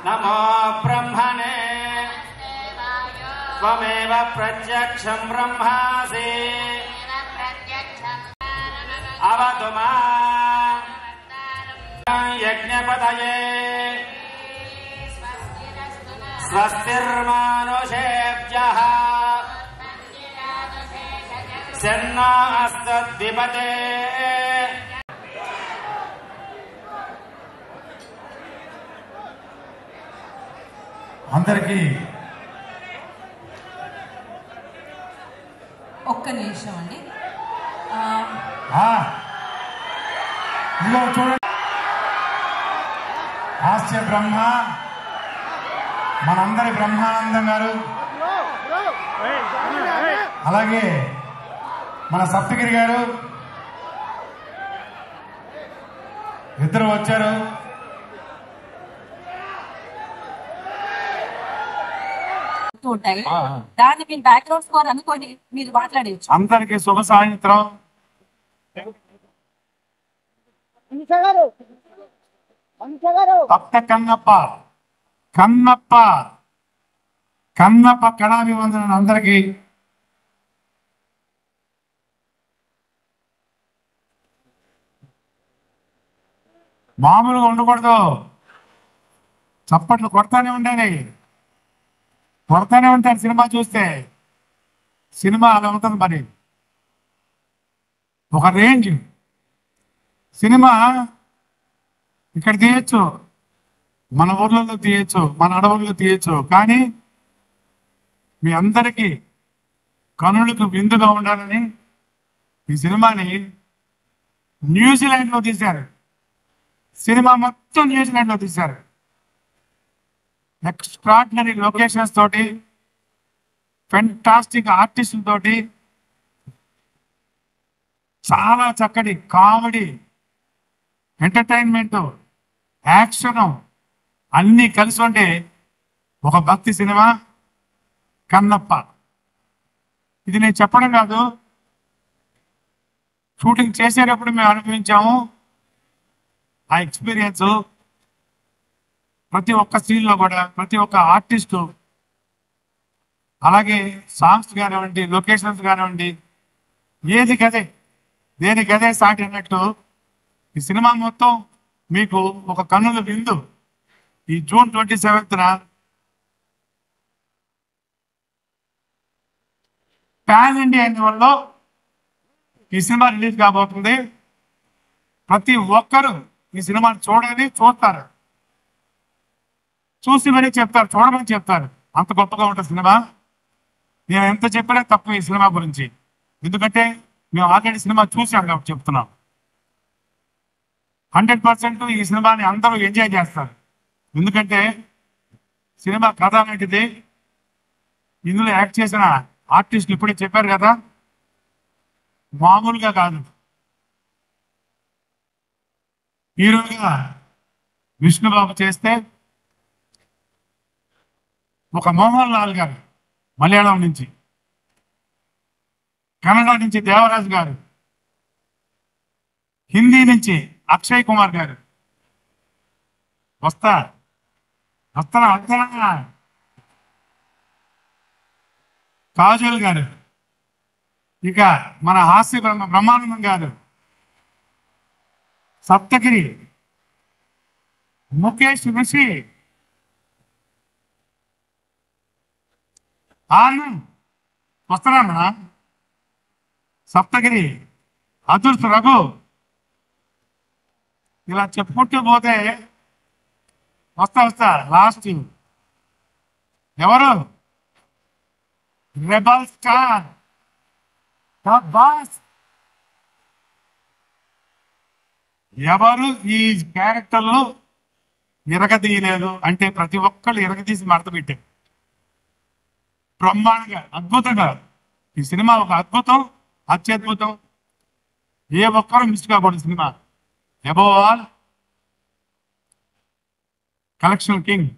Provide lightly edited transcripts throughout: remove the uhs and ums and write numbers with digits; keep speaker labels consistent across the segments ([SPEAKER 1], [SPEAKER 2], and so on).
[SPEAKER 1] नमो ब्रह्मणे त्वमेव प्रत्यक्षं ब्रह्मासि अवतु मां यज्ञपतये स्वस्तिर्मानुषेभ्यः शन्नो अस्मद्विपते
[SPEAKER 2] అందరికీ
[SPEAKER 3] ఒక్క నిమిషం అండి.
[SPEAKER 2] ఇదిగో చూడండి, హాస్య బ్రహ్మ మనందరి బ్రహ్మానందం గారు, అలాగే మన సప్తగిరి గారు ఇద్దరు వచ్చారు.
[SPEAKER 3] ఉంటాయి దాన్ని మీరు బ్యాక్గ్రౌండ్ స్కోర్ అనుకోని మీరు మాట్లాడేయచ్చు.
[SPEAKER 2] అందరికి శుభ సాయంత్రం. భక్త కన్నప్ప కన్నప్ప కన్నప్ప కళాభివందన అందరికి మామూలుగా ఉండకూడదు, చప్పట్లు కొడతానే ఉండాలి, కొడతానే ఉంటారు. సినిమా చూస్తే సినిమా అలా ఉంటుంది. మరి ఒక రేంజ్ సినిమా ఇక్కడ తీయచ్చు, మన ఊర్లలో తీయచ్చు, మన అడవుల్లో తీయచ్చు, కానీ మీ అందరికీ కనులకు విందుగా ఉండాలని ఈ సినిమాని న్యూజిలాండ్లో తీశారు. సినిమా మొత్తం న్యూజిలాండ్లో తీశారు. ఎక్స్ట్రాడినరీ లొకేషన్స్ తోటి, ఫెంటాస్టిక్ ఆర్టిస్టుల తోటి, చాలా చక్కటి కామెడీ, ఎంటర్టైన్మెంట్, యాక్షన్ అన్నీ కలిసి ఉండే ఒక భక్తి సినిమా కన్నప్ప. ఇది నేను చెప్పడం కాదు, షూటింగ్ చేసేటప్పుడు మేము అనుభవించాము ఆ ఎక్స్పీరియన్స్. ప్రతి ఒక్క సీన్లో కూడా ప్రతి ఒక్క ఆర్టిస్టు, అలాగే సాంగ్స్ కానివ్వండి, లొకేషన్స్ కానివ్వండి, ఏది కదే దేనికదే సాటి అన్నట్టు ఈ సినిమా మొత్తం మీకు ఒక కన్నుల విందు. ఈ జూన్ 27న పాన్ ఇండియా వల్ల ఈ సినిమా రిలీజ్ కాబోతుంది. ప్రతి ఒక్కరూ ఈ సినిమాని చూడాలి, చూస్తారు, చూసి మరీ చెప్తారు, చూడమని చెప్తారు. అంత గొప్పగా ఉంటుంది సినిమా. నేను ఎంత చెప్పినా తప్పు ఈ సినిమా గురించి, ఎందుకంటే మేము ఆల్రెడీ సినిమా చూసాం కాబట్టి చెప్తున్నాం. 100% ఈ సినిమాని అందరూ ఎంజాయ్ చేస్తారు. ఎందుకంటే సినిమా కథ లాంటిది. ఇందులో యాక్ట్ చేసిన ఆర్టిస్టులు ఇప్పుడే చెప్పారు కదా, మామూలుగా కాదు. హీరోగా విష్ణుబాబు చేస్తే, ఒక మోహన్ లాల్ గారు మలయాళం నుంచి, కన్నడ నుంచి దేవరాజ్ గారు, హిందీ నుంచి అక్షయ్ కుమార్ గారు, వస్తానా కాజల్ గారు, ఇక మన హాస్య బ్రహ్మానందం గారు, సప్తగిరి, ముఖేష్ ఋషి, ఆనంద్ వస్తున్నానా, సప్తగిరి, అదుర్స్ రఘు, ఇలా చెప్పుకుంటూ పోతే వస్తా లాస్ట్ ఎవరు, రెబల్ స్టార్ బాస్. ఎవరు ఈ క్యారెక్టర్లు ఇరగదీయలేదు అంటే ప్రతి ఒక్కళ్ళు ఇరగదీసి మడత పెట్టారు. బ్రహ్మాండంగా, అద్భుతంగా ఈ సినిమా ఒక అద్భుతం, అత్యద్భుతం. ఏ ఒక్కరూ మిస్ కాకూడదు సినిమా. Above all collection king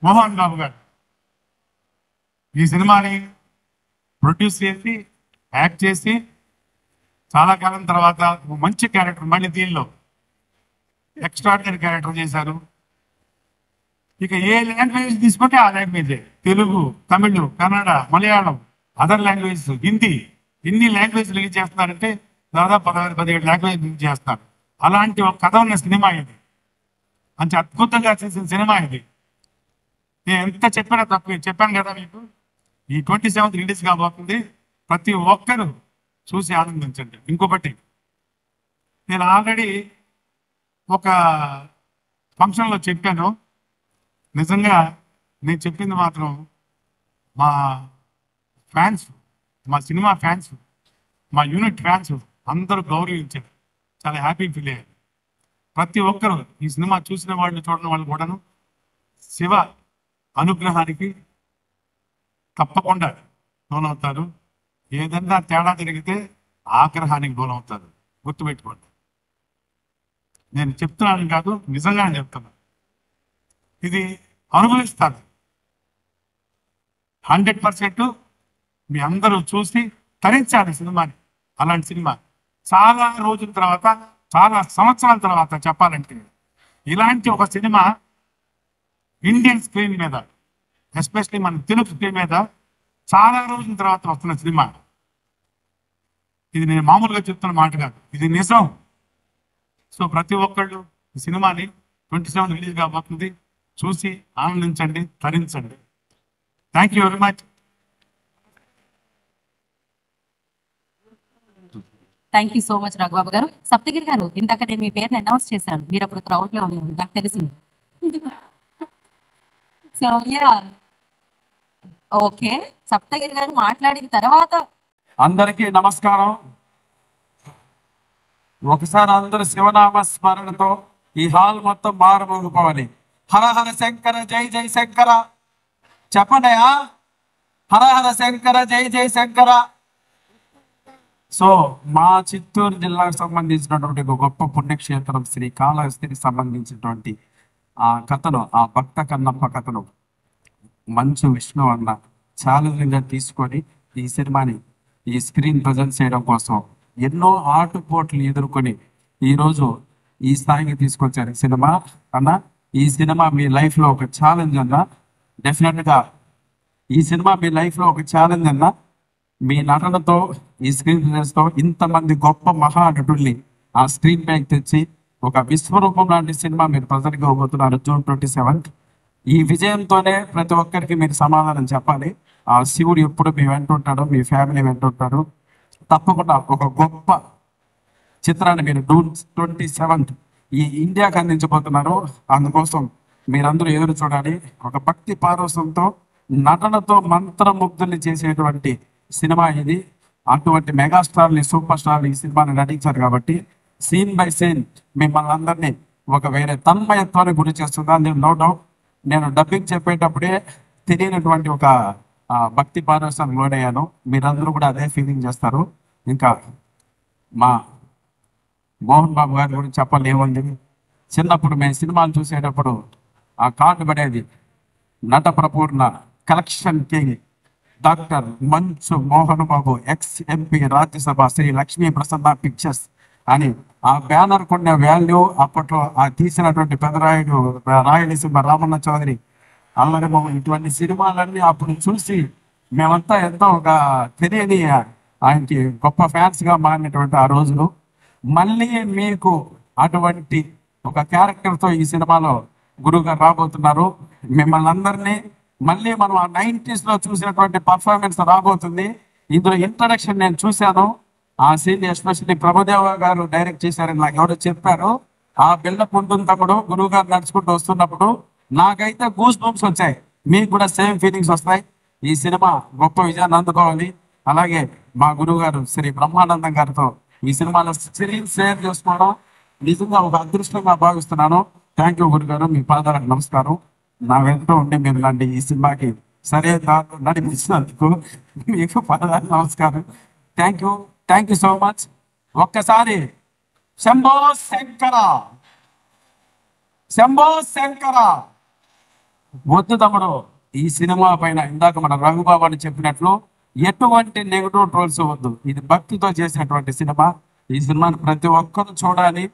[SPEAKER 2] Mohan Babu garu ఈ సినిమాని ప్రొడ్యూస్ చేసి, యాక్ట్ చేసి, చాలా కాలం తర్వాత మంచి క్యారెక్టర్ మళ్ళీ దీనిలో ఎక్స్ట్రాడినరీ క్యారెక్టర్ చేశారు. ఇక ఏ లాంగ్వేజ్ తీసుకుంటే ఆ లాంగ్వేజే, తెలుగు, తమిళ్, కన్నడ, మలయాళం, అదర్ లాంగ్వేజ్, హిందీ, ఇన్ని లాంగ్వేజ్ రిలీజ్ చేస్తున్నారంటే దాదాపు 16-17 లాంగ్వేజ్ రిలీజ్ చేస్తున్నారు. అలాంటి ఒక కథ ఉన్న సినిమా ఇది, మంచి అద్భుతంగా చేసిన సినిమా ఇది. నేను ఎంత చెప్పినా తక్కువ. చెప్పాను కదా మీకు, ఈ 27th రిలీజ్ కాబోతుంది. ప్రతి ఒక్కరూ చూసి ఆనందించండి. ఇంకొకటి, నేను ఆల్రెడీ ఒక ఫంక్షన్లో చెప్పాను. నిజంగా నేను చెప్పింది మాత్రం మా ఫ్యాన్స్, మా సినిమా ఫ్యాన్స్, మా యూనిట్ ఫ్యాన్స్ అందరూ గౌరవించారు. చాలా హ్యాపీ ఫీల్ అయ్యారు. ప్రతి ఒక్కరు ఈ సినిమా చూసిన వాళ్ళు, చూడని వాళ్ళు కూడాను శివ అనుగ్రహానికి తప్పకుండా లోనవుతారు. ఏదన్నా తేడా జరిగితే ఆగ్రహానికి లోనవుతారు. గుర్తుపెట్టుకోండి. నేను చెప్తున్నాను కాదు, నిజంగానే చెప్తున్నాను. ఇది అనుభవిస్తారు. 100% మీ అందరూ చూసి తరించాలి సినిమాని. అలాంటి సినిమా చాలా రోజుల తర్వాత, చాలా సంవత్సరాల తర్వాత చెప్పాలంటే, ఇలాంటి ఒక సినిమా ఇండియన్ స్క్రీన్ మీద, ఎస్పెషలీ మన తెలుగు స్క్రీన్ మీద చాలా రోజుల తర్వాత వస్తున్న సినిమా ఇది. నేను మామూలుగా చెప్తున్న మాట కాదు, ఇది నిజం. సో ప్రతి ఒక్కళ్ళు ఈ సినిమాని 27 రిలీజ్ కాబోతుంది, చూసి ఆనందించండి, తరించండి. Thank you very much.
[SPEAKER 3] Thank you so much Raghubabu garu. Saptagiri గారు, ఇందాక నేను మీ పేరుని అనౌన్స్ చేశాను, మీరు అప్పుడు క్రౌడ్ లో ఉన్నారు, నాకు తెలిసింది. సో ఓకే, సప్తగిరి గారు మాట్లాడిన తర్వాత
[SPEAKER 4] అందరికీ నమస్కారం. ఒకసారి అందరూ శివనామ స్మరణతో ఈ హాల్ మొత్తం మారుమోగిపోవాలి. హర హర శంకర జై జై శంకర చెప్పండియా. హర హర శంకర జై జై శంకర. సో మా చిత్తూరు జిల్లాకు సంబంధించినటువంటి ఒక గొప్ప పుణ్యక్షేత్రం శ్రీకాళహస్తికి సంబంధించినటువంటి ఆ కథను, ఆ భక్త కన్నప్ప కథను మంచు విష్ణు అన్న ఛాలెంజ్గా తీసుకొని ఈ సినిమాని ఈ స్క్రీన్ ప్రజెంట్ చేయడం కోసం ఎన్నో ఆటుపోట్లు ఎదుర్కొని ఈరోజు ఈ స్థాయికి తీసుకొచ్చారు సినిమా అన్న. ఈ సినిమా మీ లైఫ్లో ఒక ఛాలెంజ్ అన్న. డెఫినెట్గా ఈ సినిమా మీ లైఫ్లో ఒక ఛాలెంజ్ అన్న. మీ నటనతో, ఈ స్క్రీన్ ప్రజెన్స్తో ఇంతమంది గొప్ప మహానటుల్ని ఆ స్క్రీన్ పైకి తెచ్చి ఒక విశ్వరూపం లాంటి సినిమా మీరు ప్రజెంట్గా ఇవ్వబోతున్నారు June 27th. ఈ విజయంతోనే ప్రతి ఒక్కరికి మీరు సమాధానం చెప్పాలి. ఆ శివుడు ఎప్పుడు మీ వెంటుంటాడు, మీ ఫ్యామిలీ వెంటుంటాడు. తప్పకుండా ఒక గొప్ప చిత్రాన్ని మీరు June 27th ఈ ఇండియాకి అందించబోతున్నారు. అందుకోసం మీరందరూ ఎదురు చూడాలి. ఒక భక్తి పారవశంతో, నటనతో మంత్రముగ్ధుల్ని చేసేటువంటి సినిమా ఇది. అటువంటి మెగాస్టార్ని, సూపర్ స్టార్ని ఈ సినిమాని నటించారు కాబట్టి సీన్ బై సీన్ మిమ్మల్ని అందరినీ ఒక వేరే తన్మయత్వానికి గురి చేస్తుందా నేను నో డౌట్. నేను డబ్బింగ్ చెప్పేటప్పుడే తెలియనటువంటి ఒక భక్తి పారవశానికి లోనయ్యాను. మీరందరూ కూడా అదే ఫీలింగ్ చేస్తారు. ఇంకా మా మోహన్ బాబు గారి గురించి చెప్పాలి ఏముంది. చిన్నప్పుడు మేము సినిమాలు చూసేటప్పుడు ఆ కార్డు పడేది, నట ప్రపూర్ణ కలెక్షన్ కింగ్ డాక్టర్ మంచు మోహన్ బాబు ex-MP రాజ్యసభ శ్రీ లక్ష్మీ ప్రసన్న పిక్చర్స్ అని ఆ బ్యానర్ కొన్న వాల్యూ అప్పట్లో ఆ తీసినటువంటి పెదరాయుడు, రాయలసీమ రామన్న చౌదరి, అల్లరి మొహం, ఇటువంటి సినిమాలన్నీ అప్పుడు చూసి మేమంతా ఎంతో ఒక తెలియని ఆయనకి గొప్ప ఫ్యాన్స్గా మారినటువంటి ఆ రోజులు. మళ్ళీ మీకు అటువంటి ఒక క్యారెక్టర్తో ఈ సినిమాలో గురువుగారు రాబోతున్నారు. మిమ్మల్ని అందరినీ మళ్ళీ మనం ఆ 90s లో చూసినటువంటి పర్ఫార్మెన్స్ రాబోతుంది. ఇందులో ఇంట్రడక్షన్ నేను చూశాను. ఆ సీన్ ఎస్పెషల్లీ ప్రభుదేవ గారు డైరెక్ట్ చేశారని నాకు ఎవరో చెప్పారు. ఆ బిల్డప్ ఉంటుంది తప్పుడు గురువు గారు నడుచుకుంటూ వస్తున్నప్పుడు నాకైతే గూస్ బంప్స్ వచ్చాయి. మీకు కూడా సేమ్ ఫీలింగ్స్ వస్తాయి. ఈ సినిమా గొప్ప విజయాన్ని అందుకోవాలి. అలాగే మా గురువు గారు శ్రీ బ్రహ్మానందం గారితో ఈ సినిమాలో స్క్రీన్ షేర్ చేసుకోవడం నిజంగా ఒక అదృష్టంగా భావిస్తున్నాను. థ్యాంక్ యూ గురుగారు, మీ పాదాలకు నమస్కారం. నా వెంట ఉండి మీరు లాంటి ఈ సినిమాకి సరైన దారిలో నడిపించినందుకు మీకు పాదాలకు నమస్కారం. Thank you so much. ఒక్కసారి శంభో శంకర, శంభో శంకర. వద్దు తమ్ముడు, ఈ సినిమా పైన ఇందాక మన రఘుబాబు అని చెప్పినట్లు ఎటువంటి నెగిటివ్ ట్రోల్స్ వద్దు. ఇది భక్తితో చేసినటువంటి సినిమా. ఈ సినిమాని ప్రతి ఒక్కరు చూడాలి.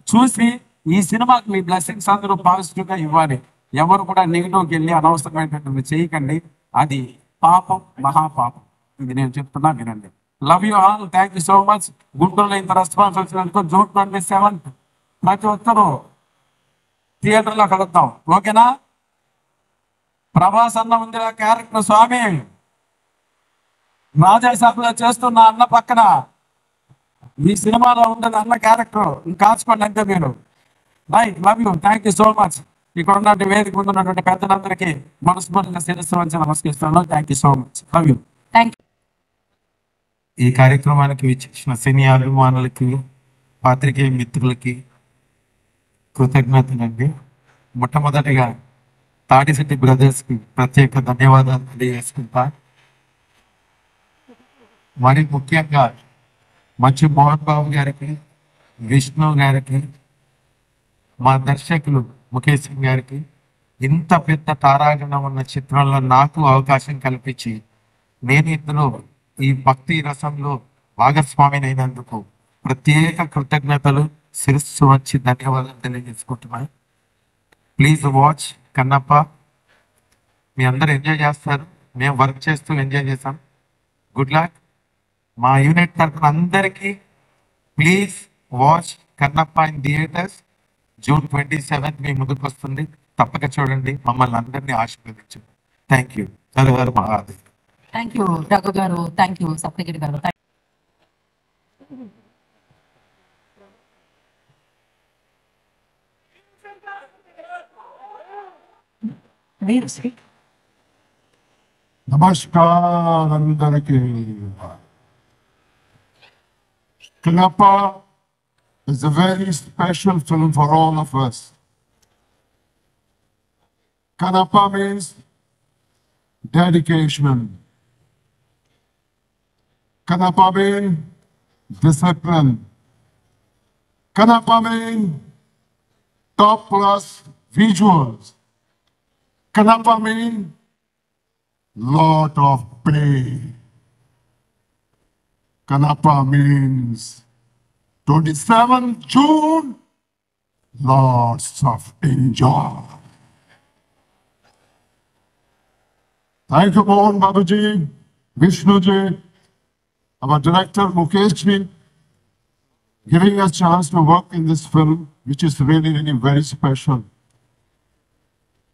[SPEAKER 4] చూసి ఈ సినిమాకి మీ బ్లెస్సింగ్స్ అందరూ పాజిటివ్ గా ఇవ్వాలి. ఎవరు కూడా నెగిటివ్కి వెళ్ళి అనవసరమైనటువంటి చేయకండి. అది పాపం, మహాపాపం. ఇది నేను చెప్తున్నా, వినండి. Love you all. Thank you so much. గుంటూరులో ఇంత రెస్పాన్స్ వచ్చినందుకు జూన్ 27 ప్రతి ఒక్కరూ థియేటర్లో కలుద్దాం. ఓకేనా? ప్రభాస్ అన్న ఉంది క్యారెక్టర్ స్వామి, రాజాసాబ్లో చేస్తున్న అన్న పక్కన ఈ సినిమాలో ఉంటుంది అన్న క్యారెక్టర్. కాచుకోండి అంతే మీరు. Right, love you, thank you so much. ఇక్కడ ఉన్నటువంటి వేదిక ముందు ఉన్నటువంటి పెద్దలందరికీ మనస్ఫూర్తిగా శిరస్సు వంచి నమస్కరిస్తున్నాను. Thank you so much. Love you.
[SPEAKER 3] Thank you.
[SPEAKER 5] ఈ కార్యక్రమానికి విచ్చేసిన సినీ అభిమానులకి, పాత్రికేయ మిత్రులకి కృతజ్ఞతలండి. మొట్టమొదటిగా తాడిశెట్టి బ్రదర్స్కి ప్రత్యేక ధన్యవాదాలు తెలియజేసుకుంటా. మరి ముఖ్యంగా మంచు మోహన్ బాబు గారికి, విష్ణు గారికి, మా దర్శకులు ముఖేష్ సింగ్ గారికి, ఇంత పెద్ద తారాగణం ఉన్న చిత్రంలో నాకు అవకాశం కల్పించి నేను ఇందులో ఈ భక్తి రసంలో భాగస్వామిని అయినందుకు ప్రత్యేక కృతజ్ఞతలు, శిరస్సు వంచి ధన్యవాదాలు తెలియజేసుకుంటున్నాను. Please watch Kannappa. మీ అందరు ఎంజాయ్ చేస్తారు, మేము వర్క్ చేస్తూ ఎంజాయ్ చేస్తాం. Good luck. మా యూనిట్ తరఫున అందరికీ please watch Kannappa in theatres. June 27 మీ ముందుకు వస్తుంది. తప్పక చూడండి, మమ్మల్ని అందరినీ ఆశీర్వదించండి. Thank you. Hara Hara Mahadev.
[SPEAKER 3] Thank you Raghu garu. Thank you Saptagiri గారు.
[SPEAKER 2] నమస్కారం అందరికీ. Kanappa is a very special film for all of us. Kanappa means dedication. Kanappa means discipline. Kanappa means top class visuals. Kanappa means lot of pain. Kanappa means 27th June, lots of enjoy. Thank you, Mohan Babuji, Vishnu ji, our director Mukesh ji, giving us chance to work in this film, which is really, really very special.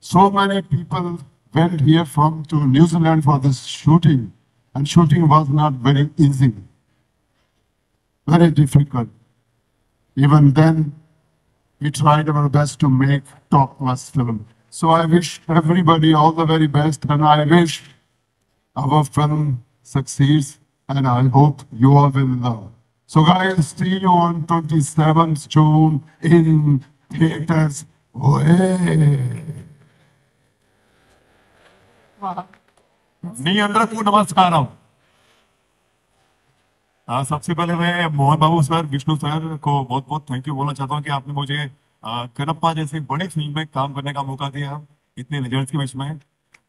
[SPEAKER 2] So many people went here from to New Zealand for this shooting, and shooting was not very easy, very difficult. Even then, we tried our best to make top-class film. So I wish everybody all the very best, and I wish our film succeeds, and I hope you all will love. So guys, see you on 27th June in theaters.
[SPEAKER 6] नहीं अंदर को नमस्कार। सबसे पहले मैं मोहन बाबू sir, Vishnu sir को बहुत बहुत थैंक यू बोलना चाहता हूँ कि आपने मुझे कनप्पा जैसे बड़ी फिल्म में काम करने का मौका दिया इतने लेजेंड्स के बीच में।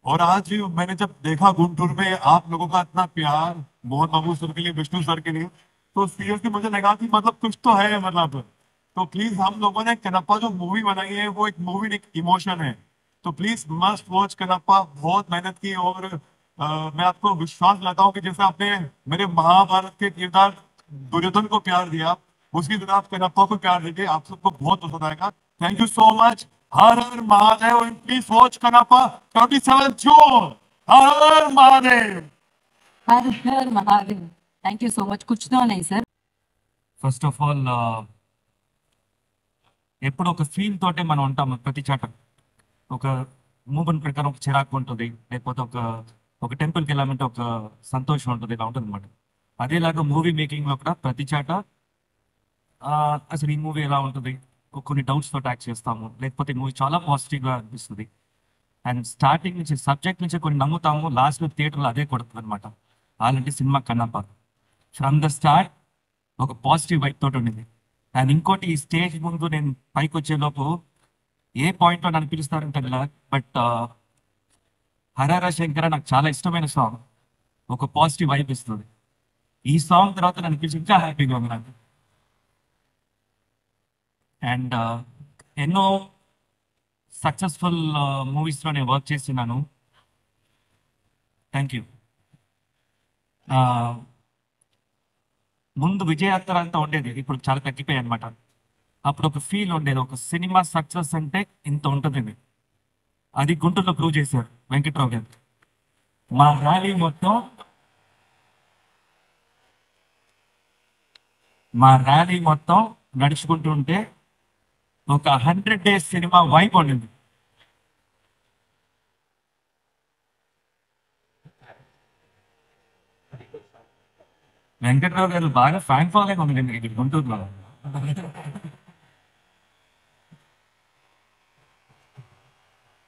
[SPEAKER 6] और आज मैंने जब देखा गुंटूर में आप लोगों का इतना प्यार मोहन बाबू सर के लिए, विष्णु सर के लिए, तो सीरियसली मुझे लगा कि मतलब कुछ तो है, मतलब तो प्लीज हम लोगों ने कनप्पा जो मूवी बनाई है वो एक मूवी, एक इमोशन है, तो प्लीज मस्ट वॉच कनप्पा। बहुत मेहनत की और मैं आपको विश्वास लाता हूँ कि जैसे आपने मेरे महाभारत के किरदार दुर्योधन को प्यार दिया, उसकी तरह आप कनप्पा को प्यार देंगे, आप सबको बहुत पसंद आएगा। Thank you so much. Her her Mahadev. Please watch Kannappa 27 June. Her her Mahadev.
[SPEAKER 3] Her her Mahadev. Thank you so much. कुछ तो नहीं सर।
[SPEAKER 1] ఫస్ట్ ఆఫ్ ఆల్ ఎప్పుడు ఒక ఫీల్ తోటే మనం ఉంటాము ప్రతి చాట. ఒక మూమెంట్ ప్రకారం ఒక చిరాకు ఉంటుంది, లేకపోతే ఒక టెంపుల్కి వెళ్ళామంటే ఒక సంతోషం ఉంటుంది, ఇలా ఉంటుంది అనమాట. అదేలాగా మూవీ మేకింగ్లో కూడా ప్రతి చాట అసలు ఈ మూవీ ఎలా ఉంటుంది, కొన్ని డౌట్స్తో ట్యాక్ చేస్తాము, లేకపోతే మూవీ చాలా పాజిటివ్గా అనిపిస్తుంది. అండ్ స్టార్టింగ్ నుంచి సబ్జెక్ట్ నుంచి కొన్ని నమ్ముతాము, లాస్ట్లో థియేటర్లో అదే కొడుతుంది అనమాట. అలాంటి cinema Kannappa from the start ఒక పాజిటివ్ వైప్ తోటి ఉండింది. అండ్ ఇంకోటి, ఈ స్టేజ్ ముందు నేను పైకి వచ్చేలోపు ఏ పాయింట్లో నన్ను పిలుస్తారంటే బట్ హరహర శంకర నాకు చాలా ఇష్టమైన సాంగ్, ఒక పాజిటివ్ వైబ్ ఇస్తుంది. ఈ సాంగ్ తర్వాత నన్ను పిలిచి ఇంకా హ్యాపీగా ఉంది నాకు. అండ్ ఎన్నో సక్సెస్ఫుల్ మూవీస్లో నేను వర్క్ చేస్తున్నాను. Thank you. ముందు విజయాత్ర అంతా ఉండేది, ఇప్పుడు చాలా తగ్గిపోయాయి అనమాట. అప్పుడు ఒక ఫీల్ ఉండేది, ఒక సినిమా సక్సెస్ అంటే ఇంత ఉంటుంది. అది గుంటూరులో ప్రూవ్ చేశారు వెంకట్రావు గారు. మా ర్యాలీ మొత్తం నడుచుకుంటూ ఉంటే ఒక 100 days సినిమా వైబ్ ఉండింది. వెంకట్రావు గారు బాగా ఫ్యాన్ ఫాలోయింగ్ ఉంది ఇక్కడ గుంటూరులో.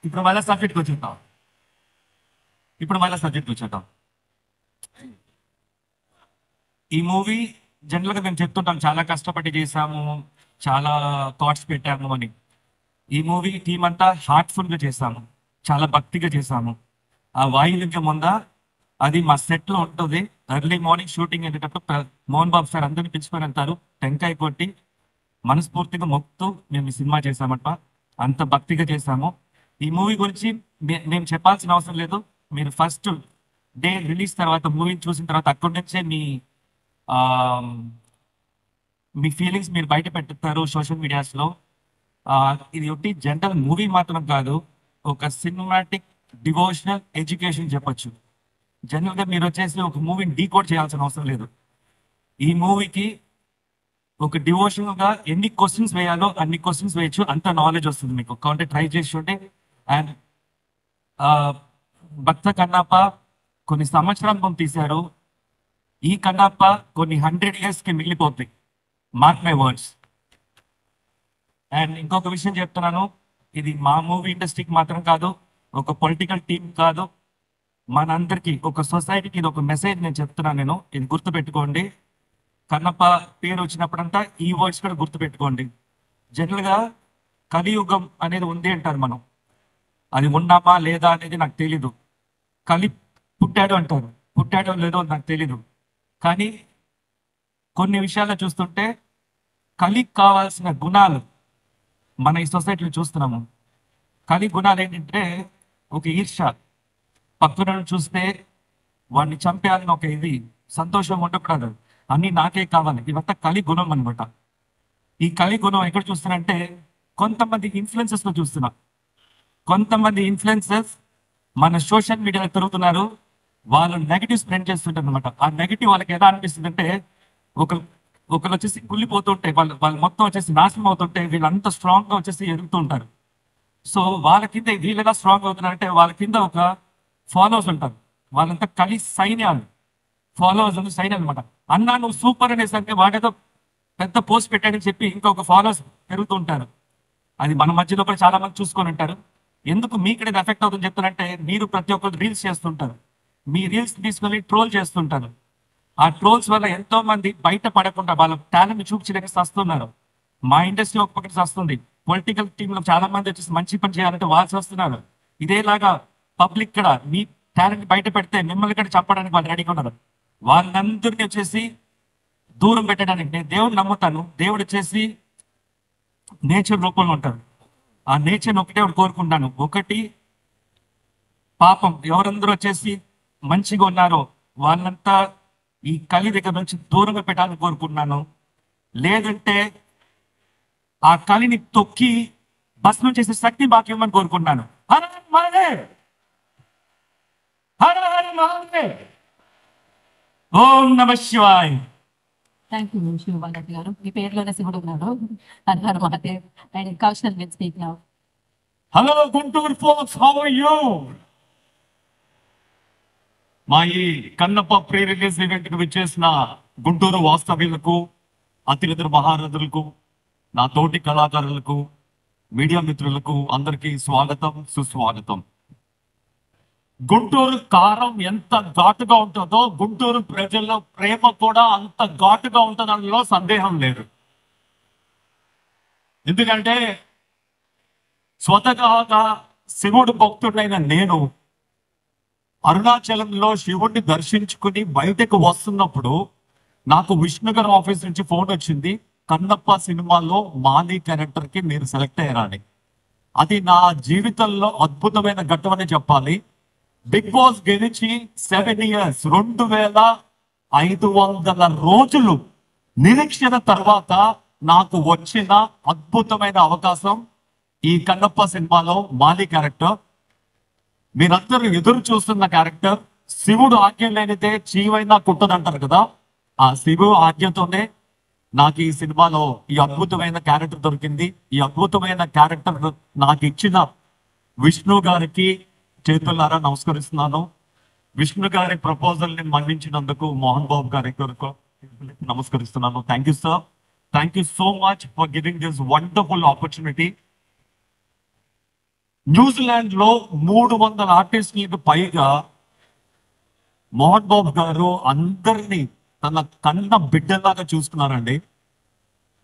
[SPEAKER 1] ఇప్పుడు మళ్ళీ సబ్జెక్ట్కి వచ్చేద్దాం. ఈ మూవీ జనరల్గా మేము చెప్తుంటాం చాలా కష్టపడి చేసాము, చాలా థాట్స్ పెట్టాము అని. ఈ మూవీ టీం అంతా హార్ట్ఫుల్గా చేసాము, చాలా భక్తిగా చేసాము. ఆ వాయులింగం ఉందా, అది మా సెట్లో ఉంటుంది. ఎర్లీ మార్నింగ్ షూటింగ్ వెళ్ళేటప్పుడు మోహన్ బాబు సార్ అందరినీ పిలుచుకొని వెళ్తారు. టెంకాయ కొట్టి మనస్ఫూర్తిగా మొక్కుతూ మేము ఈ సినిమా చేసామట. అంత భక్తిగా చేసాము. ఈ మూవీ గురించి మేము చెప్పాల్సిన అవసరం లేదు. మీరు ఫస్ట్ డే రిలీజ్ తర్వాత మూవీని చూసిన తర్వాత అక్కడి నుంచే మీ ఫీలింగ్స్ మీరు బయట పెట్టుతారు సోషల్ మీడియాస్లో. ఇది ఒకటి జనరల్ మూవీ మాత్రం కాదు, ఒక సినిమాటిక్ డివోషనల్ ఎడ్యుకేషన్ చెప్పచ్చు. జనరల్గా మీరు వచ్చేసి ఒక మూవీని డీకోడ్ చేయాల్సిన అవసరం లేదు. ఈ మూవీకి ఒక డివోషనల్గా ఎన్ని క్వశ్చన్స్ వేయాలో అన్ని క్వశ్చన్స్ వేయచ్చు, అంత నాలెడ్జ్ వస్తుంది మీకు. కాంటే ట్రై చేసి చూడండి. అండ్ భక్త కన్నప్ప కొన్ని సంవత్సరాల తీశారు. ఈ కన్నప్ప కొన్ని 100 yearsకి మిగిలిపోతుంది. Mark my words. అండ్ ఇంకొక విషయం చెప్తున్నాను, ఇది మా మూవీ ఇండస్ట్రీకి మాత్రం కాదు, ఒక పొలిటికల్ టీం కాదు, మనందరికీ, ఒక సొసైటీకి ఇది ఒక మెసేజ్ నేను చెప్తున్నాను. నేను ఇది గుర్తుపెట్టుకోండి. కన్నప్ప పేరు వచ్చినప్పుడంతా ఈ వర్డ్స్ కూడా గుర్తుపెట్టుకోండి. జనరల్గా కలియుగం అనేది ఉంది అంటారు మనం. అది ఉన్నామా లేదా అనేది నాకు తెలీదు. కలి పుట్టాడు అంటారు, పుట్టాడో లేదో నాకు తెలీదు. కానీ కొన్ని విషయాల్లో చూస్తుంటే కలికి కావాల్సిన గుణాలు మన ఈ సొసైటీలో చూస్తున్నాము. కలి గుణాలు ఏంటంటే ఒక ఈర్ష, పక్కన చూస్తే వాడిని చంపేయాలని ఒక ఇది, సంతోషం ఉండకూడదు, అన్నీ నాకే కావాలి, ఇవంతా కలి గుణం అనమాట. ఈ కలి గుణం ఎక్కడ చూస్తున్నానంటే కొంతమంది ఇన్ఫ్లుయెన్సెస్లో చూస్తున్నా. కొంతమంది ఇన్ఫ్లుయెన్సెస్ మన సోషల్ మీడియాలో తిరుగుతున్నారు, వాళ్ళు నెగిటివ్ స్ప్రెడ్ చేస్తుంటారు అనమాట. ఆ నెగిటివ్ వాళ్ళకి ఎలా అనిపిస్తుంది అంటే ఒకరు వచ్చేసి కుళ్ళిపోతుంటే వాళ్ళు మొత్తం వచ్చేసి నాశనం అవుతుంటే వీళ్ళంతా స్ట్రాంగ్గా వచ్చేసి ఎదుగుతూ ఉంటారు. సో వాళ్ళ కింద వీళ్ళు ఎలా స్ట్రాంగ్ అవుతున్నారంటే వాళ్ళ కింద ఒక ఫాలోవర్స్ ఉంటారు, వాళ్ళంతా కలిసి సైన్యాలు, ఫాలోవర్స్ అంటే సైన్యాలు అనమాట. అన్నా నువ్వు సూపర్ అనేసరికి వాడేదో పెద్ద పోస్ట్ పెట్టాడని చెప్పి ఇంకొక ఫాలోవర్స్ పెరుగుతూ ఉంటారు. అది మన మధ్యలో కూడా చాలా మంది చూసుకొని ఉంటారు. ఎందుకు మీకు ఇది ఎఫెక్ట్ అవుతుందని చెప్తానంటే, మీరు ప్రతి ఒక్కరు రీల్స్ చేస్తుంటారు, మీ రీల్స్ తీసుకొని ట్రోల్ చేస్తుంటారు. ఆ ట్రోల్స్ వల్ల ఎంతో మంది బయట పడకుండా వాళ్ళ టాలెంట్ చూపించడానికి వస్తున్నారు. మా ఇండస్ట్రీ ఒక పక్కన వస్తుంది, పొలిటికల్ టీంలో చాలా మంది వచ్చేసి మంచి పని చేయాలంటే వాళ్ళు వస్తున్నారు. ఇదేలాగా పబ్లిక్ కూడా మీ టాలెంట్ బయట పెడితే మిమ్మల్ని కూడా చెప్పడానికి వాళ్ళు రెడీగా ఉన్నారు. వాళ్ళందరినీ వచ్చేసి దూరం పెట్టడానికి నేను దేవుడిని నమ్ముతాను. దేవుడు వచ్చేసి నేచర్ రూపంలో ఉంటారు. ఆ నేచర్ని ఒకటే కోరుకుంటాను. ఒకటి, పాపం ఎవరందరూ వచ్చేసి మంచిగా ఉన్నారో వాళ్ళంతా ఈ కలి దగ్గర నుంచి దూరంగా పెట్టాలని కోరుకుంటున్నాను. లేదంటే ఆ కలిని తొక్కి భస్మం చేసే శక్తి మాకు ఇవ్వమని కోరుకుంటున్నాను. హర హర మహాదేవ్, హర హర మహాదేవ్, ఓం నమః శివాయ.
[SPEAKER 3] థ్యాంక్ యూ శివబాలాజీ గారు. మీ పేరులోనే శివుడు ఉన్నాడు. Hara Mahadev. And Kaushal will speak now.
[SPEAKER 1] Hello Guntur folks, how are you? మా ఈ కన్నప్ప ప్రీ రిలీజ్ ఈవెంట్ కు విచ్చేసిన గుంటూరు వాస్తవ్యులకు, అతిరథుల మహారథులకు, నా తోటి కళాకారులకు, మీడియా మిత్రులకు అందరికీ స్వాగతం, సుస్వాగతం. గుంటూరు కారం ఎంత ఘాటుగా ఉంటుందో గుంటూరు ప్రజల్లో ప్రేమ కూడా అంత ఘాటుగా ఉంటుందనలో సందేహం లేదు. ఎందుకంటే స్వతహాగా శివుడు భక్తుడైన నేను అరుణాచలంలో శివుడిని దర్శించుకుని బయటకు వస్తున్నప్పుడు నాకు విష్ణు గారి ఆఫీస్ నుంచి ఫోన్ వచ్చింది. కన్నప్ప సినిమాలో మాలి క్యారెక్టర్ కి మీరు సెలెక్ట్ అయ్యారని. అది నా జీవితంలో అద్భుతమైన ఘట్టం అని చెప్పాలి. బిగ్ బాస్ గెలిచి 7 years 2500 రోజులు నిరీక్షణ తర్వాత నాకు వచ్చిన అద్భుతమైన అవకాశం ఈ కన్నప్ప సినిమాలో మాలి క్యారెక్టర్. మీరందరూ ఎదురు చూస్తున్న క్యారెక్టర్. శివుడు ఆజ్ఞ లేనిదే చీవైనా కుట్టదంటారు కదా, ఆ శివుడు ఆజ్ఞతోనే నాకు ఈ సినిమాలో ఈ అద్భుతమైన క్యారెక్టర్ దొరికింది. ఈ అద్భుతమైన క్యారెక్టర్ నాకు ఇచ్చిన విష్ణు గారికి చేతులారా నమస్కరిస్తున్నాను. విష్ణు గారి ప్రపోజల్ ని మన్నించినందుకు మోహన్ బాబు గారికి నమస్కరిస్తున్నాను. Thank you sir. Thank you so much for giving this wonderful opportunity. New Zealand లో 300 ఆర్టిస్టులకు పైగా మోహన్ బాబు గారు అందరినీ తన కన్న బిడ్డలాగా చూసుకున్నారండి.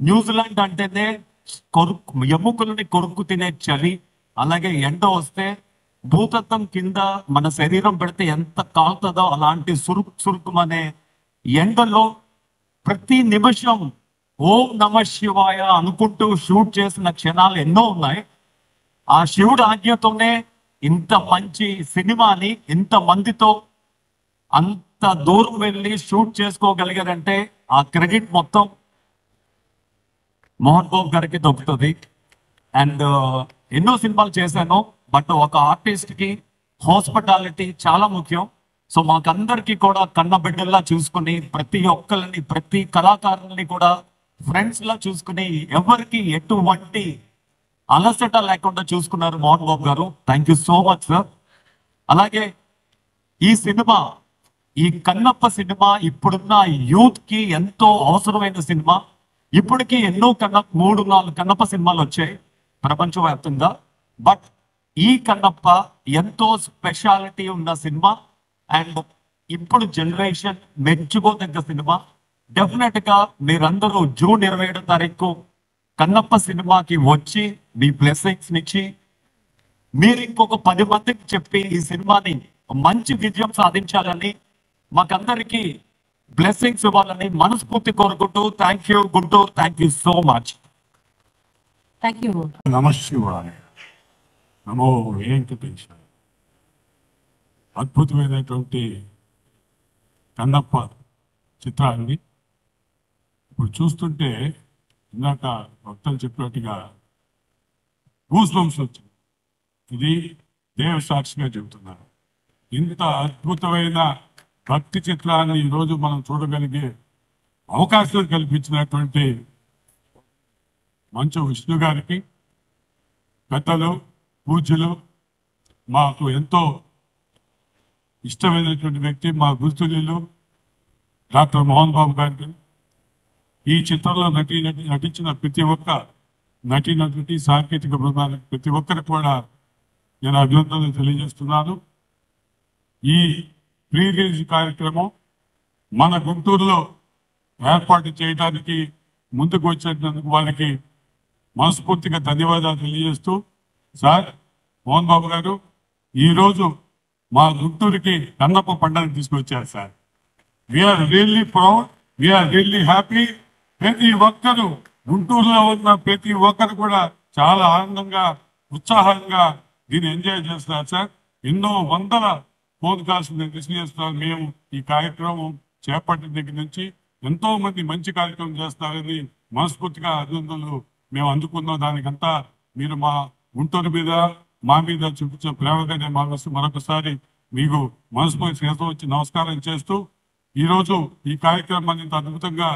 [SPEAKER 1] న్యూజిలాండ్ అంటేనే ఎముకలని కొరుకు తినే చలి, అలాగే ఎండ వస్తే భూతత్వం కింద మన శరీరం పెడితే ఎంత కాలుతుందో అలాంటి సురుకుమనే ఎండలో ప్రతి నిమిషం ఓం నమ శివాయ అనుకుంటూ షూట్ చేసిన క్షణాలు ఎన్నో ఉన్నాయి. ఆ శివుడు ఆజ్ఞతోనే ఇంత మంచి సినిమాని ఇంత మందితో అంత దూరం వెళ్ళి షూట్ చేసుకోగలిగారంటే ఆ క్రెడిట్ మొత్తం మోహన్ బాబు గారికి దొరుకుతుంది. అండ్ ఎన్నో సినిమాలు చేశాను, బట్ ఒక ఆర్టిస్ట్ కి హాస్పిటాలిటీ చాలా ముఖ్యం. సో మాకందరికి కూడా కన్న బిడ్డల్లా చూసుకుని ప్రతి ఒక్కరిని ప్రతి కళాకారుల్ని కూడా ఫ్రెండ్స్ లా చూసుకుని ఎవరికి ఎటువంటి అలసట లేకుండా చూసుకున్నారు Mohan Babu garu. Thank you so much sir. అలాగే ఈ సినిమా, ఈ కన్నప్ప సినిమా ఇప్పుడున్న యూత్ కి ఎంతో అవసరమైన సినిమా. ఇప్పటికీ ఎన్నో 3-4 కన్నప్ప సినిమాలు వచ్చాయి ప్రపంచవ్యాప్తంగా, బట్ ఈ కన్నప్ప ఎంతో స్పెషాలిటీ ఉన్న సినిమా అండ్ ఇప్పుడు జనరేషన్ మెచ్చుకోదగ్గ సినిమా. డెఫినెట్ గా మీరందరూ జూన్ 27వ తారీఖు కన్నప్ప సినిమాకి వచ్చి మీ బ్లెస్సింగ్స్ ఇచ్చి మీరు ఇంకొక 10 మందికి చెప్పి ఈ సినిమాని మంచి విజయం సాధించాలని, మాకందరికి బ్లెస్సింగ్స్ ఇవ్వాలని మనస్ఫూర్తి కోరుకుంటూ thank you Guntur. Thank you so much.
[SPEAKER 3] Thank you.
[SPEAKER 7] నమ శివాయ, నమో వెంకటేశాయ. అద్భుతమైనటువంటి కన్నప్ప చిత్రాన్ని ఇప్పుడు చూస్తుంటే ఇందాక భక్తులు చెప్పినట్టుగా గూస్ బంప్స్ వచ్చింది. ఇది దేవ సాక్షిగా చెబుతున్నారు. ఇంత అద్భుతమైన భక్తి చిత్రాన్ని ఈరోజు మనం చూడగలిగే అవకాశం కల్పించినటువంటి మంచు విష్ణు గారికి, పెద్దలు పూజ్యులు, మాకు ఎంతో ఇష్టమైనటువంటి వ్యక్తి, మా గుర్తులు డాక్టర్ మోహన్ బాబు గారికి, ఈ చిత్రంలో నటించిన ప్రతి ఒక్క నటి సాంకేతిక బృందానికి ప్రతి ఒక్కరికి కూడా నేను అభినందనలు తెలియజేస్తున్నాను. ఈ ప్రీ రిలీజ్ కార్యక్రమం మన గుంటూరులో ఏర్పాటు చేయడానికి ముందుకు వచ్చినందుకు వాళ్ళకి మనస్ఫూర్తిగా ధన్యవాదాలు తెలియజేస్తూ, సార్ మోహన్ బాబు గారు ఈరోజు మా గుంటూరుకి కన్నప్ప పండుగ తీసుకొచ్చారు sir. We're really proud, we're really happy. ప్రతి ఒక్కరు గుంటూరులో ఉన్న ప్రతి ఒక్కరు కూడా చాలా ఆనందంగా ఉత్సాహంగా దీన్ని ఎంజాయ్ చేస్తున్నారు సార్. ఎన్నో వందల ఫోన్ కాల్స్ నేను రిసీవ్ చేస్తున్నాను. మేము ఈ కార్యక్రమం చేపట్టిన దగ్గర నుంచి ఎంతో మంది మంచి కార్యక్రమం చేస్తారని మనస్ఫూర్తిగా అభినందనలు మేము అందుకున్నాం. దానికంతా మీరు మా గుంటూరు మీద మా మీద చూపించిన ప్రేమగానే మరొకసారి మీకు మనస్ఫూర్తిగా వచ్చి నమస్కారం చేస్తూ, ఈరోజు ఈ కార్యక్రమాన్ని ఇంత అద్భుతంగా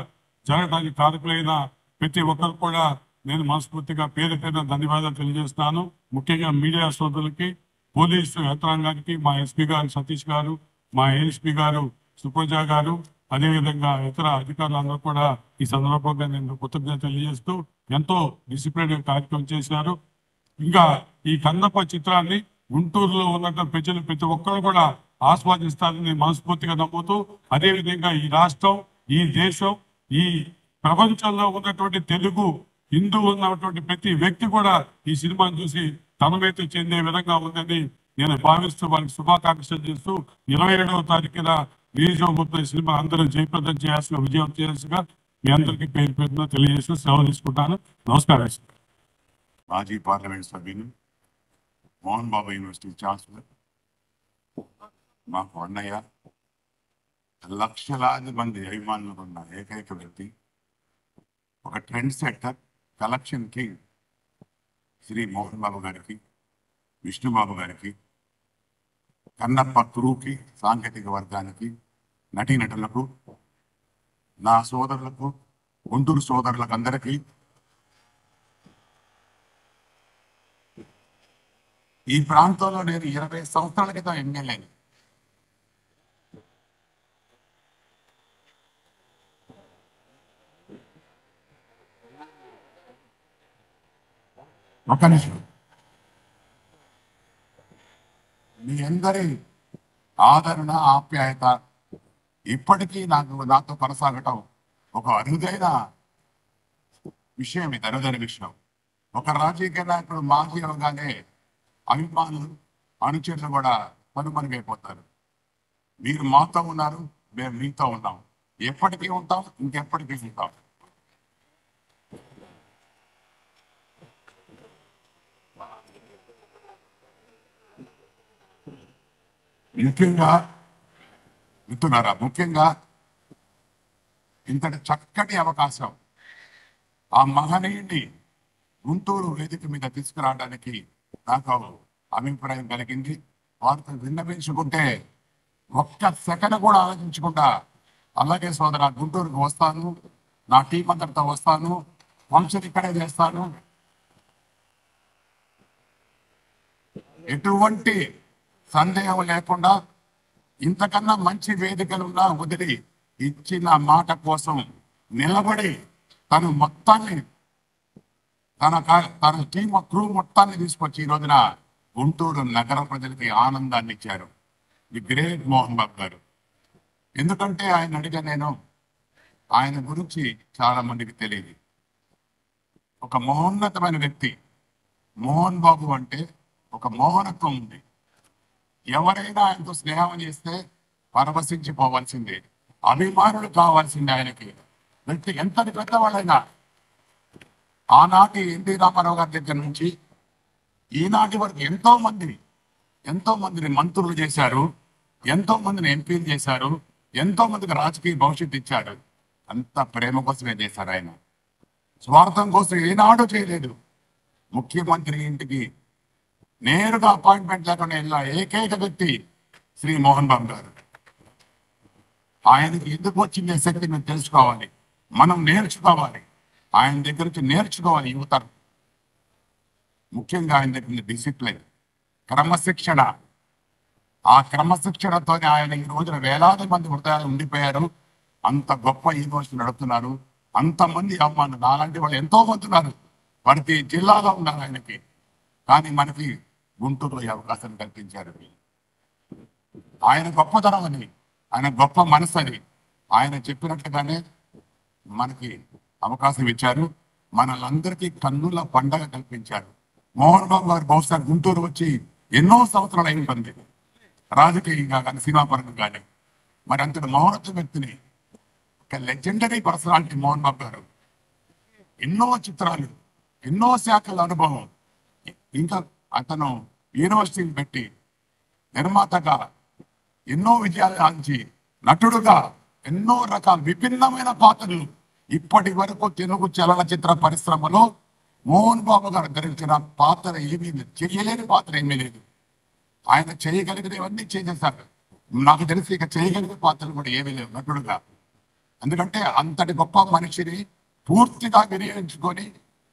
[SPEAKER 7] జరగడానికి కారకులైన ప్రతి ఒక్కరు కూడా నేను మనస్ఫూర్తిగా పేరు పేరున ధన్యవాదాలు తెలియజేస్తున్నాను. ముఖ్యంగా మీడియా సోదరులకి, పోలీసు యంత్రాంగానికి, మా ఎస్పీ గారు సతీష్ గారు, మా ఏఎస్పీ గారు సుప్రజ గారు, అదేవిధంగా ఇతర అధికారులందరూ కూడా ఈ సందర్భంగా నేను కృతజ్ఞత తెలియజేస్తూ ఎంతో డిసిప్లిన్ కార్యక్రమం చేశారు. ఇంకా ఈ కన్నప్ప చిత్రాన్ని గుంటూరులో ఉన్నటువంటి ప్రజలు ప్రతి ఒక్కరు కూడా ఆస్వాదిస్తారని మనస్ఫూర్తిగా నమ్ముతూ, అదేవిధంగా ఈ రాష్ట్రం, ఈ దేశం, ఈ ప్రపంచంలో ఉన్నటువంటి తెలుగు హిందూ ఉన్నటువంటి ప్రతి వ్యక్తి కూడా ఈ సినిమాను చూసి తనమైతే చెందే విధంగా ఉందని నేను భావిస్తూ వాళ్ళకి శుభాకాంక్షలు చేస్తూ 27వ తారీఖున రిలీజ్ అవబోతున్న సినిమా అందరూ జయప్రదం చేయాల్సిన విజయం చేయాల్సిగా మీ అందరికీ పేరు పేరున తెలియజేస్తూ సెలవు తీసుకుంటాను. నమస్కారం.
[SPEAKER 6] మాజీ పార్లమెంట్ సభ్యులు, మోహన్ బాబు యూనివర్సిటీ ఛాన్సలర్, మాకు అన్నయ్య, లక్షలాది మంది అభిమానులు ఉన్న ఏకైక వ్యక్తి, ఒక trend setter, collection king Shri Mohan Babu గారికి, విష్ణుబాబు గారికి, కన్నప్ప క్రూకి, సాంకేతిక వర్గానికి, నటీనటులకు, నా సోదరులకు, గుంటూరు సోదరులకు అందరికీ, ఈ ప్రాంతంలో నేను 20 సంవత్సరాల క్రితం ఎమ్మెల్యేని. ఒక నిమిషం. మీ అందరి ఆదరణ, ఆప్యాయత ఇప్పటికీ నాతో కొనసాగటం ఒక అరుదైన విషయం. ఇది అరుదైన విషయం. ఒక రాజకీయ నాయకుడు మాజీ అవగానే అభిమానులు, అనుచరులు కూడా కనుమరుగైపోతారు. మీరు మాతో ఉన్నారు, మేము మీతో ఉన్నాం, ఎప్పటికీ ఉంటాం, ఇంకెప్పటికీ ఉంటాం. ముఖ్యంగా ఇంతటి చక్కటి అవకాశం ఆ మహనీయుడిని గుంటూరు వేదిక మీద తీసుకురావడానికి నాకు అభిప్రాయం కలిగింది. వారితో విన్నపించుకుంటే ఒక్క సెకండ్ కూడా ఆలోచించకుండా, అలాగే సోదర గుంటూరుకు వస్తాను, నా టీం అంతటితో వస్తాను, ఫంక్షన్ ఇక్కడే చేస్తాను, ఎటువంటి సందేహం లేకుండా ఇంతకన్నా మంచి వేదికలున్నా వదిలి ఇచ్చిన మాట కోసం నిలబడి తను మొత్తాన్ని తన టీం క్రూ మొత్తాన్ని తీసుకొచ్చి ఈ రోజున గుంటూరు నగర ప్రజలకి ఆనందాన్ని ఇచ్చారు. ది గ్రేట్ మోహన్ బాబు గారు. ఎందుకంటే ఆయన అడిగా నేను ఆయన గురించి చాలా మందికి తెలియదు. ఒక మహోన్నతమైన వ్యక్తి. మోహన్ బాబు అంటే ఒక మోహనత్వం ఉంది. ఎవరైనా ఆయనతో స్నేహం చేస్తే పరవశించిపోవాల్సిందే, అభిమానులు కావాల్సిందే. ఆయనకి వ్యక్తి ఎంతటి పెద్దవాళ్ళైనా, ఆనాటి ఎన్టీ రామారావు గారి దగ్గర నుంచి ఈనాటి వరకు ఎంతో మందిని మంత్రులు చేశారు, ఎంతో మందిని ఎంపీలు చేశారు, ఎంతో మందికి రాజకీయ భవిష్యత్తు ఇచ్చారు. అంత ప్రేమ కోసమే చేశారు. ఆయన స్వార్థం కోసం ఏనాడు చేయలేదు. ముఖ్యమంత్రి ఇంటికి నేరుగా అపాయింట్మెంట్ లేకుండా వెళ్ళిన ఏకైక వ్యక్తి శ్రీ మోహన్ బాబు గారు. ఆయనకి ఎందుకు వచ్చిందే శక్తి మేము తెలుసుకోవాలి, మనం నేర్చుకోవాలి, ఆయన దగ్గర నుంచి నేర్చుకోవాలి యువత. ముఖ్యంగా ఆయన దగ్గర డిసిప్లిన్, క్రమశిక్షణ. ఆ క్రమశిక్షణతోనే ఆయన ఈ రోజున వేలాది మంది హృదయాలు ఉండిపోయారు. అంత గొప్ప యూనివర్సిటీ నడుపుతున్నారు. అంతమంది అమ్మాను నాలాంటి వాళ్ళు ఎంతో మంది ఉన్నారు, ప్రతి జిల్లాలో ఉన్నారు ఆయనకి. కానీ మనకి గుంటూరులో ఈ అవకాశం కల్పించారు. ఆయన గొప్పతనం అని, ఆయన గొప్ప మనసు అని, ఆయన చెప్పినట్లుగానే మనకి అవకాశం ఇచ్చారు. మనలందరికీ కన్నుల పండగ కల్పించారు. మోహన్ బాబు గారు బహుశా గుంటూరు వచ్చి ఎన్నో సంవత్సరాలు అయి ఉంటుంది, రాజకీయంగా కానీ సినిమా పరంగా కానీ. మరి అంతటి మహోన్నత వ్యక్తిని, ఒక లెజెండరీ పర్సనాలిటీ మోహన్ బాబు గారు. ఎన్నో చిత్రాలు, ఎన్నో శాఖల అనుభవం. ఇంకా అతను యూనివర్సిటీని పెట్టి నిర్మాతగా ఎన్నో విజయాలు సాధించి, నటుడుగా ఎన్నో రకాల విభిన్నమైన పాత్రలు. ఇప్పటి వరకు తెలుగు చలనచిత్ర పరిశ్రమలో మోహన్ బాబు గారు ధరించిన పాత్ర ఏమీ లేదు, చేయలేని పాత్ర ఏమీ లేదు. ఆయన చేయగలిగినవన్నీ చేసేసారు. నాకు తెలిసి ఇక చేయగలిగే పాత్రలు కూడా ఏమీ లేవు నటుడుగా. ఎందుకంటే అంతటి గొప్ప మనిషిని పూర్తిగా వినియోగించుకొని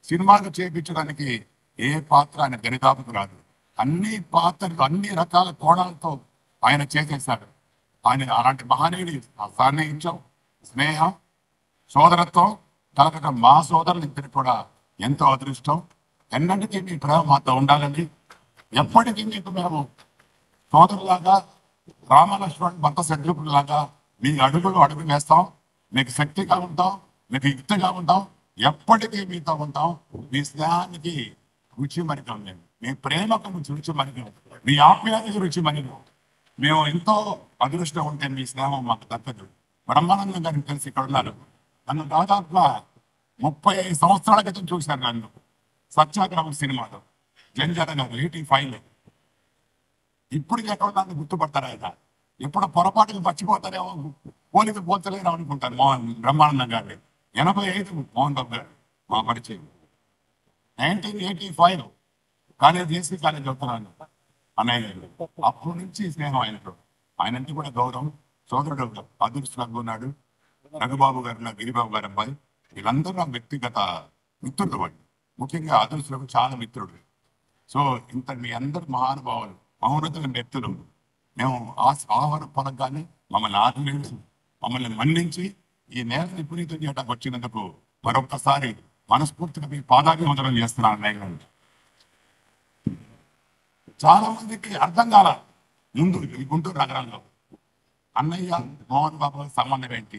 [SPEAKER 6] సినిమాలు చేయించడానికి ఏ పాత్ర ఆయన దరిదాపుకు రాదు. అన్ని పాత్రలు, అన్ని రకాల కోణాలతో ఆయన చేసేశారు. ఆయన అలాంటి మహనీయుడి సాన్నిహిత్యం, స్నేహం, సోదరత్వం కలగడం మా సోదరులు ఇద్దరికి కూడా ఎంతో అదృష్టం. ఎన్నటికీ మీ ప్రేమ మాతో ఉండాలని, ఎప్పటికీ మీకు మేము సోదరులాగా, రామలక్ష్మణ్ భర్త శత్రుకులాగా మీ అడుగులు అడుగు వేస్తాం. మీకు శక్తిగా ఉంటాం, మీకు యుక్తిగా ఉంటాం, ఎప్పటికీ మీతో ఉంటాం. మీ స్నేహానికి రుచి మరికం మేము, మీ ప్రేమకు రుచి మరికం, మీ ఆప్యాయతకి రుచి మరికం. మేము ఎంతో అదృష్టం ఉంటే మీ స్నేహం మాకు దక్కదు. బ్రహ్మానందం గారిని తెలిసి ఇక్కడ ఉన్నారు.
[SPEAKER 8] నన్ను దాదాపుగా 35 సంవత్సరాల క్రితం చూశాను నన్ను సత్యాగ్రహం సినిమాలో జంజాల గారు 85లో. ఇప్పటికి ఎక్కడ నన్ను గుర్తుపడతారు ఆయన. ఎప్పుడు పొరపాటుగా మర్చిపోతారేమో, పోలిక పోల్చలేరు అనుకుంటారు మోహన్ బ్రహ్మానందం గారు. 85 మోహన్ బాబు గారు మా పరిచయం. 1985 కాలేజ్ ఏసీ కాలేజ్ అవుతున్నాను అన్నయ్య గారు. అప్పటి నుంచి స్నేహం ఆయనతో. ఆయనంటే కూడా గౌరవం. సోదరుడు అదృష్టంగా ఉన్నాడు. రఘుబాబు గారు, నా గిరిబాబు గారు అబ్బాయి, వీళ్ళందరూ నా వ్యక్తిగత మిత్రుడు వాడు. ముఖ్యంగా అదృష్టకు చాలా మిత్రుడు. సో ఇంత మీ అందరు మహానుభావులు, మహోన్నతమైన వ్యక్తులు. మేము ఆహ్వానం పలకగానే మమ్మల్ని ఆదరించి, మమ్మల్ని మన్నించి ఈ నేలని పునీతం చేయడానికి వచ్చినందుకు మరొక్కసారి మనస్ఫూర్తిగా మీ పాదాభివందనం చేస్తున్నాను అన్నయ్య గారు. చాలా మందికి అర్థం కాల ముందు ఈ గుంటూరు నగరంలో అన్నయ్య మోహన్ బాబు సంబంధం ఏంటి,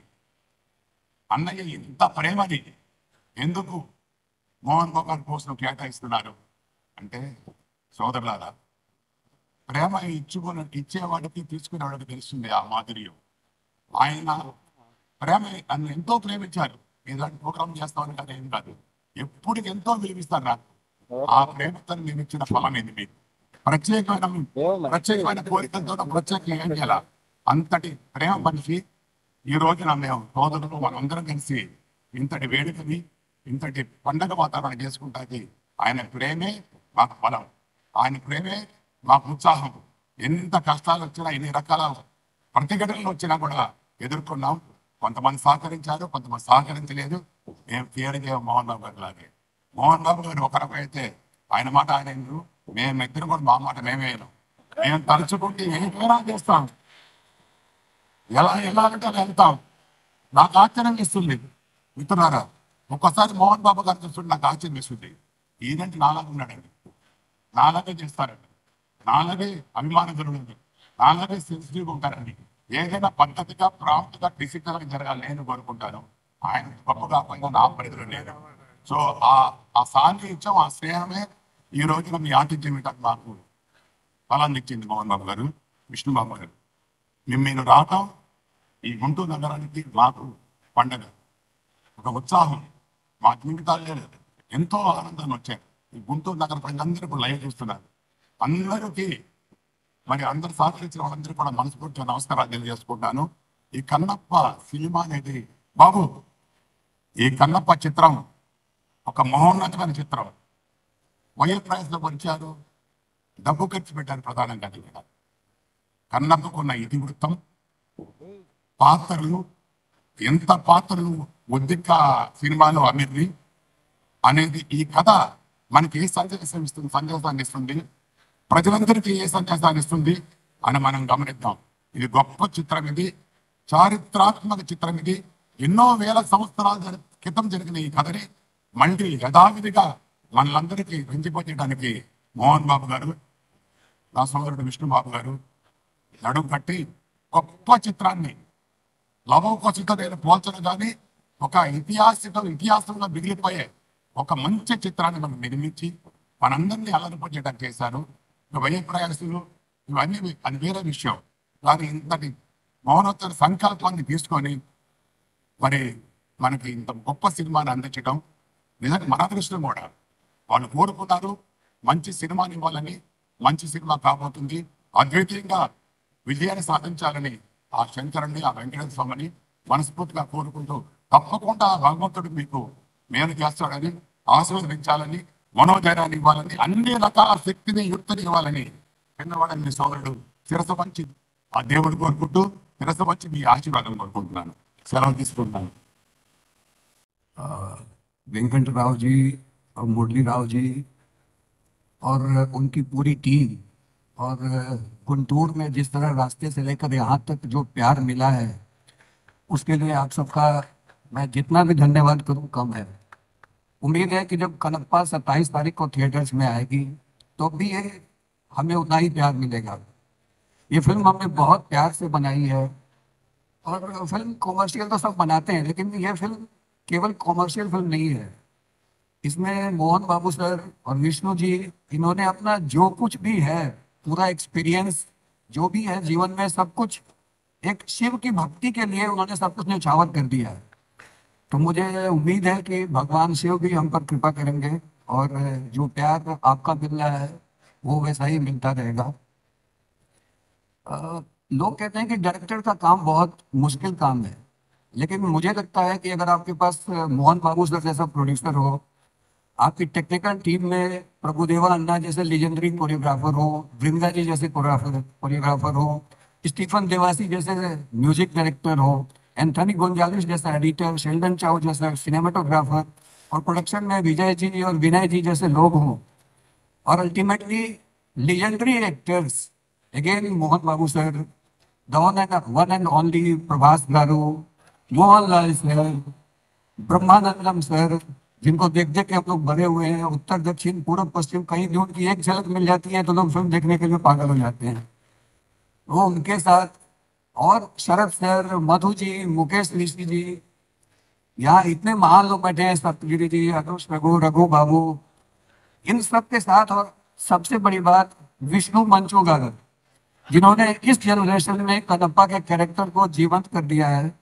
[SPEAKER 8] అన్నయ్య ఇంత ప్రేమని ఎందుకు మోహన్ బాబు గారి కోసం కేటాయిస్తున్నారు అంటే, సోదరులారా, ప్రేమ ఇచ్చేవాడికి తీసుకునేవాడికి తెలుస్తుంది ఆ మాధుర్యం. ఆయన ప్రేమ నన్ను ఎంతో ప్రేమించారు. ఇలాంటి ప్రోగ్రామ్ చేస్తామని కదా ఏం కాదు, ఎప్పటికి ఎంతో విలువిస్తారు నాకు. ఆ ప్రేమతో నేను ఇచ్చిన ఫలం ఇది. మీకు ప్రత్యేకమైన కోరికలతో ప్రత్యేకంగా ఏం చేయాల అంతటి ప్రేమ మనిషి. ఈ రోజున మేము సోదరులు మనందరం కలిసి ఇంతటి వేడుకని, ఇంతటి పండగ వాతావరణం చేసుకుంటాకి ఆయన ప్రేమే మాకు బలం, ఆయన ప్రేమే మాకు ఉత్సాహం. ఎంత కష్టాలు వచ్చినా, ఎన్ని రకాల ప్రతిఘటనలు వచ్చినా కూడా ఎదుర్కొన్నాం. కొంతమంది సహకరించారు, కొంతమంది సహకరించలేదు. మేము తీరదే మోహన్ బాబు గారు లాగే. మోహన్ బాబు గారు ఒక రకం అయితే ఆయన మాట ఆయన వినరు, మేమిద్దరు కూడా మా మాట మేమే వినం. మేము తలుచుకుంటే ఏమైనా చేస్తాం, ఎలా అంటే అలా వెళ్తాం. నాకు ఆశ్చర్యం ఇస్తుంది మిత్రులారా. ఒక్కసారి మోహన్ బాబు గారు చూస్తుంటే నాకు ఆశ్చర్యం ఇస్తుంది. ఈయనంటే నాలాగా ఉన్నాడండి, నాలాగే చేస్తారండి, నాలాగే అభిమానజనుడు, నాలాగే సెన్సిటివ్గా ఉంటారండి. ఏదైనా పద్ధతిగా ప్రాంతంగా డిసిప్లిన్గా జరగాలి నేను కోరుకుంటాను. ఆయన గొప్ప కాకపోయినా నా పరిధిలో లేదు. సో ఆ సాన్నిహిత్యం, ఆ స్నేహమే ఈ రోజున మీ ఆతిథ్యం ఇవ్వడానికి మాకు ఫలాన్ని ఇచ్చింది మోహన్ బాబు గారు, విష్ణుబాబు గారు. మీరు రావటం ఈ గుంటూరు నగరానికి మాకు పండగ, ఒక ఉత్సాహం. మా జీవితాల్లో ఎంతో ఆనందాన్ని వచ్చాయి. ఈ గుంటూరు నగర ప్రజలందరూ కూడా లైవ్ చూస్తున్నారు. అందరికీ మరి అందరు సహకరించిన వాళ్ళందరూ కూడా మనస్ఫూర్తిగా నమస్కారాలు తెలియజేసుకుంటాను. ఈ కన్నప్ప సినిమా అనేది బాబు, ఈ కన్నప్ప చిత్రం ఒక మహోన్నతమైన చిత్రం. వైఎల్ ప్రైజ్లో వచ్చారు, డబ్బు ఖర్చు పెట్టారు ప్రధానంగా. కన్నప్పకున్న ఇతివృత్తం, పాత్రలు, ఎంత పాత్రలు ఒద్దిక్క సినిమాలో అమిర్ని అనేది ఈ కథ మనకి ఏ సందేశాన్ని ఇస్తుంది, ప్రజలందరికీ ఏ సందేశాన్ని ఇస్తుంది అని మనం గమనిద్దాం. ఇది గొప్ప చిత్రం, ఇది చారిత్రాత్మక చిత్రం. ఇది ఎన్నో వేల సంవత్సరాల క్రితం జరిగిన ఈ కథని మళ్ళీ యథావిధిగా మనలందరికీ పెంచిపోయడానికి మోహన్ బాబు గారు, నా సోదరుడు విష్ణుబాబు గారు నడుము కట్టి గొప్ప చిత్రాన్ని లవోకోశంతో నేను పోల్చను కానీ ఒక ఇతిహాసంలో మిగిలిపోయే ఒక మంచి చిత్రాన్ని మనం నిర్మించి మనందరినీ అలరిపోయేటట్టు చేశారు. వ్యయ ప్రయాసులు ఇవన్నీ అది వేరే విషయం. కానీ ఇంతటి మౌనోత్తర సంకల్పాన్ని తీసుకొని మరి మనకి ఇంత గొప్ప సినిమాని అందించడం నిజంగా మన అదృష్టం కూడా. వాళ్ళు కోరుకున్నారు మంచి సినిమాని ఇవ్వాలని, మంచి సినిమా కాబోతుంది, అద్వితీయంగా విజయాన్ని సాధించాలని ఆ శంకరుని, ఆ వెంకటేశ్వర స్వామిని మనస్ఫూర్తిగా కోరుకుంటూ, తప్పకుండా భగవంతుడు మీకు మేలు చేస్తాడని, ఆశీర్వదించాలని, మనోధైర్యాన్ని ఇవ్వాలని, అన్ని రకాల శక్తిని, యుక్తిని ఇవ్వాలని చిన్నవాడని మీ సోదరుడు శిరస పంచి ఆ దేవుడు కోరుకుంటూ, శిరస పంచి మీ ఆశీర్వాదం కోరుకుంటున్నాను. సెలవు తీసుకుంటున్నాను.
[SPEAKER 9] वेंकट राव जी और मुरली राव जी और उनकी पूरी टीम और गुंटूर में जिस तरह रास्ते से लेकर यहाँ तक जो प्यार मिला है, उसके लिए आप सबका मैं जितना भी धन्यवाद करूँ कम है। उम्मीद है कि जब कनप्पा 27 तारीख को थिएटर्स में आएगी तो भी ये हमें उतना ही प्यार मिलेगा। ये फिल्म हमने बहुत प्यार से बनाई है और फिल्म कॉमर्शियल तो सब बनाते हैं, लेकिन ये फिल्म केवल कॉमर्शियल फिल्म नहीं है। इसमें मोहन बाबू सर और विष्णु जी, इन्होंने अपना जो कुछ भी है, पूरा एक्सपीरियंस जो भी है जीवन में, सब कुछ एक शिव की भक्ति के लिए उन्होंने सब कुछ न्यौछावर कर दिया है। तो मुझे उम्मीद है कि भगवान शिव भी हम पर कृपा करेंगे और जो प्यार आपका मिल रहा है वो वैसा ही मिलता रहेगा। लोग कहते हैं कि डायरेक्टर का काम बहुत मुश्किल काम है, लेकिन मुझे लगता है कि अगर आपके पास मोहन बाबू सर जैसा प्रोड्यूसर हो, आपकी टेक्निकल टीम में प्रभुदेवा अन्ना जैसे लीजेंडरी कोरियोग्राफर हो, वृंदा जी जैसे कोरियोग्राफर हो, स्टीफन देवासी जैसे म्यूजिक डायरेक्टर हो, एंथनी गोंजालिस जैसा एडिटर, शेल्डन चाउ जैसा सिनेमाटोग्राफर और प्रोडक्शन में विजय जी और विनय जी जैसे लोग हों, और ultimately legendary actors again Mohan Babu sir, the one and only Prabhas garu, Mohanlal sir, Brahmanandam sir, जिनको देख देख के हम लोग बड़े हुए हैं, उत्तर दक्षिण पूर्व पश्चिम कहीं भी उनकी एक झलक मिल जाती है तो लोग फिल्म देखने के लिए पागल हो जाते हैं। वो उनके साथ और शरद सर, मधु जी, मुकेश ऋषि जी, यहाँ इतने महान लोग बैठे हैं, सप्तगिरी जी, अनुष रघु, रघु बाबू, इन सब के साथ, और सबसे बड़ी बात विष्णु मंचूगागर, जिन्होंने इस जनरेशन में कनप्पा के कैरेक्टर को जीवंत कर दिया है।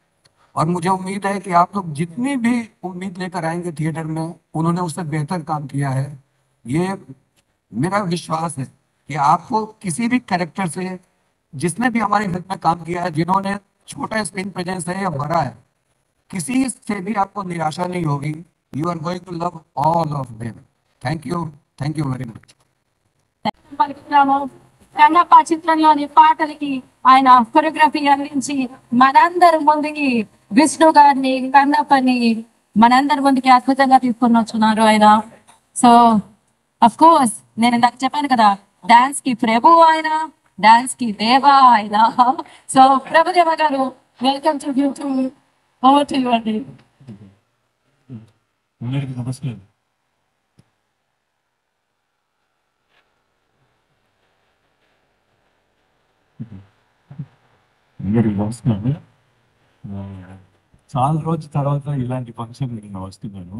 [SPEAKER 9] और मुझे उम्मीद है कि आप लोग जितनी भी उम्मीद लेकर आएंगे थिएटर में, उन्होंने उससे बेहतर काम किया है। ये मेरा विश्वास है कि आपको किसी भी कैरेक्टर से, जिसने भी हमारी फिल्म में काम किया है, जिन्होंने छोटा स्क्रीन प्रेजेंस है या बड़ा है, किसी से भी आपको निराशा नहीं होगी। You are going to love all of them. Thank you very much.
[SPEAKER 3] పలుకుతున్నాము. రంగప్ప చిత్రంలోని పాటలకి ఆయన కొరియోగ్రఫీ అందించి మనందరి ముందుకి విష్ణు గారిని, కన్నప్పని మనందరి ముందుకి అద్భుతంగా తీసుకొని వచ్చున్నారు ఆయన. సో అఫ్ కోర్స్ నేను ఇందాక చెప్పాను కదా, డాన్స్ కి ప్రభు ఆయన, డాన్స్ కి దేవా ఆయన. సో ప్రభుదేవ గారు, welcome to YouTube. Over to you అండి.
[SPEAKER 1] అందరికీ నమస్కారం. అందరికీ నమస్కారం. చాలా రోజుల తర్వాత ఇలాంటి ఫంక్షన్ నేను వస్తున్నాను.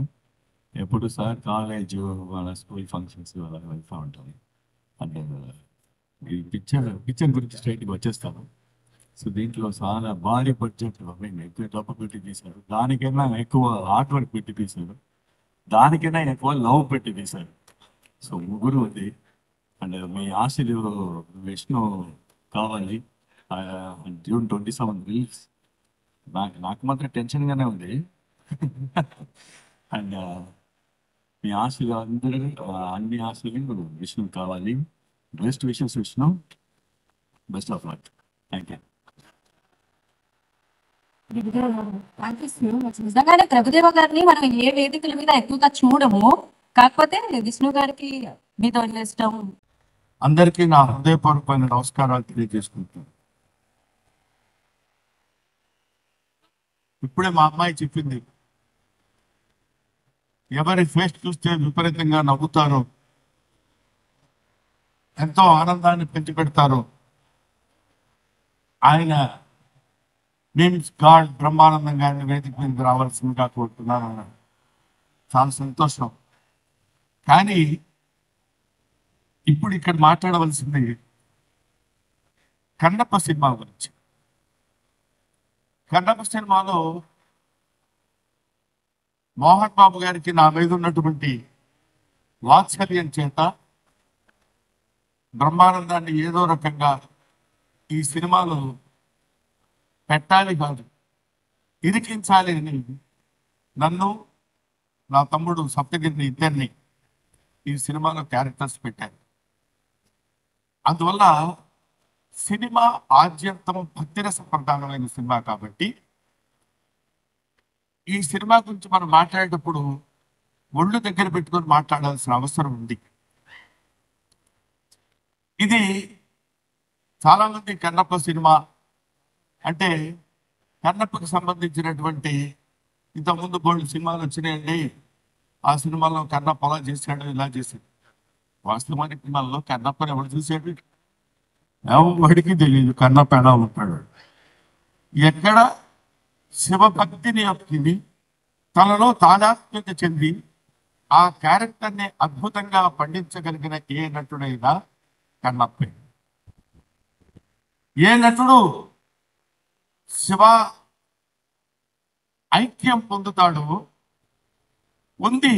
[SPEAKER 1] ఎప్పుడు సార్ కాలేజ్, వాళ్ళ స్కూల్ ఫంక్షన్స్ అలా వెళ్తూ ఉంటాను. అంటే ఈ పిక్చర్ గురించి స్ట్రైట్గా వచ్చేస్తాను. సో దీంట్లో చాలా భారీ బడ్జెట్ ఎక్కువ డబ్బు పెట్టి తీశారు, దానికైనా ఎక్కువ ఆర్ట్ వర్క్ పెట్టి తీశారు, దానికైనా ఎక్కువ లవ్ పెట్టి తీశారు. సో ముగ్గురు ఉంది. అండ్ మీ ఆశలు విష్ణు కావాలి. June 27 release. నాకు మాత్రం టెన్షన్గానే ఉంది. అండ్ మీ ఆశలు అందరూ, అన్ని ఆశలు విష్ణు కావాలి. Best wishes Vishnu, best of luck. Thank you.
[SPEAKER 3] నిజంగానే ప్రభుదేవ గారిని మనం ఏ వేదికల మీద ఎక్కువగా చూడము, కాకపోతే విష్ణు గారికి మీతో ఇష్టం.
[SPEAKER 2] అందరికీ నా హృదయపూర్వకమైన నమస్కారాలు తెలియజేసుకుంటున్నాను. ఇప్పుడే మా అమ్మాయి చెప్పింది, ఎవరి ఫేస్ చూస్తే విపరీతంగా నవ్వుతారో, ఎంతో ఆనందాన్ని పెంచిపెడతారో ఆయన మీమ్స్ గాడ్ బ్రహ్మానందం గారిని వేదిక మీద రావాల్సిందిగా కోరుతున్నాను అన్నాడు. చాలా సంతోషం. కానీ ఇప్పుడు ఇక్కడ మాట్లాడవలసింది కన్నప్ప సినిమా గురించి. కన్నప్ప సినిమాలో మోహన్ బాబు గారికి నా మీద ఉన్నటువంటి వాత్సల్యం చేత బ్రహ్మానందాన్ని ఏదో రకంగా ఈ సినిమాలో పెట్టాలి కాదు, ఇరికించాలి అని నన్ను, నా తమ్ముడు సప్తగిరిని, ఇద్దరిని ఈ సినిమాలో క్యారెక్టర్స్ పెట్టారు. అందువల్ల సినిమా ఆద్యంతం భక్తిరస ప్రధానమైన సినిమా కాబట్టి ఈ సినిమా గురించి మనం మాట్లాడేటప్పుడు ఒళ్ళు దగ్గర పెట్టుకొని మాట్లాడాల్సిన అవసరం ఉంది. ఇది చాలామంది కన్నప్ప సినిమా అంటే, కన్నప్పకి సంబంధించినటువంటి ఇంతకుముందు బోల్డ్ సినిమాలు వచ్చినాయండి, ఆ సినిమాలో కన్నప్ప అలా చేశాడు, ఇలా చేశాడు. వాస్తవానికి సినిమాల్లో కన్నప్పని ఎవరు చూసాడు? ఎవరికి తెలియదు కన్నప్ప ఎలా ఉంటాడు. ఎక్కడ శివభక్తిని యొక్కిని తనలో తాదాత్మ్యత చెంది ఆ క్యారెక్టర్ని అద్భుతంగా పండించగలిగిన ఏ నటుడైనా కన్నప్పే. ఏ నటుడు శివ
[SPEAKER 8] ఐక్యం పొందుతాడో ఉంది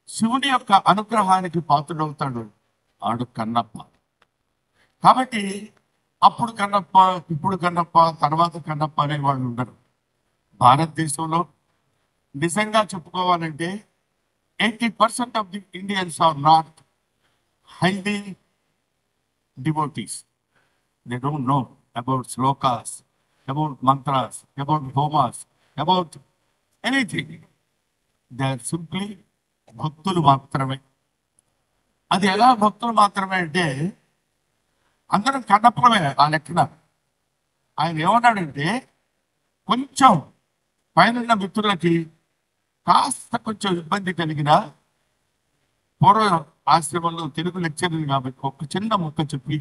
[SPEAKER 8] శివుని యొక్క అనుగ్రహానికి పాత్రుడవుతాడు ఆడు కన్నప్ప. కాబట్టి అప్పుడు కన్నప్ప, ఇప్పుడు కన్నప్ప, తర్వాత కన్నప్ప అనే వాళ్ళు ఉండరు. భారతదేశంలో నిజంగా చెప్పుకోవాలంటే 80% of the Indians are not highly devotees. They don't know about shlokas, about mantras, about homas, about anything. They are simply భక్తులు మాత్రమే. అది ఎలా భక్తులు మాత్రమే అంటే అందరం కన్నప్పమే ఆ లెక్కన. ఆయన ఏమన్నాడంటే కొంచెం పైన మిత్రులకి కాస్త కొంచెం ఇబ్బంది కలిగిన పూర్వ ఆశ్రమంలో తెలుగు లెక్చరర్ కాబట్టి ఒక చిన్న ముక్క చెప్పి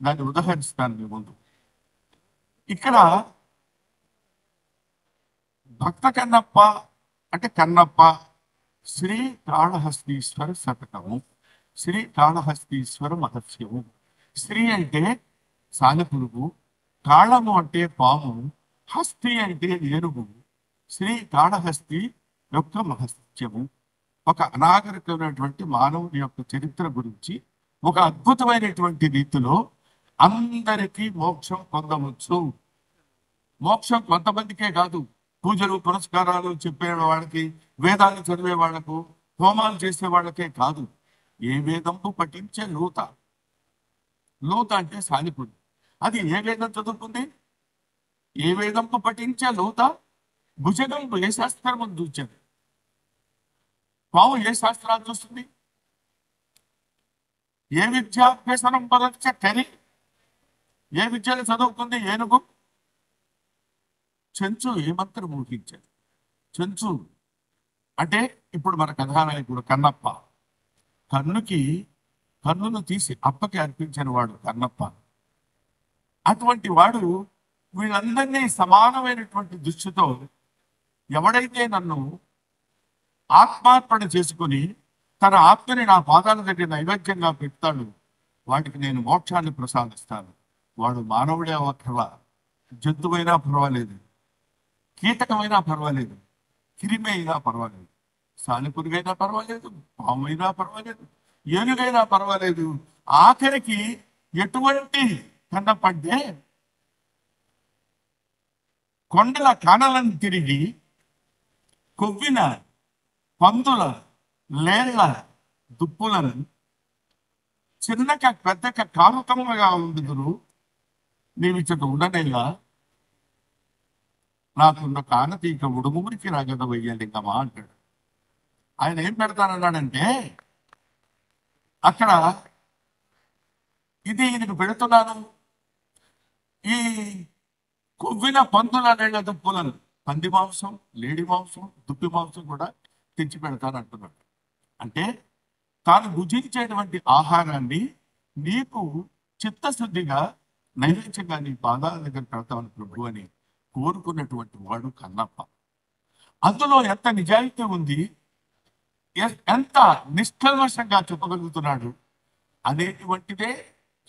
[SPEAKER 8] దాన్ని ఉదాహరిస్తాను మీ ముందు. ఇక్కడ భక్త కన్నప్ప అంటే కన్నప్ప శ్రీ కాళహస్తీశ్వర శతకము, శ్రీ కాళహస్తీశ్వర మహత్యము. శ్రీ అంటే సాలెపురుగు, కాళము అంటే పాము, హస్తి అంటే ఏనుగు. శ్రీ కాళహస్తి యొక్క మహత్యము ఒక అనాగరికమైనటువంటి మానవుని యొక్క చరిత్ర గురించి ఒక అద్భుతమైనటువంటి రీతిలో అందరికీ మోక్షం పొందవచ్చు. మోక్షం కొంతమందికే కాదు, పూజలు పురస్కారాలు చెప్పే వాళ్ళకి, వేదాలు చదివే వాళ్లకు, హోమాలు చేసే వాళ్ళకే కాదు. ఏ వేదంపు పఠించే లోత, లోత అంటే సాలిపుడు. అది ఏ వేదం చదువుకుంది? ఏ వేదంపు పఠించే లోత భుజగంపు ఏ శాస్త్రము చూచాడు? పాము ఏ శాస్త్రాలు చూస్తుంది? ఏ విద్యాభ్యసనం పరచ కరి, ఏ విద్యలు చదువుకుంది ఏనుగు? చెంచు ఏ మంత్రం ఊహించాడు? చెంచు అంటే ఇప్పుడు మన కథానాయకుడు కన్నప్ప, కన్నును తీసి అప్పకి అర్పించిన వాడు కన్నప్ప. అటువంటి వాడు వీళ్ళందరినీ సమానమైనటువంటి దృష్టితో ఎవడైతే నన్ను ఆత్మార్పణ చేసుకుని తన ఆత్మని నా పాదాల దగ్గర నైవేద్యంగా పెడతాడు వాడికి నేను మోక్షాన్ని ప్రసాదిస్తాను. వాడు మానవుడే అక్కర్లా, జంతువైనా పర్వాలేదు, కీటకమైనా పర్వాలేదు, క్రిమి అయినా పర్వాలేదు, సాలెపురుగైనా పర్వాలేదు, పాము అయినా పర్వాలేదు, ఏనుగైనా పర్వాలేదు. ఆఖరికి ఎటువంటి కన్నపడ్డే కొండల కానలను తిరిగి కొవ్విన పందుల లేళ్ల దుప్పులను చిన్నక పెద్దక కారుకముగా ఉండుదురు, నీవిచ్చట ఉండనేలా నాకున్న కానతీక ఉడుమురికి రాగద వెయ్యలింగమా అంటాడు. ఆయన ఏం పెడతానన్నాడంటే అక్కడ ఇది ఈయనకు పెడుతున్నాను, ఈ కొవ్విన పందుల లేళ్ల దుప్పులను, పంది మాంసం, లేడి మాంసం, దుప్పి మాంసం కూడా తెచ్చి పెడతానంటున్నాడు. అంటే తాను భుజించేటువంటి ఆహారాన్ని నీకు చిత్తశుద్ధిగా నైవేద్యంగా నీ పాదాల దగ్గర పెడతామని ప్రభు అని కోరుకున్నటువంటి వాడు కన్నప్ప. అందులో ఎంత నిజాయితీ ఉంది, ఎంత నిష్కల్మషంగా చెప్పగలుగుతున్నాడు అనేటువంటిదే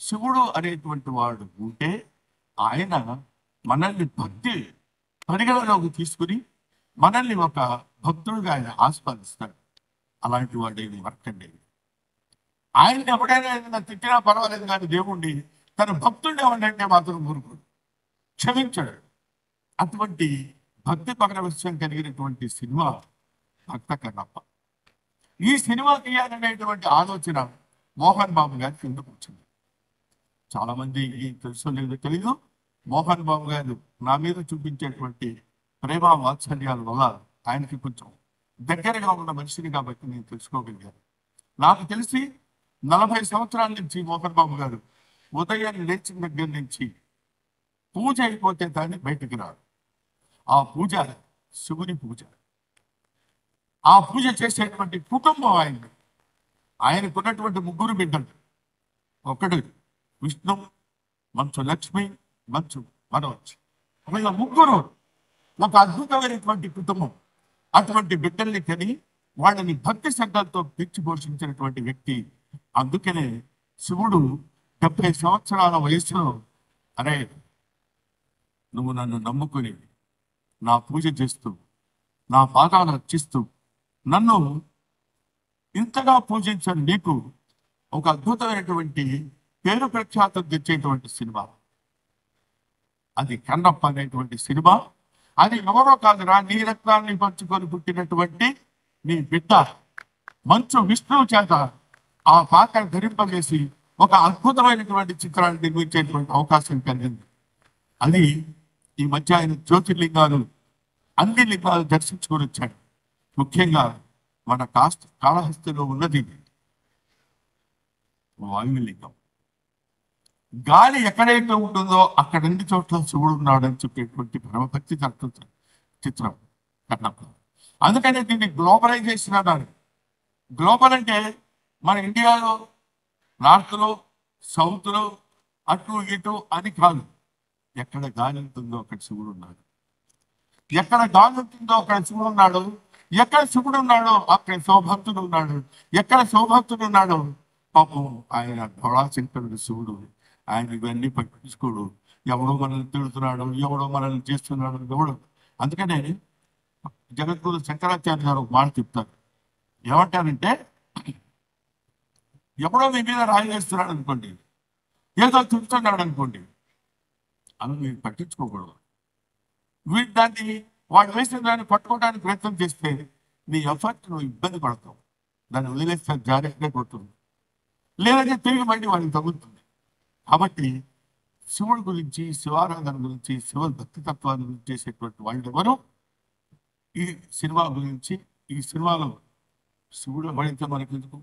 [SPEAKER 8] శివుడు అనేటువంటి వాడు ఉంటే ఆయన మనల్ని భక్తి పరిగణలోకి తీసుకుని మనల్ని ఒక భక్తుడుగా ఆయన ఆస్వాదిస్తాడు. అలాంటి వాడు వర్కండి. ఆయన్ని ఎప్పుడైనా ఏదైనా తిట్టినా పర్వాలేదు కానీ దేవుణ్ణి తన భక్తుడిని ఎవరంటే మాత్రం ఊరుకోడు, క్షమించాడు. అటువంటి భక్తి పరవశం కలిగినటువంటి సినిమా భక్త కన్నప్ప. ఈ సినిమా తీయాలనేటువంటి ఆలోచన మోహన్ బాబు గారికి ఎందుకు వచ్చింది? చాలా మంది తెలుసో లేదో తెలీదు. మోహన్ బాబు గారు నా మీద చూపించేటువంటి ప్రేమ వాత్సల్యాల వల్ల ఆయనకి కొంచెం దగ్గరగా ఉన్న మనిషిని కాబట్టి నేను తెలుసుకోగలిగాను. నాకు తెలిసి 40 సంవత్సరాల నుంచి మోహన్ బాబు గారు ఉదయాన్ని లేచిన దగ్గర నుంచి పూజ అయిపోతే దాన్ని బయటికి రాడు. ఆ పూజ శివుని పూజ. ఆ పూజ చేసేటువంటి కుటుంబం ఆయనకున్నటువంటి 3 బిడ్డలు. ఒకడు విష్ణు, మంచు లక్ష్మి, మంచు మనోజ్. వీళ్ళ 3 ఒక అద్భుతమైనటువంటి కుటుంబం. అటువంటి బిడ్డల్ని కని వాళ్ళని భక్తి శ్రద్ధలతో పిచ్చి పోషించినటువంటి వ్యక్తి. అందుకనే శివుడు 70 సంవత్సరాల వయసులో అరే నువ్వు నన్ను నమ్ముకుని నా పూజ చేస్తూ నా పాదాలు అర్చిస్తూ నన్ను ఇంతగా పూజించని నీకు ఒక అద్భుతమైనటువంటి పేరు ప్రఖ్యాతం తెచ్చేటువంటి సినిమా అది కన్నప్ప అనేటువంటి సినిమా. అది ఎవరో కాదురా, నీ రక్తాన్ని పంచుకొని పుట్టినటువంటి నీ బిడ్డ మంచు విష్ణువు చేత ఆ పాత్ర ధరింపజేసి ఒక అద్భుతమైనటువంటి చిత్రాన్ని నిర్మించేటువంటి అవకాశం కలిగింది. అది ఈ మధ్య ఆయన జ్యోతిర్లింగాలు అన్ని లింగాలు దర్శించుకొని వచ్చాడు. ముఖ్యంగా మన కాళహస్తిలో ఉన్నది వాయులింగం. గాలి ఎక్కడైతే ఉంటుందో అక్కడ అన్ని చోట్ల శివుడు ఉన్నాడని చెప్పేటువంటి పరమభక్తి చిత్రం కన్నప్ప. అందుకనే దీన్ని గ్లోబలైజేషన్ అన్నారు. గ్లోబల్ అంటే మన ఇండియాలో నార్త్లో సౌత్లో అటు ఇటు అని కాదు. ఎక్కడ గాలి ఉంటుందో అక్కడ శివుడు ఉన్నాడు, ఎక్కడ గాలి ఉంటుందో అక్కడ శివుడు ఉన్నాడు, ఎక్కడ శివుడు ఉన్నాడో అక్కడ శివభక్తుడు ఉన్నాడు, ఎక్కడ శివభక్తుడు ఉన్నాడో పాపం ఆయన భోళాశంకరుడు శివుడు. ఆయన ఇవన్నీ పట్టించుకోడు. ఎవడో మనల్ని తిడుతున్నాడు, ఎవడో మనల్ని చేస్తున్నాడు, ఎవడు. అందుకనే జగద్గురు శంకరాచార్య గారు ఒక మాట చెప్తారు. ఏమంటారంటే, ఎవడో మీ మీద రాయి వేస్తున్నాడు అనుకోండి, ఏదో తిడుతున్నాడు అనుకోండి, అని మీరు పట్టించుకోకూడదు. వీడు దాన్ని వాడు వేసిన దాన్ని పట్టుకోవడానికి ప్రయత్నం చేస్తే నీ ఎఫర్ట్ నువ్వు ఇబ్బంది పడతావు. దాన్ని వదిలేస్తే జాగ్రత్తగా కొడుతుంది, లేదంటే తిరిగి మళ్ళీ వాడికి తగులుతుంది. కాబట్టి శివుడి గురించి, శివారాధన గురించి, శివ భక్తి తత్వాన్ని గురించి చేసేటువంటి వాళ్ళు ఎవరు ఈ సినిమా గురించి, ఈ సినిమాలో శివుడు ఎవరైతే మనకి ఎందుకు,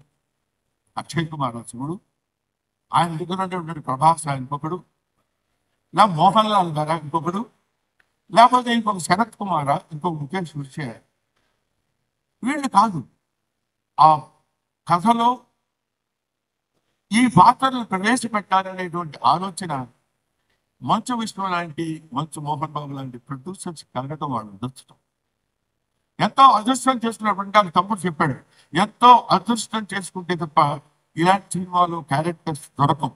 [SPEAKER 8] అక్షయ్ కుమార్ శివుడు, ఆయన దగ్గర ఉన్నటువంటి ప్రభాస్ ఆయన ఇంకొకడు, నా మోహన్ లాల్ గారా ఇంకొకడు, లేకపోతే ఇంకొక శరత్ కుమారా, ఇంకొక ముఖేష్ విషయ. వీళ్ళు కాదు, ఆ కథలో ఈ పాత్రలు ప్రవేశపెట్టాలనేటువంటి ఆలోచన మంచు విష్ణు లాంటి, మంచు మోహన్ బాబు లాంటి ప్రొడ్యూసర్స్ కలగటం వాళ్ళు అదృష్టం. ఎంతో అదృష్టం చేసుకున్నటువంటి నాకు తమ్ముడు చెప్పాడు, ఎంతో అదృష్టం చేసుకుంటే తప్ప ఇలాంటి సినిమాలో క్యారెక్టర్స్ దొరకం.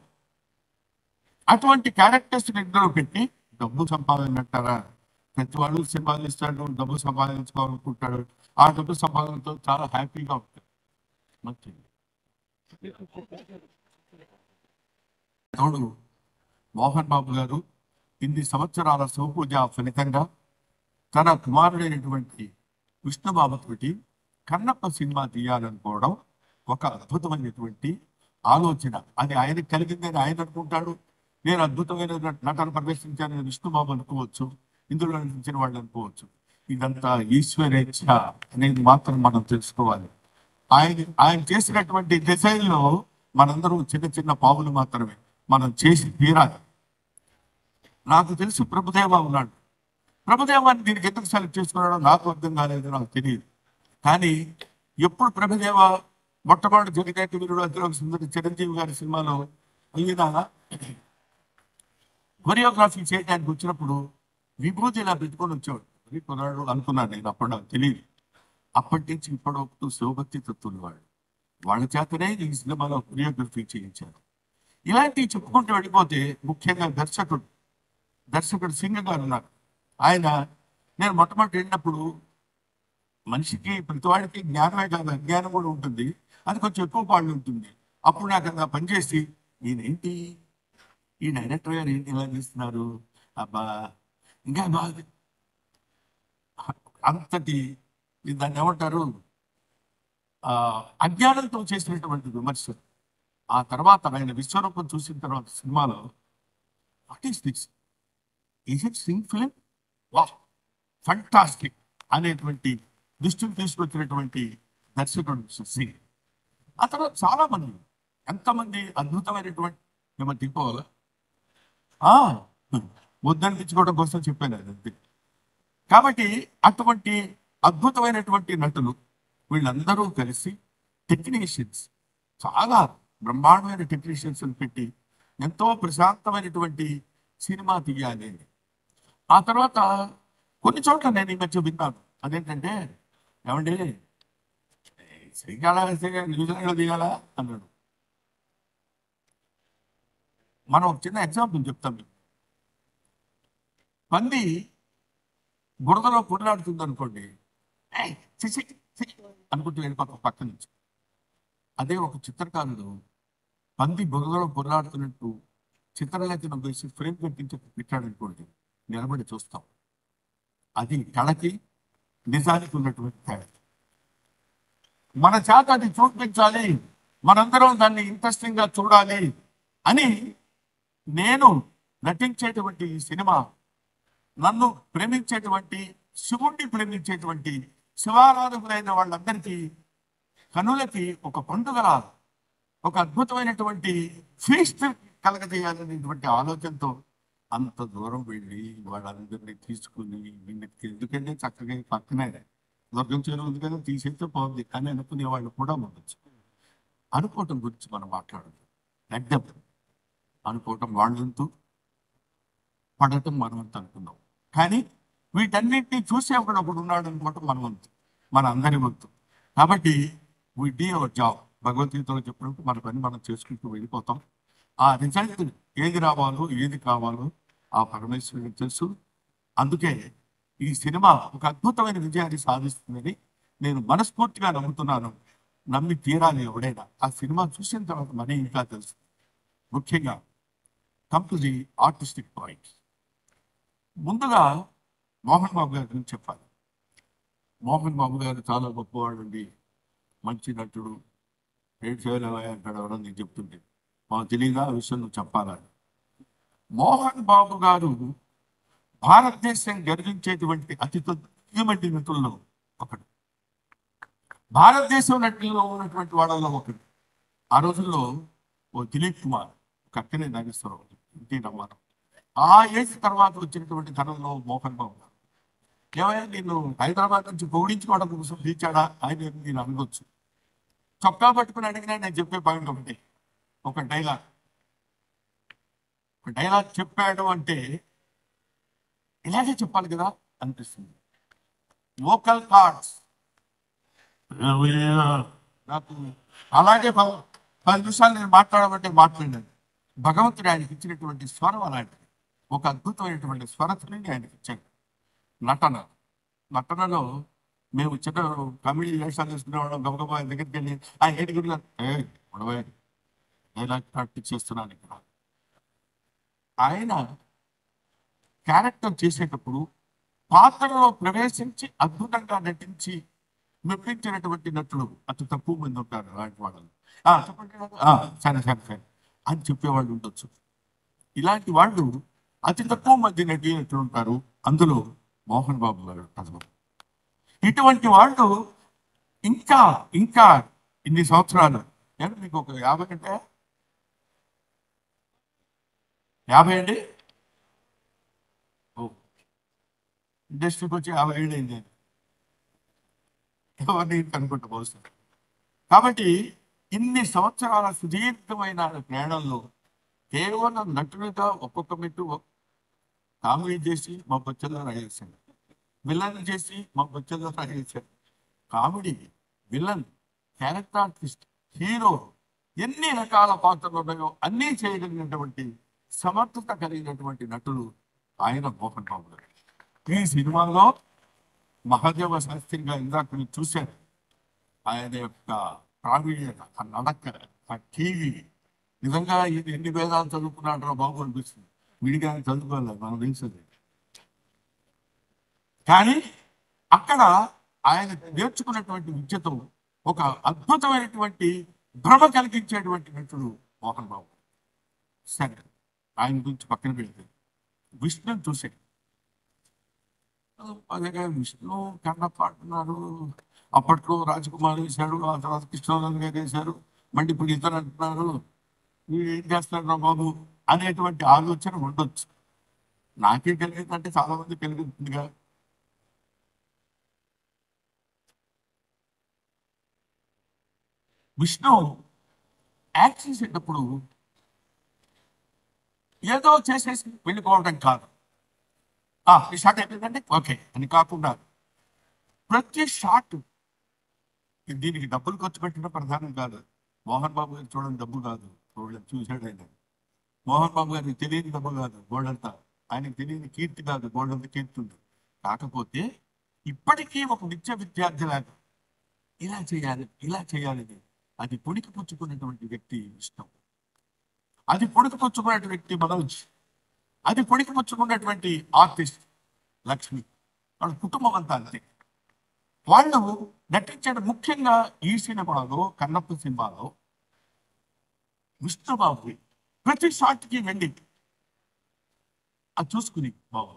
[SPEAKER 8] అటువంటి క్యారెక్టర్స్ ఇందులో పెట్టి డబ్బు సంపాదనంటారా? ప్రతి వాళ్ళు సినిమాలు ఇస్తాడు, డబ్బు సంపాదించుకోవాలనుకుంటాడు. ఆ డబ్బు సంపాదనతో చాలా హ్యాపీగా ఉంటాడు. మంచిది. తోడు మోహన్ బాబు గారు ఇన్ని సంవత్సరాల శివపూజ ఫలితంగా తన కుమారుడైనటువంటి విష్ణుబాబుతోటి కన్నప్ప సినిమా తీయాలనుకోవడం ఒక అద్భుతమైనటువంటి ఆలోచన. అది ఆయనకు కలిగిందని ఆయన అనుకుంటాడు. నేను అద్భుతమైన నటన ప్రదర్శించానని విష్ణుబాబు అనుకోవచ్చు, ఇందులో నటించిన వాళ్ళు అనుకోవచ్చు. ఇదంతా ఈశ్వరేచ్ఛ అనేది మాత్రం మనం తెలుసుకోవాలి. ఆయన చేసినటువంటి డిజైన్లో మనందరూ చిన్న చిన్న పావులు మాత్రమే, మనం చేసి తీరాలి. నాకు తెలిసి ప్రభుదేవ ఉన్నాడు. ప్రభుదేవాన్ని దీనికి ఎందుకు సెలెక్ట్ చేసుకున్నాడో నాకు అర్థం కాలేదు, నాకు తెలియదు. కానీ ఎప్పుడు ప్రభుదేవ మొట్టమొదటి జరిగేటి వీరుడు అతిలోక సుందరి చిరంజీవి గారి సినిమాలో ఈయన కొరియోగ్రఫీ చేయడానికి వచ్చినప్పుడు విభూతి ఇలా పెట్టుకొని వచ్చాడు. కొన్నాడు అనుకున్నాను నేను, అప్పుడు నాకు తెలియదు. అప్పటి నుంచి ఇప్పటివరకు శివభక్తి తత్తులు వాళ్ళ చేతనే ఈ సినిమాలో కొరియోగ్రఫీ చేయించారు. ఇలాంటివి చెప్పుకుంటూ వెళ్ళిపోతే ముఖ్యంగా దర్శకుడు సింగ్ గారు ఉన్నారు. ఆయన నేను మొట్టమొదటి వెళ్ళినప్పుడు మనిషికి ప్రతివాడికి జ్ఞానమే కాదు అజ్ఞానం కూడా ఉంటుంది, అది కొంచెం ఎక్కువ పాళ్ళు ఉంటుంది. అప్పుడు నాకు అలా పనిచేసి ఈయనేంటి ఈ డైరెక్టర్ గారు ఏంటి ఇలా చేస్తున్నారు, అబ్బా ఇంకా బాగా అంతటి దాన్ని ఏమంటారు అజ్ఞానంతో చేసినటువంటి విమర్శ. ఆ తర్వాత ఆయన విశ్వరూపం చూసిన తర్వాత సినిమాలో what is this, is it Singh film, వా ఫంటాస్టిక్ అనేటువంటి దృష్టిని తీసుకొచ్చినటువంటి దర్శకుడు సింగ్. ఆ తర్వాత చాలా మంది, ఎంతమంది అద్భుతమైనటువంటి మేము తిప్పుకోవాలా వద్దనిపించుకోవడం కోసం చెప్పాను అది. కాబట్టి అటువంటి అద్భుతమైనటువంటి నటులు వీళ్ళందరూ కలిసి టెక్నీషియన్స్, చాలా బ్రహ్మాండమైన టెక్నీషియన్స్ పెట్టి ఎంతో ప్రశాంతమైనటువంటి సినిమా తీయాలి. ఆ తర్వాత కొన్ని చోట్ల నేను ఈ మధ్య విన్నాను, అదేంటంటే ఏమండి శ్రీకాళహస్తి న్యూజిలాండ్లో దిగాలా అన్నాడు. మనం ఒక చిన్న ఎగ్జాంపుల్ చెప్తాం. పంది బురదలో పొరలాడుతుంది అనుకోండి,
[SPEAKER 5] "ఏయ్, ఛీ, ఛీ, ఛీ" అనుకుంటూ వెళ్ళిపోతాం పక్క నుంచి. అదే ఒక చిత్రకారుడు పంది బురదలో పొరలాడుతున్నట్టు చిత్రలేఖనం వేసి ఫ్రేమ్ కట్టించి పెట్టాడనుకోండి, నిలబడి చూస్తాం. అది కళకి నిజానికి ఉన్నటువంటి తేడా. మన చేత అది చూపించాలి, మనందరం దాన్ని ఇంట్రెస్టింగ్ గా చూడాలి అని నేను నటించేటువంటి ఈ సినిమా నన్ను ప్రేమించేటువంటి, శివుణ్ణి ప్రేమించేటువంటి శివారాధకులైన వాళ్ళందరికీ కనులకి ఒక పండుగ, ఒక అద్భుతమైనటువంటి ఫీస్ట్ కలగజేయాలనేటువంటి ఆలోచనతో అంత దూరం వెళ్ళి వాళ్ళందరినీ తీసుకుని వీళ్ళకి ఎందుకంటే చక్కగా పక్కనే దుర్గం చెరువు ఉంది కదా, తీసేస్తే పోతుంది అని అనుకునే వాళ్ళు కూడా ఉండొచ్చు. అనుకోవటం గురించి మనం మాట్లాడదు, లగ్నం అనుకోవటం వాళ్ళంతూ, పడటం మనవంతు అనుకున్నాం. కానీ వీటన్నిటినీ చూసి ఒకడు ఉన్నాడు అనుకోవటం మన వంతు, మన అందరి వంతు. కాబట్టి వీ డీ అవర్ జాబ్. భగవద్గీతలో చెప్పినట్టు మన పని మనం చేసుకుంటూ వెళ్ళిపోతాం. ఆ రిజల్ట్ ఏది రావాలో ఏది కావాలో ఆ పరమేశ్వరుడికి తెలుసు. అందుకే ఈ సినిమా ఒక అద్భుతమైన విజయాన్ని సాధిస్తుందని నేను మనస్ఫూర్తిగా నమ్ముతున్నాను. నమ్మి తీరాలి ఎవడైనా. ఆ సినిమా చూసిన తర్వాత మనీ ఇంకా తెలుసు. ముఖ్యంగా come to the artistic points. ముందుగా మోహన్ బాబు గారి గురించి చెప్పాలి. మోహన్ బాబు గారు చాలా గొప్పవాడు అండి, మంచి నటుడు, ఏడు సేవలు అంటాడు ఎవరని నేను చెప్తుంటే మాకు తెలియదా ఆ విషయం నువ్వు చెప్పాలని. మోహన్ బాబు గారు భారతదేశం గర్వించేటువంటి అతి తొమ్మిది నటుల్లో ఒకడు, భారతదేశం నటుల్లో ఉన్నటువంటి వాళ్ళలో ఒకడు. ఆ రోజుల్లో ఓ దిలీప్ కుమార్, ఒక అక్కనే నాగేశ్వరరావు, ఎన్టీ రామారావు, ఆ ఏజ్ తర్వాత వచ్చినటువంటి తరంలో మోహన్ బాబు గారు. ఏమైనా నేను హైదరాబాద్ నుంచి గౌడించుకోవడం కోసం తీర్చాడా ఆయన నేను అనుకోవచ్చు. చొక్కా పట్టుకుని అడిగినా నేను చెప్పే పాయింట్ ఒకటి, ఒక డైలాగ్ చెప్పాడు అంటే ఇలాగే చెప్పాలి కదా అనిపిస్తుంది. వోకల్ కార్డ్స్ నాకు అలాగే 10 నిమిషాలు నేను మాట్లాడమంటే మాట్లాడాను. భగవంతుడు ఆయనకి ఇచ్చినటువంటి స్వరం అలాంటిది, ఒక అద్భుతమైనటువంటి స్వరతని ఆయనకి ఇచ్చాడు. నటనలో మేము చిన్న కమిడీ వేషాలు చేసుకునేవాళ్ళం. గబగబా దగ్గరికి వెళ్ళి ఆ ఏడుగురులో డైలాగ్ ప్రాక్టీస్ చేస్తున్నాను ఇక్కడ. ఆయన క్యారెక్టర్ చేసేటప్పుడు పాత్రలో ప్రవేశించి అద్భుతంగా నటించి మెప్పించినటువంటి నటులు అతి తక్కువ మంది ఉంటారు. అలాంటి వాళ్ళు చెప్పండి సరే అని చెప్పేవాళ్ళు ఉండొచ్చు. ఇలాంటి వాళ్ళు అతి తక్కువ మంది నటులు ఉంటారు. అందులో మోహన్ బాబు గారు ప్రథమ. ఇటువంటి వాళ్ళు ఇంకా ఇంకా ఇన్ని సంవత్సరాలు, నేను మీకు ఒక 50 అంటే 50 అండి, ఇండస్ట్రీకి వచ్చి 50 ఏళ్ళు అయింది ఎవరిని అనుకుంటూ పోస్తారు. కాబట్టి ఇన్ని సంవత్సరాల సుదీర్ఘమైన ప్రయాణంలో కేవలం నటులుగా ఒక్కొక్క మెట్టు కామెడీ చేసి మా బొచ్చల్లో రాయేశాడు, విలన్ చేసి మా బొచ్చల్లో రాయేశాడు. Comedy, villain, character artist, hero, ఎన్ని రకాల పాత్రలు ఉన్నాయో అన్నీ చేయగలిగినటువంటి సమర్థత కలిగినటువంటి నటులు ఆయన మోహన్ బాబు గారు. ఈ సినిమాలో మహాదేవ శాస్త్రిగా ఇందాక మీరు చూశారు. ఆయన యొక్క ప్రావీణ్యత, ఆ నడక, ఆ టీవీ, నిజంగా ఇది ఎన్ని వేదాలు చదువుకున్నాడు రా బాబు అనిపిస్తుంది. విడిగా చదువుకోలేదు మనం తెలిసింది. కానీ అక్కడ ఆయన నేర్చుకున్నటువంటి విద్యతో ఒక అద్భుతమైనటువంటి భ్రమ కలిగించేటువంటి నటుడు మోహన్ బాబు. సరే, ఆయన గురించి పక్కన పెడితే విష్ణుని చూసే అదే విష్ణు కన్నప్ప అంటున్నారు. అప్పట్లో రాజకుమార్ వేశాడు, ఆ తర్వాత కృష్ణరాజు గారు వేశారు, మళ్ళీ ఇప్పుడు ఇద్దరు అంటున్నారు. వీడు ఏం చేస్తాడు బాబు అనేటువంటి ఆలోచన ఉండొచ్చు. నాకే కలిగిందంటే చాలా మంది కలుగుతుందిగా. విష్ణు యాక్ట్ చేసేటప్పుడు ఏదో చేసేసి వెళ్ళిపోవడం కాదు. ఈ షాట్ అయిపోయిందంటే ఓకే అని కాకుండా ప్రతి షాట్ దీనికి డబ్బులు ఖర్చు పెట్టడం ప్రధానం కాదు. మోహన్ బాబు గారు చూడండి, డబ్బు కాదు, చూశాడు ఆయన. మోహన్ బాబు గారికి తెలియని డబ్బు కాదు గోల్డంతా, ఆయనకు తెలియని కీర్తి కాదు గోల్డంత కీర్తి ఉంది. కాకపోతే
[SPEAKER 8] ఇప్పటికీ ఒక విద్యార్థిలాగా ఇలా చేయాలి ఇలా చేయాలని అది పొడికి పుచ్చుకున్నటువంటి వ్యక్తి ఇష్టం, అది పొడికి పుచ్చుకున్నటువంటి వ్యక్తి మనోజ్, అది పొడికి పుచ్చుకున్నటువంటి ఆర్టిస్ట్ లక్ష్మి, వాళ్ళ కుటుంబం అంతా అంతే. వాళ్ళు నటించడం ముఖ్యంగా ఈ సినిమాలో కన్నప్ప సినిమాలో విష్ణుబాబు ప్రతి షాట్కి వెళ్ళి అది చూసుకుని బాబు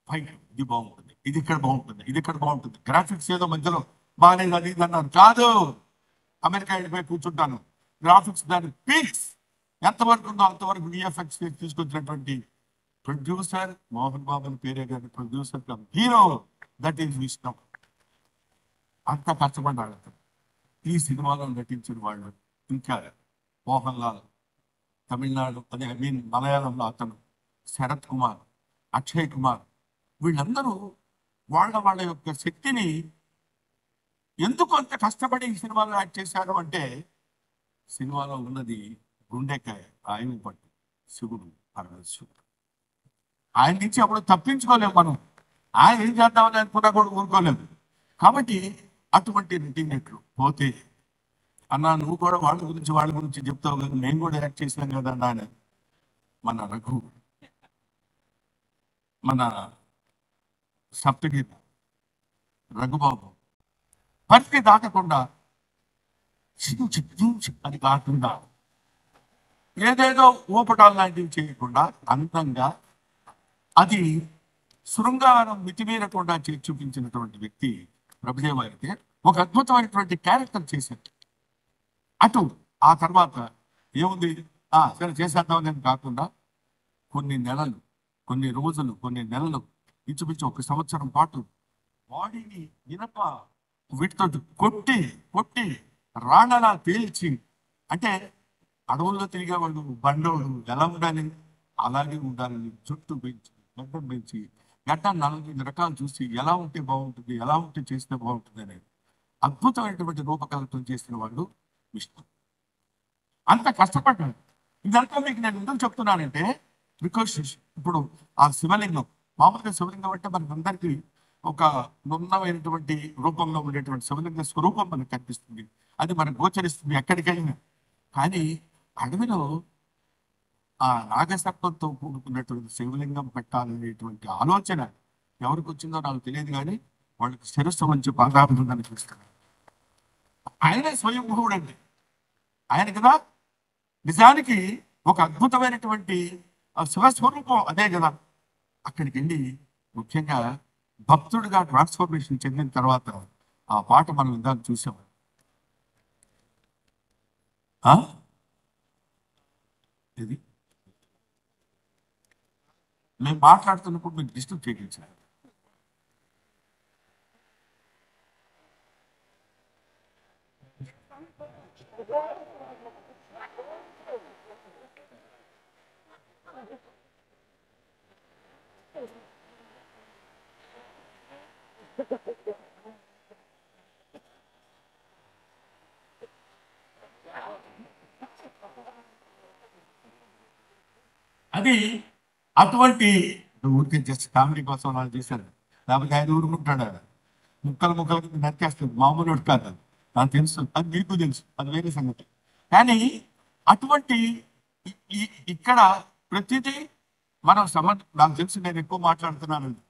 [SPEAKER 8] ఫైన్ ఇది బాగుంటుంది, ఇది ఇక్కడ బాగుంటుంది, ఇది ఇక్కడ బాగుంటుంది, గ్రాఫిక్స్ ఏదో మధ్యలో బాగాలేదు అది ఇది అన్నారు. కాదు, అమెరికా వెళ్ళిపోయి కూర్చుంటాను, గ్రాఫిక్స్ దాని పీక్స్ ఎంతవరకు ఉందో అంతవరకు విఎఫ్ఎక్స్ తీసుకొచ్చినటువంటి ప్రొడ్యూసర్ మోహన్ బాబు అని పేరే కానీ producer hero that is Vishnu. అంత కష్టపడ్డాడు అతను. ఈ సినిమాలో నటించిన వాళ్ళు ఇంకా మోహన్ లాల్, తమిళనాడు అదే ఐ మీన్ మలయాళంలో అతను, శరత్ కుమార్, అక్షయ్ కుమార్, వీళ్ళందరూ వాళ్ళ వాళ్ళ యొక్క శక్తిని ఎందుకు అంత కష్టపడి ఈ సినిమాలో యాక్ట్ చేశారు అంటే సినిమాలో ఉన్నది గుండెకాయ ఆయన పట్టు శివుడు పరమేశ్వరుడు. ఆయన నుంచి అప్పుడు తప్పించుకోలేము మనం, ఆయన ఏం చేద్దామని అనుకున్నా కూడా ఊరుకోలేము. కాబట్టి అటువంటి నటీనటులు పోతే అన్నా నువ్వు కూడా వాళ్ళ గురించి చెప్తావు కదా, నేను కూడా యాక్ట్ చేశాను కదా అన్నా. మన రఘు, మన సప్తగిరి రఘుబాబు పరిధి దాటకుండా అది కాకుండా ఏదేదో ఊపటాలు లాంటివి చేయకుండా అందంగా అది శృంగారం మితిమీరకుండా చేసి చూపించినటువంటి వ్యక్తి ప్రభుదేవ అయితే ఒక అద్భుతమైనటువంటి క్యారెక్టర్ చేశారు. అటు ఆ తర్వాత ఏముంది సరే చేసేద్దామని కాకుండా కొన్ని నెలలు, కొన్ని రోజులు, కొన్ని నెలలు ఇంచుమించు 1 సంవత్సరం పాటు బాడీని ఇనప వీటితో కొట్టి కొట్టి రాళ్ళలా తేల్చి, అంటే అడవుల్లో తిరిగే వాళ్ళు బండోడు ఎలా ఉండాలి అలాగే ఉండాలని జుట్టు పెంచి గడ్డం పెంచి గడ్డ 4 రకాలు చూసి ఎలా ఉంటే బాగుంటుంది, ఎలా ఉంటే చేస్తే బాగుంటుంది అనేది అద్భుతమైనటువంటి రూపకల్పన చేసిన వాళ్ళు విష్ణు. అంత కష్టపడ్డాడు. ఇదంతా మీకు నేను ఎందుకు చెప్తున్నానంటే బికాస్ ఇప్పుడు ఆ శివలింగం, మామూలుగా శివలింగం అంటే మనకి అందరికీ ఒక నున్నమైనటువంటి రూపంలో ఉండేటువంటి శివలింగ స్వరూపం మనకు కనిపిస్తుంది, అది మనకు గోచరిస్తుంది ఎక్కడికైనా. కానీ అడవిలో ఆ నాగసర్పంతో కూడుకున్నటువంటి శివలింగం పెట్టాలనేటువంటి ఆలోచన ఎవరికి వచ్చిందో నాకు తెలియదు, కానీ వాళ్ళకి శిరస్సు మంచి బాధాభిందని చూస్తున్నారు. ఆయనే స్వయంభూవుడు అండి ఆయన కదా. నిజానికి ఒక అద్భుతమైనటువంటి శివస్వరూపం అదే కదా. అక్కడికి వెళ్ళి ముఖ్యంగా భక్తుడిగా ట్రాన్స్ఫర్మేషన్ చెందిన తర్వాత ఆ పాట మనం ఇందాక చూసాం. ఇది మేము మాట్లాడుతున్నప్పుడు మీకు డిస్టర్బ్ చేయించారు. అది అటువంటి ఊరికి జస్ట్ కామెడీ కోసం వాళ్ళు చేశారు, లేకపోతే ఆయన ఊరుకుంటాడు, ముక్కలు ముక్కలు నరికేస్తుంది, మామూలు కాదు, నాకు తెలుసు, అది మీకు తెలుసు, అది వేరే సంగతి. కానీ అటువంటి ఇక్కడ ప్రతిదీ మనం నాకు తెలుసు, నేను ఎక్కువ మాట్లాడుతున్నానండి,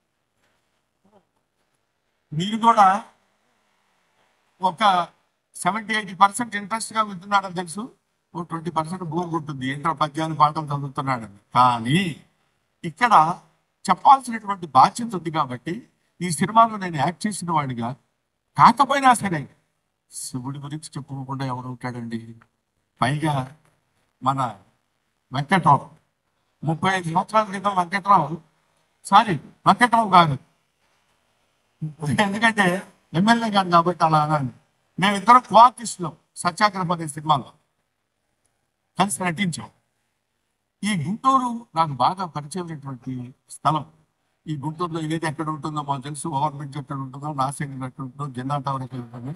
[SPEAKER 8] మీరు కూడా ఒక 70-80% ఇంట్రెస్ట్గా వింటున్నాడని తెలుసు, ఓ 20% బోర్ కొట్టుంది, ఏంటో పద్యాలు పాటలు చదువుతున్నాడని. కానీ ఇక్కడ చెప్పాల్సినటువంటి బాధ్యత ఉంది కాబట్టి ఈ సినిమాలో నేను యాక్ట్ చేసిన వాడిగా కాకపోయినా సరే శివుడి గురించి చెప్పుకోకుండా ఎవరు ఉంటాడండి. పైగా మన వెంకట్రావు 35 సంవత్సరాల క్రితం వెంకట్రావు గారు, ఎందుకంటే ఎమ్మెల్యే గారు కాబట్టి అలా అన్నాను. మేమిద్దరం క్వార్టిస్ట్లో సత్యాగ్రహం అనే సినిమాలో కలిసి నటించాం. ఈ గుంటూరు నాకు బాగా పరిచయమైనటువంటి స్థలం. ఈ గుంటూరులో ఏది ఎక్కడ ఉంటుందో మాకు తెలుసు, ఓవర్ బ్రిడ్జ్ ఎక్కడ ఉంటుందో, నాసిక్ ఎక్కడ ఉంటుందో, జెండా టవర్ ఎక్కడ ఉంటుందో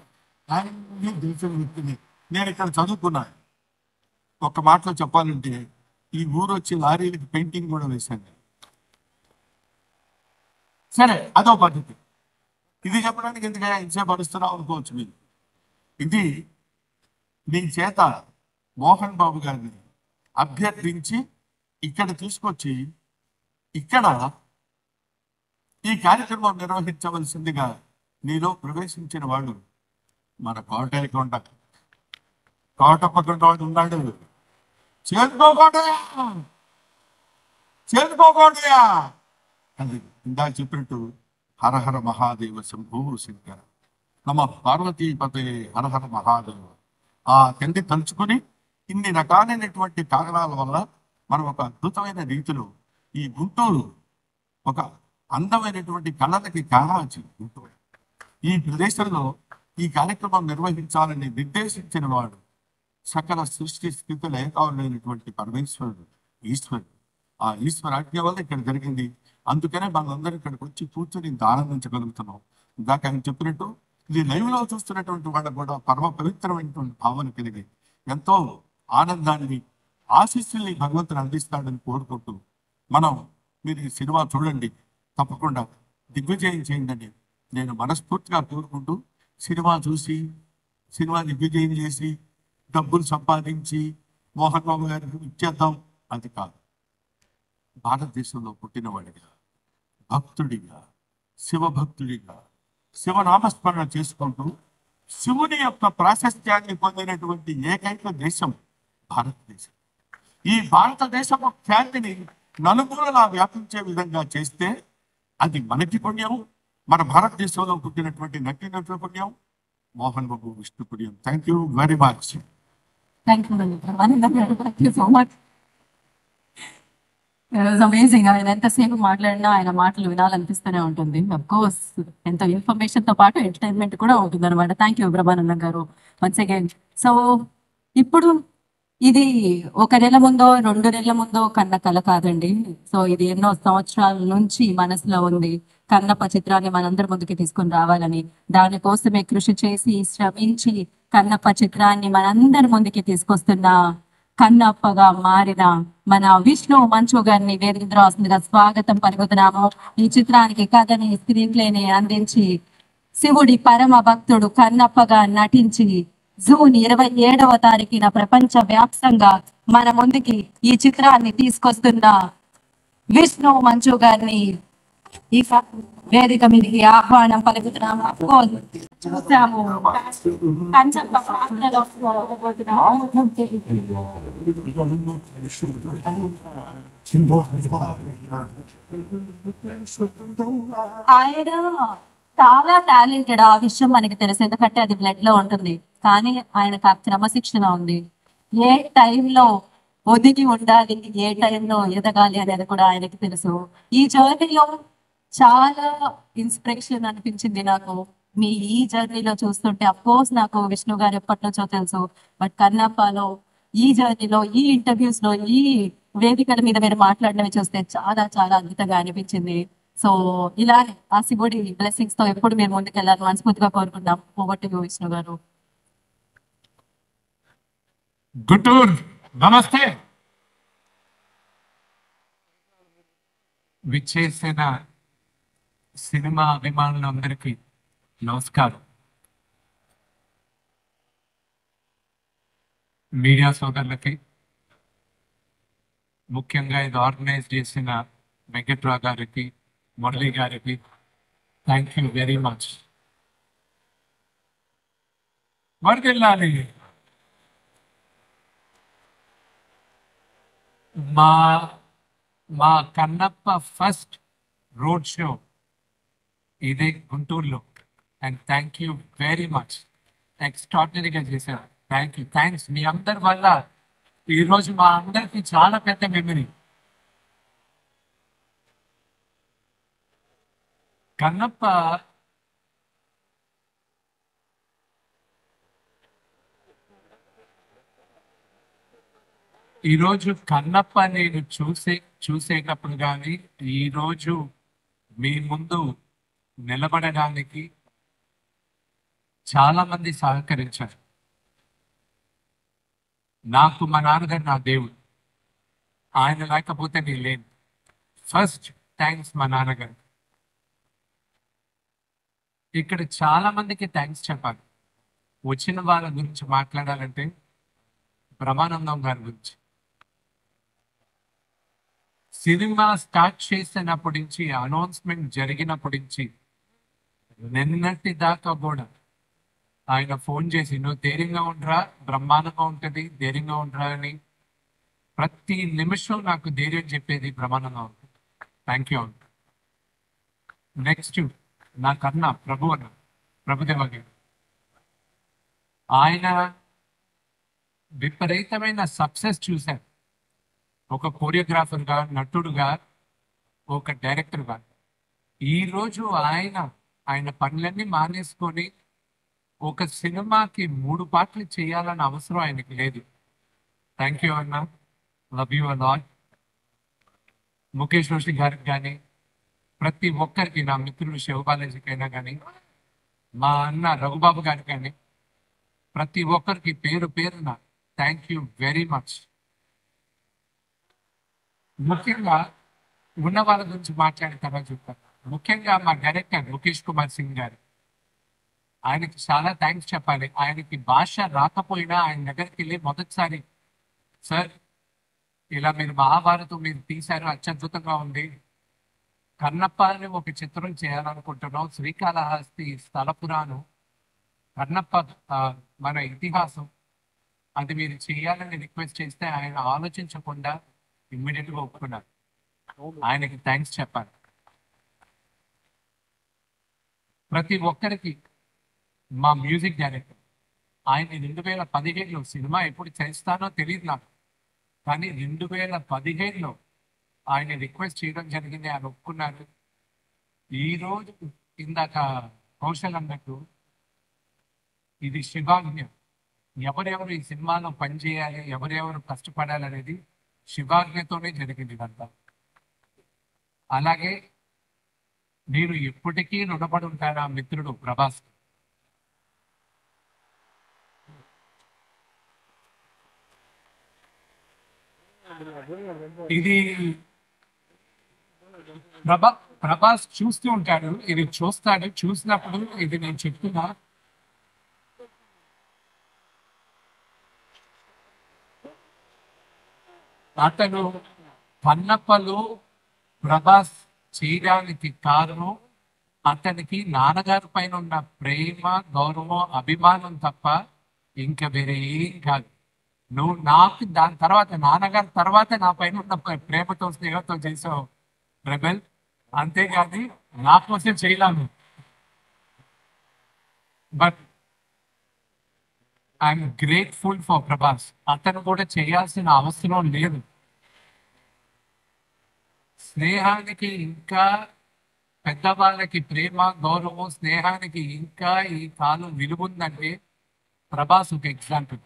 [SPEAKER 8] ఆయన తెలిసిన వ్యక్తిని. నేను ఇక్కడ చదువుకున్నాను. ఒక్క మాటలో చెప్పాలంటే ఈ ఊరు వచ్చి లారీలకి పెయింటింగ్ కూడా వేశాను. సరే అదో పద్ధతి. ఇది చెప్పడానికి ఎందుకయ్యా ఇంతసేపు అరుస్తున్నావు అనుకోవచ్చు మీరు. ఇది నీ చేత మోహన్ బాబు గారిని అభ్యర్థించి ఇక్కడ తీసుకొచ్చి ఇక్కడ ఈ కార్యక్రమం నిర్వహించవలసిందిగా నీలో ప్రవేశించిన వాడు మన కోటయ్య కోటప్పకొండ వాడు ఉన్నాడు. చేరుకోకుండా అది ఇందాక చెప్పినట్టు హరహర మహాదేవ శంభూ శంకర నమ పార్వతీపతే హరహర మహాదేవ. ఆ తండ్రి తలుచుకుని ఇన్ని రకాలైనటువంటి కారణాల వల్ల మనం ఒక అద్భుతమైన రీతిలో ఈ గుంటూరు ఒక అందమైనటువంటి కళలకి కావాల్సి గుంటూరు ఈ ప్రదేశంలో ఈ కార్యక్రమం నిర్వహించాలని నిర్దేశించిన వాడు సకల సృష్టి స్థితిలో ఏకావులైనటువంటి పరమేశ్వరుడు ఈశ్వరుడు. ఆ ఈశ్వరాజ్ఞ వల్ల ఇక్కడ జరిగింది. అందుకనే మనందరూ ఇక్కడికి వచ్చి కూర్చొని ఇంత ఆనందించగలుగుతున్నాం. ఇందాక ఆయన చెప్పినట్టు ఇది లైవ్ లో చూస్తున్నటువంటి వాళ్ళకు కూడా పరమ పవిత్రమైనటువంటి భావన కలిగి ఎంతో ఆనందాన్ని ఆశీస్సుల్ని భగవంతుని అందిస్తాడని కోరుకుంటూ మీరు ఈ సినిమా చూడండి, తప్పకుండా దిగ్విజయం చేయండి నేను మనస్ఫూర్తిగా కోరుకుంటూ, సినిమా చూసి సినిమా దిగ్విజయం చేసి డబ్బులు సంపాదించి మోహన్ బాబు గారికి ఇచ్చేద్దాం అది కాదు. భారతదేశంలో పుట్టినవాడిగా, భక్తుడిగా, శివభక్తుడిగా శివనామస్మరణ చేసుకుంటూ శివుని యొక్క ప్రాశస్త్యాన్ని పొందినటువంటి ఏకైక దేశం భారతదేశం. ఈ భారతదేశపు ఖ్యాతిని నలుమూలలా వ్యాపించే విధంగా చేస్తే అది మనకి పుణ్యం, మన భారతదేశంలో పుట్టినటువంటి నటి పుణ్యం, మోహన్ బాబు విష్ణు పుణ్యం. Thank you very much.
[SPEAKER 3] Thank you so much. Amazing. ఆయన ఎంతసేపు మాట్లాడినా ఆయన మాటలు వినాలనిపిస్తూనే ఉంటుంది. అఫ్ కోర్స్ ఎంత ఇన్ఫర్మేషన్ తో పాటు ఎంటర్టైన్మెంట్ కూడా ఉంటుంది అనమాట. థ్యాంక్ యూ బ్రహ్మానందం గారు వన్స్ అగైన్. సో ఇప్పుడు ఇది 1 నెల ముందో 2 నెలల ముందో కన్న కళ కాదండి. సో ఇది ఎన్నో సంవత్సరాల నుంచి మనసులో ఉంది. కన్నప్ప చిత్రాన్ని మనందరి ముందుకి తీసుకొని రావాలని, దానికోసమే కృషి చేసి శ్రమించి కన్నప్ప చిత్రాన్ని మనందరి ముందుకి తీసుకొస్తున్న కన్నప్పగా మారిన మన విష్ణు మంచు గారిని వేదిక రాస్తుందిగా స్వాగతం పలుకుతున్నాము. ఈ చిత్రానికి కథని స్క్రీన్ ప్లేని అందించి శివుడి పరమ భక్తుడు కన్నప్పగా నటించి జూన్ 27వ తారీఖున ప్రపంచ వ్యాప్తంగా మన ముందుకి ఈ చిత్రాన్ని తీసుకొస్తున్న విష్ణు మంచు గారిని ఈ వేదిక మీదకి ఆహ్వానం పలుకుతున్నాము. చూసాము కన్నప్ప పాత్రలో ఆయన చాలా టాలెంటెడ్. ఆ విషయం మనకి తెలుసు, ఎందుకంటే అది బ్లడ్ లో ఉంటుంది. కానీ ఆయనకు ఆ క్రమశిక్షణ ఉంది. ఏ టైంలో ఒదిగి ఉండాలి, ఏ టైంలో ఎదగాలి అనేది కూడా ఆయనకి తెలుసు. ఈ జర్నీలో చాలా ఇన్స్పిరేషన్ అనిపించింది నాకు. మీ ఈ జర్నీలో చూస్తుంటే అఫ్ కోర్స్ నాకు విష్ణు గారు ఎప్పటి నుంచో తెలుసు, బట్ కన్నప్పలో ఈ జర్నీలో, ఈ ఇంటర్వ్యూస్ లో, ఈ వేదికల మీద మీరు మాట్లాడినవి చూస్తే చాలా చాలా అద్భుతంగా అనిపించింది. సో ఇలా ఆ శివుడి బ్లెస్సింగ్స్ తో ఎప్పుడు మీరు ముందుకెళ్ళాలి మనస్ఫూర్తిగా కోరుకుంటాం. పోగొట్టు విష్ణు గారు.
[SPEAKER 5] గుంటూరు నమస్తే. విచ్చేసిన సినిమా అభిమానులందరికీ నమస్కారం. మీడియా సోదరులకి, ముఖ్యంగా ఇది ఆర్గనైజ్ చేసిన వెంకట్రావు గారికి, మురళి గారికి థ్యాంక్ యూ వెరీ మచ్. వరకెళ్ళాలి. మా కన్నప్ప ఫస్ట్ రోడ్ షో ఇదే గుంటూరులో. And thank you very much. ఎక్స్ట్రాడినరీగా చేశారు. Thank you, thanks. మీ అందరి వల్ల ఈరోజు మా అందరికి చాలా పెద్ద మెమరీ. కన్నప్ప ఈరోజు కన్నప్ప నేను చూసేటప్పుడు కానీ ఈరోజు మీ ముందు నిలబడడానికి చాలా మంది సహకరించారు. నాకు మా నాన్నగారు నా దేవుడు. ఆయన లేకపోతే నేను లేను. ఫస్ట్ థ్యాంక్స్ మా నాన్నగారు.
[SPEAKER 10] ఇక్కడ చాలా మందికి థ్యాంక్స్ చెప్పాలి. వచ్చిన వాళ్ళ గురించి మాట్లాడాలంటే బ్రహ్మానందం గారి గురించి. సినిమా స్టార్ట్ చేసినప్పటి నుంచి, అనౌన్స్మెంట్ జరిగినప్పటి నుంచి నిన్నటి దాకా కూడా ఆయన ఫోన్ చేసి నువ్వు ధైర్యంగా ఉండరా, బ్రహ్మాండంగా ఉంటుంది, ధైర్యంగా ఉండరా అని ప్రతి నిమిషం నాకు ధైర్యం చెప్పేది బ్రహ్మాండంగా ఉంటుంది. థ్యాంక్ యూ అండి. నెక్స్ట్ నాకన్నా ప్రభుదేవ గారు, ఆయన విపరీతమైన సక్సెస్ చూశారు. ఒక కోరియోగ్రాఫర్గా, నటుడుగా, ఒక డైరెక్టర్గా. ఈరోజు ఆయన పనులన్నీ మానేసుకొని ఒక సినిమాకి 3 పాటలు చేయాలన్న అవసరం ఆయనకి లేదు. థ్యాంక్ యూ అన్న, love you a lot. Mukesh Roshi గారికి కానీ, ప్రతి ఒక్కరికి, నా మిత్రుడు శివబాలాజీకైనా కానీ, మా అన్న రఘుబాబు గారికి కానీ, ప్రతి ఒక్కరికి పేరు పేరున థ్యాంక్ యూ వెరీ మచ్. ముఖ్యంగా ఉన్న వాళ్ళ గురించి మాట్లాడిన తర్వాత చెప్తాను. ముఖ్యంగా మా డైరెక్టర్ ముఖేష్ కుమార్ సింగ్ గారు, ఆయనకి చాలా థ్యాంక్స్ చెప్పాలి. ఆయనకి భాష రాకపోయినా ఆయన దగ్గరికి వెళ్ళి మొదటిసారి, సార్ ఇలా మీరు మహాభారతం మీరు తీశారు, అత్యద్భుతంగా ఉంది, కన్నప్ప అని ఒక చిత్రం చేయాలనుకుంటున్నాం, శ్రీకాళహస్తి స్థల పురాణం, కన్నప్ప మన ఇతిహాసం, అది మీరు చేయాలని రిక్వెస్ట్ చేస్తే ఆయన ఆలోచించకుండా ఇమ్మీడియట్గా ఒప్పుకున్నారు. ఆయనకి థ్యాంక్స్ చెప్పాలి. ప్రతి ఒక్కరికి మా మ్యూజిక్ డైరెక్టర్, ఆయన 2015లో, సినిమా ఎప్పుడు చేస్తానో తెలియదు నాకు, కానీ 2015లో ఆయన రిక్వెస్ట్ చేయడం జరిగింది, ఆయన ఒప్పుకున్నారు. ఈరోజు ఇందాక కౌశల్ అన్నట్టు ఇది శివాజ్ఞ. ఎవరెవరు ఈ సినిమాలో పనిచేయాలి, ఎవరెవరు కష్టపడాలి అనేది శివాజ్ఞతోనే జరిగింది ఇదంతా. అలాగే నేను ఎప్పటికీ రుణపడి ఉంటాను ఆ మిత్రుడు ప్రభాస్. ఇది ప్రభాస్ చూస్తూ ఉంటాడు, ఇది చూస్తాడు. చూసినప్పుడు ఇది నేను చెప్తున్నా, అతను కన్నప్పలో ప్రభాస్ చేయడానికి కారణం అతనికి నాన్నగారి పైన ఉన్న ప్రేమ, గౌరవం, అభిమానం తప్ప ఇంకా వేరే ఏం కాదు. నాకు దాని తర్వాత, నాన్నగారి తర్వాత నా పైన ఉన్న ప్రేమతో, స్నేహంతో చేసావు రెబెల్, అంతేగాని నా కోసం చేయలేను. But I'm grateful for Prabhas. అతను కూడా చేయాల్సిన అవసరం లేదు. స్నేహానికి ఇంకా, పెద్దవాళ్ళకి ప్రేమ, గౌరవం, స్నేహానికి ఇంకా ఈ కాలం విలువ ఉందంటే ప్రభాస్ ఒక ఎగ్జాంపుల్.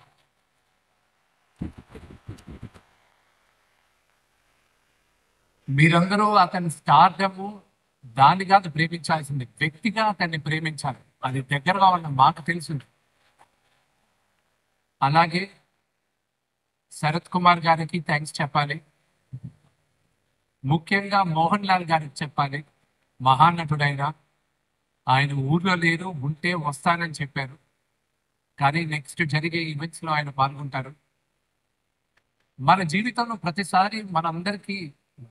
[SPEAKER 10] మీరందరూ అతని స్టార్డము దాన్ని కాదు ప్రేమించాల్సింది, వ్యక్తిగా అతన్ని ప్రేమించాలి. అది దగ్గరగా ఉన్న మాకు తెలుసు. అలాగే శరత్ కుమార్ గారికి థ్యాంక్స్ చెప్పాలి. ముఖ్యంగా మోహన్ లాల్ గారికి చెప్పాలి. మహానటుడైన ఆయన ఊర్లో లేరు, ఉంటే వస్తానని చెప్పారు, కానీ నెక్స్ట్ జరిగే ఈవెంట్స్లో ఆయన పాల్గొంటారు. మన జీవితంలో ప్రతిసారి మనందరికీ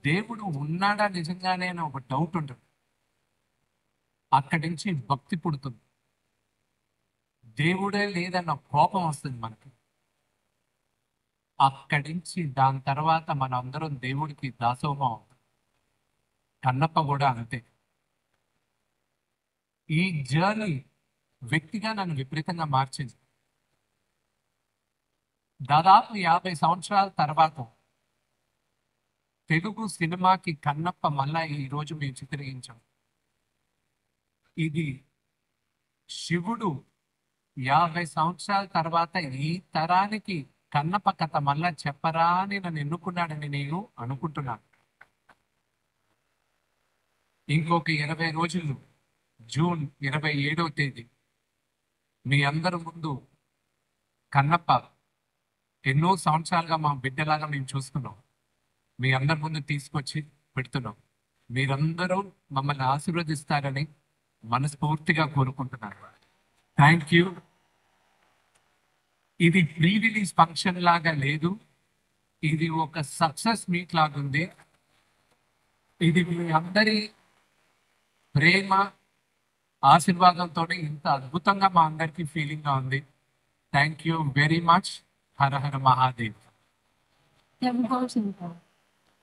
[SPEAKER 10] దేవుడు ఉన్నాడా నిజంగానే అని ఒక డౌట్ ఉంటుంది. అక్కడి నుంచి భక్తి పుడుతుంది. దేవుడే లేదన్న కోపం వస్తుంది మనకి. అక్కడి నుంచి దాని తర్వాత మన అందరం దేవుడికి దాసోహం అవుతాం. కన్నప్ప కూడా అంతే. ఈ జర్నీ వ్యక్తిగా నన్ను విపరీతంగా మార్చింది. దాదాపు 50 సంవత్సరాల తర్వాత తెలుగు సినిమాకి కన్నప్ప మళ్ళా ఈరోజు మేము చిత్రీకరించాం. ఇది శివుడు 50 సంవత్సరాల తర్వాత ఈ తరానికి కన్నప్ప కథ మళ్ళా చెప్పరా అని నన్ను ఎన్నుకున్నాడని నేను అనుకుంటున్నాను. ఇంకొక 20 రోజులు, జూన్ 27వ తేదీ మీ అందరి ముందు కన్నప్ప ఎన్నో సంవత్సరాలుగా మా బిడ్డలాగా మేము చూస్తున్నాం, మీ అందరి ముందు తీసుకొచ్చి పెడుతున్నాం. మీరందరూ మమ్మల్ని ఆశీర్వదిస్తారని మనస్ఫూర్తిగా కోరుకుంటున్నాను. Thank you. ఇది ప్రీ రిలీజ్ ఫంక్షన్ లాగా లేదు, ఇది ఒక సక్సెస్ మీట్ లాగా ఉంది. ఇది మీ అందరి ప్రేమ ఆశీర్వాదంతో ఇంత అద్భుతంగా మా అందరికీ ఫీలింగ్గా ఉంది. Thank you very much. Hara Hara Mahadev.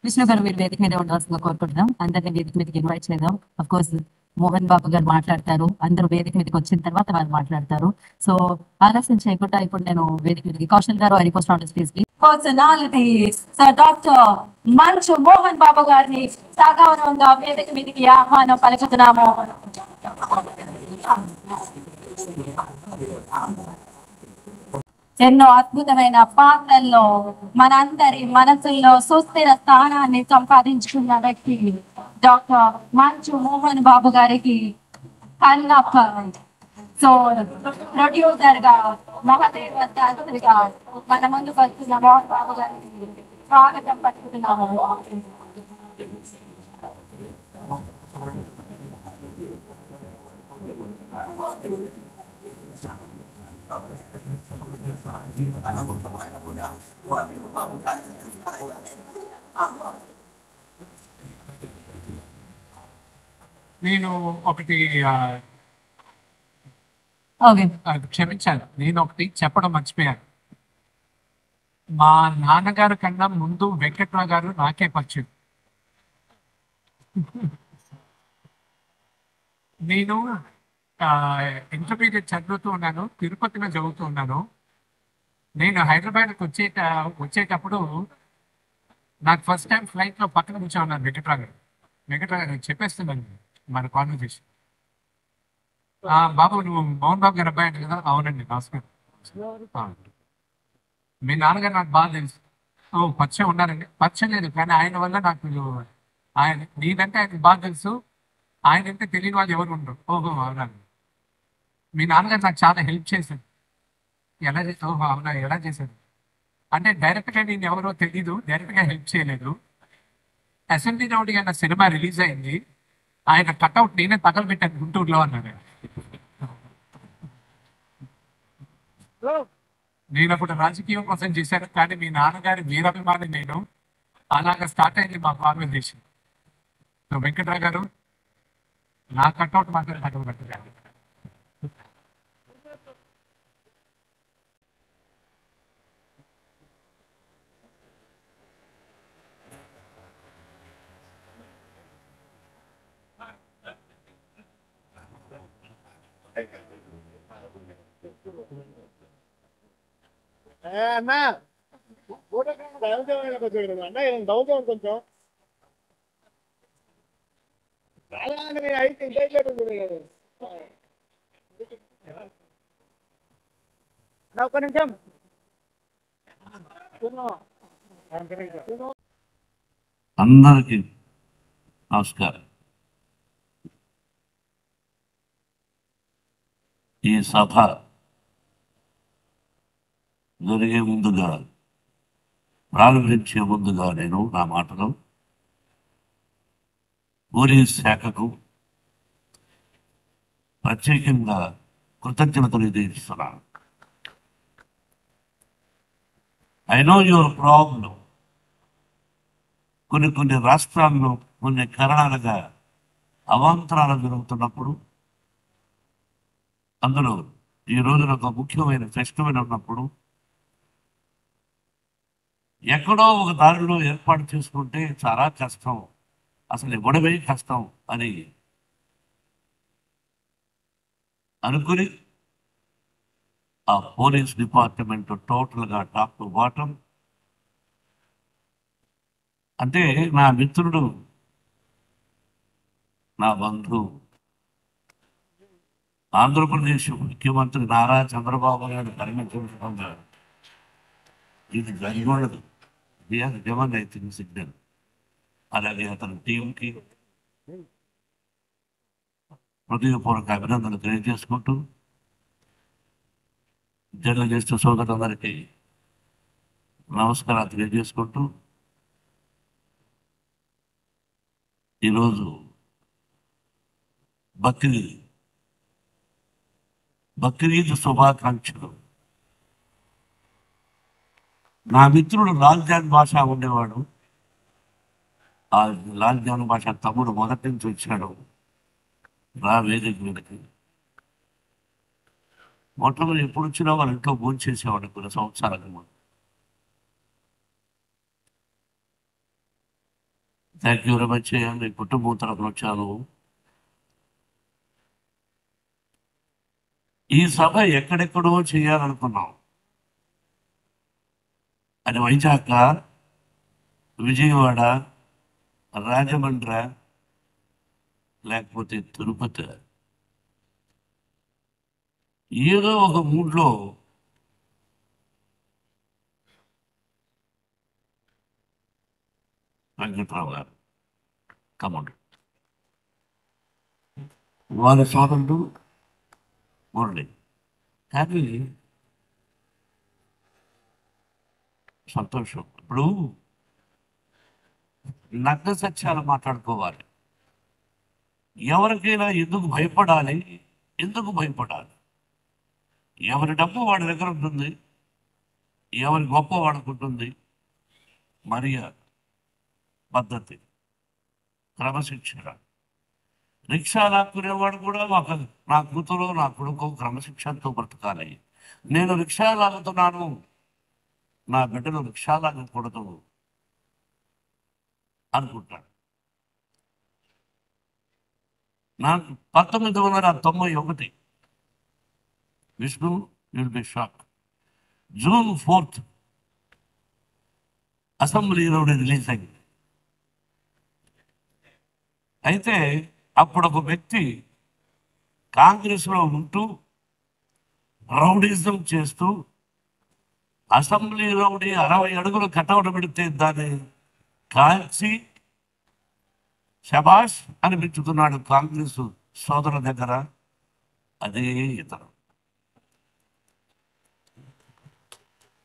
[SPEAKER 11] Vishnu garu మీరు వేదిక మీద ఉండాల్సిందిగా కోరుకుంటున్నాం. అందరినీ వేదిక మీదకి ఇన్వైట్ చేద్దాం. అఫ్ కోర్స్ మోహన్ బాబు గారు మాట్లాడతారు, అందరూ వేదిక మీదకి వచ్చిన తర్వాత వారు మాట్లాడతారు. సో ఆలస్యం చేయకుండా ఇప్పుడు నేను వేదిక మీదకి కౌశల్ గారు I request on the space please.
[SPEAKER 3] Personality sir doctor మంచు మోహన్ బాబు గారిని సగౌరవంగా వేదిక మీదకి ఆహ్వానం పలుకుతున్నాము. ఎన్నో అద్భుతమైన పాత్రల్లో మనందరి మనసుల్లో సుస్థిర స్థానాన్ని సంపాదించుకున్న వ్యక్తి డాక్టర్ మంచు మోహన్ బాబు గారికి కన్నప్ప. సో ప్రొడ్యూసర్ గా మహదేవ శాస్త్రిగా మన ముందుకు వస్తున్న మోహన్ బాబు గారికి స్వాగతం పలుకుతున్నాము.
[SPEAKER 10] నేను ఒకటి
[SPEAKER 11] ఓకే
[SPEAKER 10] క్షమించాను, నేను ఒకటి చెప్పడం మర్చిపోయాను. మా నాన్నగారు కన్నా ముందు వెంకట్రావు గారు నాకే పరిచయం. నేను ఇంటర్మీడియట్ చదువుతూ ఉన్నాను, తిరుపతిలో చదువుతూ ఉన్నాను. నేను హైదరాబాద్కి వచ్చేటప్పుడు నాకు ఫస్ట్ టైం ఫ్లైట్లో పక్కన కూర్చోన్నాను వెంకట్రావు గారు. వెంకట్రావు గారు చెప్పేస్తున్నాను మన కాన్వర్జేషన్. బాబు నువ్వు మోహన్ బాబు గారు అబ్బాయి అంటే కదా? అవునండి నమస్కారం. మీ నాన్నగారు నాకు బాగా తెలుసు. పరిచయం ఉన్నారండి? పరిచయం లేదు, కానీ ఆయన వల్ల నాకు ఆయన నేనంటే ఆయనకు బాగా తెలుసు, ఆయన అంటే తెలియని వాళ్ళు ఎవరు ఉండరు. ఓహో అవునా, మీ నాన్నగారు నాకు చాలా హెల్ప్ చేశారు. ఎలా చేశారు? ఓహో అవునా, ఎలా చేశారు అంటే డైరెక్ట్గా నేను ఎవరో తెలీదు, డైరెక్ట్గా హెల్ప్ చేయలేదు. అసెంబ్లీ రౌడీ అన్న సినిమా రిలీజ్ అయింది, ఆయన కట్అవుట్ నేనే తగలబెట్టాను గుంటూరులో అన్నాడు. నేను అప్పుడు రాజకీయం కోసం చేశాను, కానీ మీ నాన్నగారి వీరాభిమాని నేను. అలాగా స్టార్ట్ అయింది మా కాన్వర్జేషన్. సో వెంకట్రావు గారు నా కట్అవుట్ మాత్రం తగలబెట్టారు.
[SPEAKER 2] అన్నా కొంచెం ఒక్క నిమిషం.
[SPEAKER 12] అందరికీ నమస్కారం. ఈ సభ జరిగే ముందుగా, ప్రారంభించే ముందుగా నేను నా మాటలో పోలీస్ శాఖకు ప్రత్యేకంగా కృతజ్ఞతలు తెలియజేస్తున్నాను. I know your problem. కొన్ని రాష్ట్రాల్లో కొన్ని కారణాలుగా అవాంతరాలు జరుగుతున్నప్పుడు, అందులో ఈ రోజున ఒక ముఖ్యమైన ఫెస్టివల్ ఉన్నప్పుడు ఎక్కడో ఒక దారిలో ఏర్పాటు చేసుకుంటే చాలా కష్టం, అసలు ఇవ్వడమే కష్టం అని అనుకుని ఆ పోలీస్ డిపార్ట్మెంట్ టోటల్గా టాప్ టు బాటం, అంటే నా మిత్రుడు, నా బంధువు, ఆంధ్రప్రదేశ్ ముఖ్యమంత్రి నారా చంద్రబాబు నాయుడు పరిమితంగా ఇది జరిగొండదు. జగన్ అయితే సిగ్నల్. అలాగే అతని టీంకి హృదయపూర్వక అభినందనలు తెలియజేసుకుంటూ, జర్నలిస్ట్ సోదరులందరికీ నమస్కారాలు తెలియజేసుకుంటూ, ఈరోజు బక్రీద్ బక్రీద్ శుభాకాంక్షలు. నా మిత్రుడు లాల్జాన్ భాష ఉండేవాడు. ఆ లాల్జాన్ భాష తమ్ముడు మొదటి నుంచి వచ్చాడు రా వేదిక మీదకి. మొట్టమొదటి ఎప్పుడు వచ్చినా వాళ్ళ ఇంట్లో భోజనం చేసేవాడు కొన్ని సంవత్సరాలకు ముందు. Thank you very much. మీ కుటుంబం తరఫున వచ్చాను. ఈ సభ ఎక్కడెక్కడో చేయాలనుకున్నాం. అది వైజాగ్, విజయవాడ, రాజమండ్రి, లేకపోతే తిరుపతి. ఏదో ఒక మూడ్లో వెంకట్రావు గారు కమండు వారి సోదరుడు మురళి. కానీ సంతోషం. ఇప్పుడు నగ్న సత్యాలు మాట్లాడుకోవాలి. ఎవరికైనా ఎందుకు భయపడాలి, ఎందుకు భయపడాలి? ఎవరి డబ్బు వాడి దగ్గర ఉంటుంది, ఎవరి గొప్ప వాడికి ఉంటుంది. మర్యాద, పద్ధతి, క్రమశిక్షణ. రిక్షా లాక్కునేవాడు కూడా నా కూతురు నా కొడుకు క్రమశిక్షణతో బ్రతకాలి. నేను రిక్షా లాగుతున్నాను, నా బిడ్డను రిక్షా లాగకూడదు అనుకుంటాడు. నాకు 1991 Vishnu will be shock, June 4 అసెంబ్లీలో రిలీజ్ అయింది. అయితే అప్పుడు ఒక వ్యక్తి కాంగ్రెస్లో ఉంటూ రౌడీజం చేస్తూ అసెంబ్లీ రౌడీ 60 అడుగులు కటౌట్ పెడితే దాన్ని కాల్చి శబాష్ అనిపించుతున్నాడు కాంగ్రెస్ సోదరుల దగ్గర. అదే ఇతను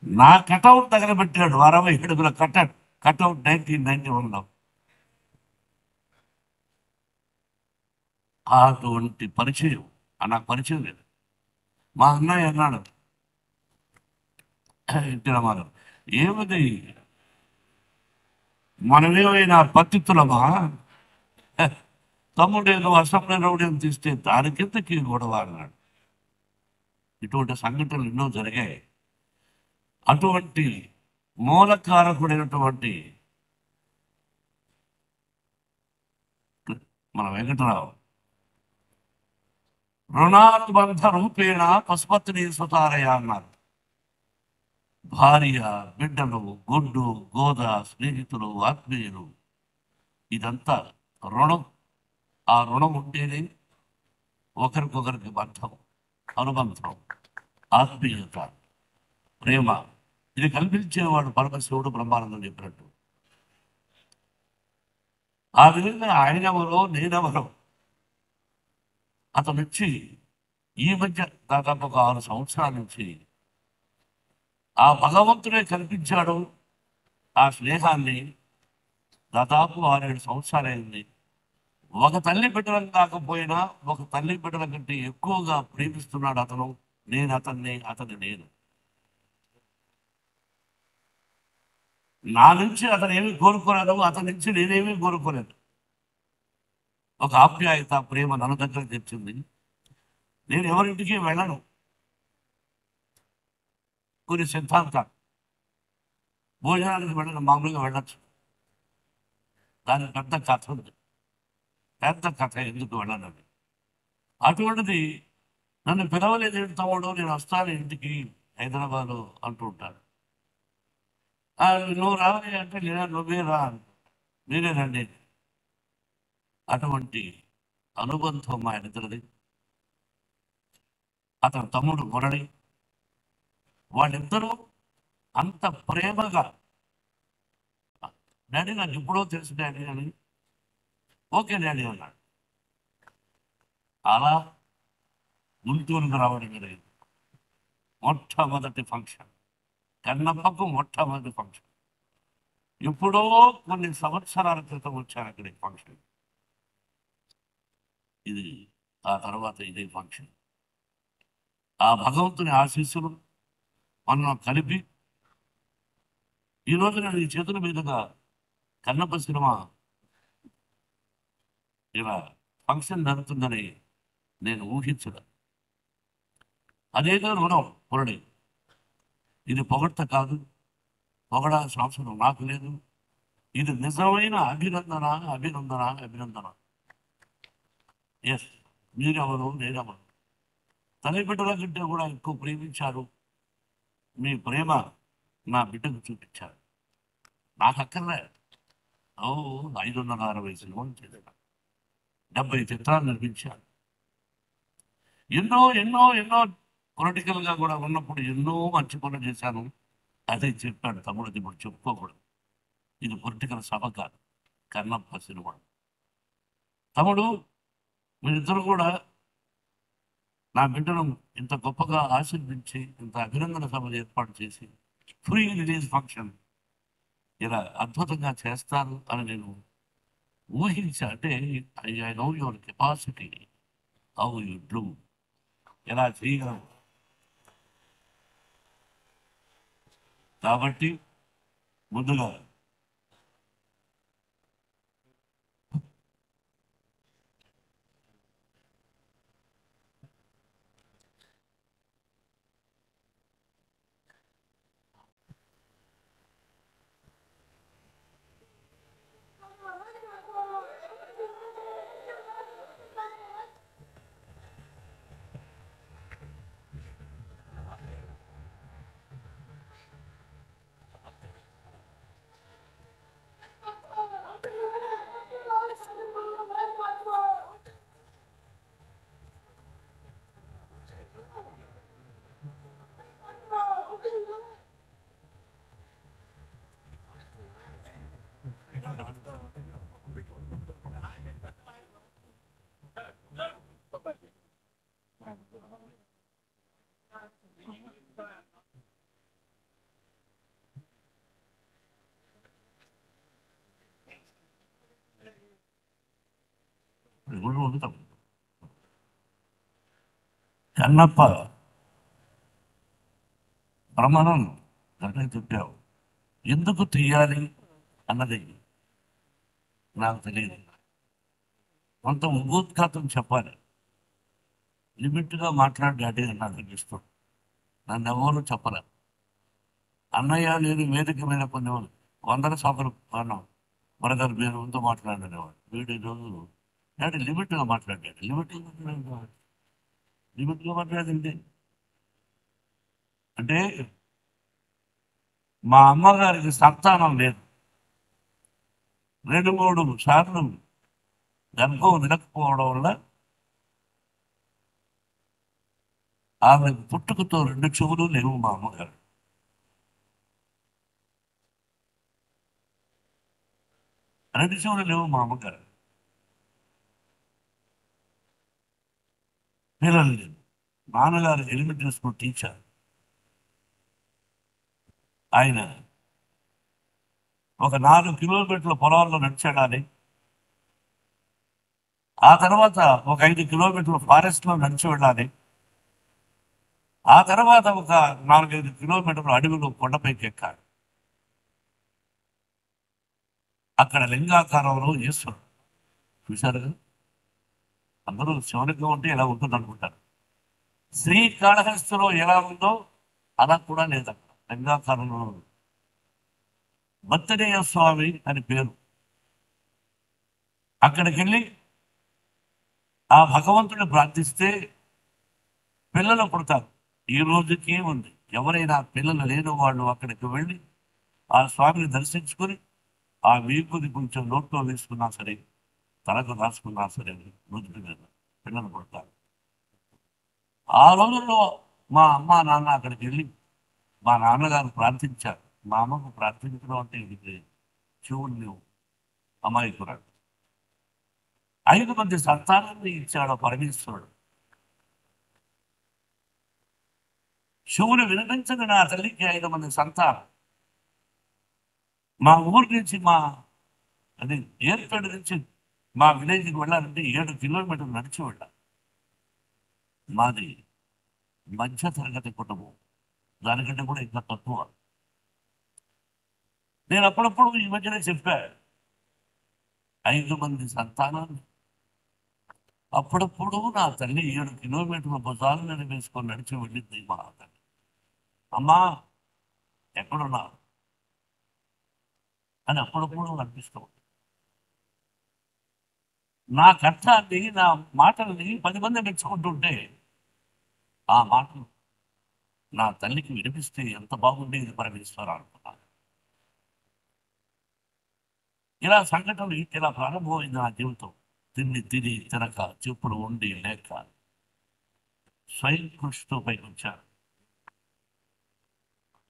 [SPEAKER 12] నా కటౌట్ దగ్గర పెట్టాడు 60 అడుగుల కటౌట్ 1991లో. అటువంటి పరిచయం నాకు పరిచయం లేదు. మా అన్నయ్య అన్నాడు, ఎన్టీ రామారావు, ఏమిది మనమేమైనా పత్తితులమా? తమ్ముడేదో అసెంబ్లీ రౌడీని తీస్తే దానికింతకి గొడవ అన్నాడు. ఇటువంటి సంఘటనలు ఎన్నో జరిగాయి. అటువంటి మూలకారకుడైనటువంటి మన వెంకటరావు రుణానుబంధ రూపేణ పశుపతిని సుతారయ అన్నారు. భార్య, బిడ్డలు, గుడ్డు, గోద, స్నేహితులు, ఆత్మీయులు, ఇదంతా రుణం. ఆ రుణం ఉంటేనే ఒకరికొకరికి బంధం, అనుబంధం, ఆత్మీయత, ప్రేమ. ఇది కల్పించేవాడు పరమశివుడు బ్రహ్మానందం చెప్పినట్టు. ఆ విధంగా ఆయనెవరో నేనెవరో అతను నుంచి ఈ మధ్య దాదాపు ఒక 6 సంవత్సరాల నుంచి ఆ భగవంతుడే కల్పించాడు ఆ స్నేహాన్ని. దాదాపు 6-7 సంవత్సరాలైంది. ఒక తల్లి బిడ్డలం కాకపోయినా ఒక తల్లి బిడ్డల కంటే ఎక్కువగా ప్రేమిస్తున్నాడు అతను. నేను అతన్ని, అతని నేను. నా నుంచి అతను ఏమీ కోరుకోలేదు, అతని నుంచి నేనేమీ కోరుకోలేదు. ఒక ఆప్యాయత, ప్రేమ నన్ను దగ్గర తెచ్చింది. నేను ఎవరింటికి వెళ్ళను. కొన్ని సిద్ధాంతాలు, భోజనానికి వెళ్ళను, మామూలుగా వెళ్ళచ్చు. దాని పెద్ద కథ ఉంది. పెద్ద కథ ఎందుకు వెళ్ళనండి. అటువంటిది నన్ను పిలవలేదు తమ్ముడు, నేను వస్తాను ఇంటికి హైదరాబాదు అంటూ ఉంటాను. నువ్వు రావాలి అంటే లేదా నువ్వే రా, మీరే రండి. అటువంటి అనుబంధం మా ఇద్దరిది. అతని తమ్ముడు మురళి, వాళ్ళిద్దరూ అంత ప్రేమగా, డాడీ నాకు ఎప్పుడో తెలుసు డాడీ అని, ఓకే డాడీ అన్నాడు. అలా గుంటూరుకు రావడం జరిగింది. మొట్టమొదటి ఫంక్షన్, కన్నప్పకు మొట్టమొదటి ఫంక్షన్. ఎప్పుడో కొన్ని సంవత్సరాల క్రితం వచ్చాను అక్కడికి ఫంక్షన్. ఇది ఆ తర్వాత ఇదే ఫంక్షన్. ఆ భగవంతుని ఆశీస్సులు మనం కలిపి ఈరోజు నేను ఈ చేతుల మీదుగా కన్నప్ప సినిమా ఇలా ఫంక్షన్ జరుగుతుందని నేను ఊహించను. అదేదో రుణం పురడి. ఇది పొగడ్త కాదు, పొగడాల్సిన అవసరం నాకు లేదు. ఇది నిజమైన అభినందన అభినందన అభినందన. ఎస్, మీరెవరు నేనెవరు, తల్లిబిడ్డల కంటే కూడా ఎక్కువ ప్రేమించారు. మీ ప్రేమ నా బిడ్డకు చూపించారు. నాకు అక్కర్లే 560 సినిమాలు చేశాను, 70 చిత్రాలు నిర్మించాను. ఎన్నో ఎన్నో ఎన్నో పొలిటికల్గా కూడా ఉన్నప్పుడు ఎన్నో మంచి పనులు చేశాను. అదే చెప్పాడు తమ్ముడు, ఇప్పుడు చెప్పుకోకూడదు. ఇది పొలిటికల్ సభ కాదు, కన్నప్ప సినిమా. తమ్ముడు, మీరిద్దరు కూడా నా బిడ్డను ఇంత గొప్పగా ఆశీర్వించి ఇంత అభినందన సభ ఏర్పాటు చేసి ఫ్రీ రిలీజ్ ఫంక్షన్ ఇలా అద్భుతంగా చేస్తారు అని నేను ఊహించా. అంటే I know your capacity, how you do, ఎలా చేయగలరు. కాబట్టి ముందుగా కన్నప్ప ప్రమాణం గట్టిగా చెప్పావు. ఎందుకు తీయాలి అన్నది నాకు తెలియదు. కొంత ఉపోద్ఘాతం చెప్పాలి. లిమిట్గా మాట్లాడి నాకు ఇష్టం. నన్ను ఎవరు చెప్పలే. అన్నయ్య లేదు వేదిక మీద కొన్ని వందల సభలు అన్నాం, వరదలు మీరు ముందు మాట్లాడేవాడు. వీడు ఈరోజు అంటే లిమిట్గా మాట్లాడాడు. లిమిట్గా మాట్లాడింది అంటే మా అమ్మగారికి సంతానం లేదు. 2-3 సార్లు గర్భం నిలకపోవడం వల్ల ఆమె పుట్టుకతో 2 చెవులు లేవు. మా అమ్మగారు 2 చెవులు లేవు. మా అమ్మగారు పిల్లలు లేవు. నాన్నగారు ఎలిమెంటరీ స్కూల్ టీచర్. ఆయన ఒక 4 కిలోమీటర్ల పొలాల్లో నడిచేడాలి. ఆ తర్వాత ఒక 5 కిలోమీటర్ల ఫారెస్ట్లో నడిచి వెళ్ళాలి. ఆ తర్వాత ఒక 4-5 కిలోమీటర్ల అడవిలో కొండపైకి ఎక్కాలి. అక్కడ లింగాకారంలో ఈశ్వరుడు చూశారు కదా. అందరూ శివునిగా ఉంటే ఎలా ఉంటుంది అనుకుంటారు. శ్రీకాళహస్తిలో ఎలా ఉందో అలా కూడా లేదు. లింగాకారంలో భక్తనేయ స్వామి అని పేరు. అక్కడికి వెళ్ళి ఆ భగవంతుని ప్రార్థిస్తే పిల్లలు పుడతారు. ఈ రోజుకి ఉంది. ఎవరైనా పిల్లలు లేని వాళ్ళు అక్కడికి వెళ్ళి ఆ స్వామిని దర్శించుకొని ఆ వీపుని కొంచెం నోట్లో వేసుకున్నా సరే, తలకు రాసుకున్నా సరే రోజు పిల్లలు పుడతారు. ఆ రోజుల్లో మా అమ్మ నాన్న అక్కడికి వెళ్ళి మా నాన్నగారు ప్రార్థించారు. మా అమ్మకు ప్రార్థించడం అంటే ఇది చెవులు లేవు, అమాయకురాడు. 5 మంది సంతానాన్ని ఇచ్చాడు పరమేశ్వరుడు. శివుడు వినిపించని నా తల్లికి 5 మంది సంతానం. మా ఊరి నుంచి అది ఏర్పేట నుంచి మా విలేజ్కి వెళ్ళాలంటే 7 కిలోమీటర్లు నడిచి వెళ్ళాలి. మాది మధ్య తరగతి కుటుంబం, దానికంటే కూడా ఇంకా తక్కువ. నేను అప్పుడప్పుడు ఈ మధ్యనే చెప్పా, 5 మంది సంతానాన్ని. అప్పుడప్పుడు నా తల్లి 7 కిలోమీటర్ల భుజాలు నేను వేసుకొని నడిచి వెళ్ళింది మా తల్లి. అమ్మా ఎక్కడున్నా అని అప్పుడప్పుడు అనిపిస్తూ నా కష్టాన్ని, నా మాటల్ని 10 మంది మెచ్చుకుంటుంటే ఆ మాటలు నా తల్లికి వినిపిస్తే ఎంత బాగుండేది పరమేశ్వర అనుకున్నాను. ఇలా సంఘటనలు ఇలా ప్రారంభమైంది నా జీవితం. తిని తినక, చెప్పులు ఉండి లేక స్వయం కృషితో పైకి వచ్చాను.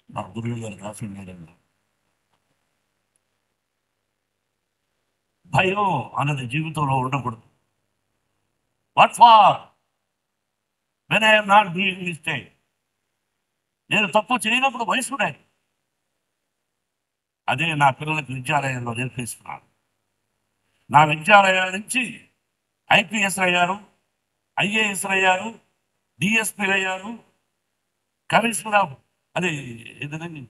[SPEAKER 12] నా గురువు గారు రాసింది, భయం అన్నది జీవితంలో ఉండకూడదు. What for when I'm not doing mistake. నేను తప్పు చేయనప్పుడు వయసుడే. అదే నా పిల్లలకు విద్యాలయంలో నేర్పిస్తున్నాను. నా విద్యాలయం నుంచి ఐపీఎస్ అయ్యారు, ఐఏఎస్ అయ్యారు, డిఎస్పీలు అయ్యారు, కమిషనర్ అది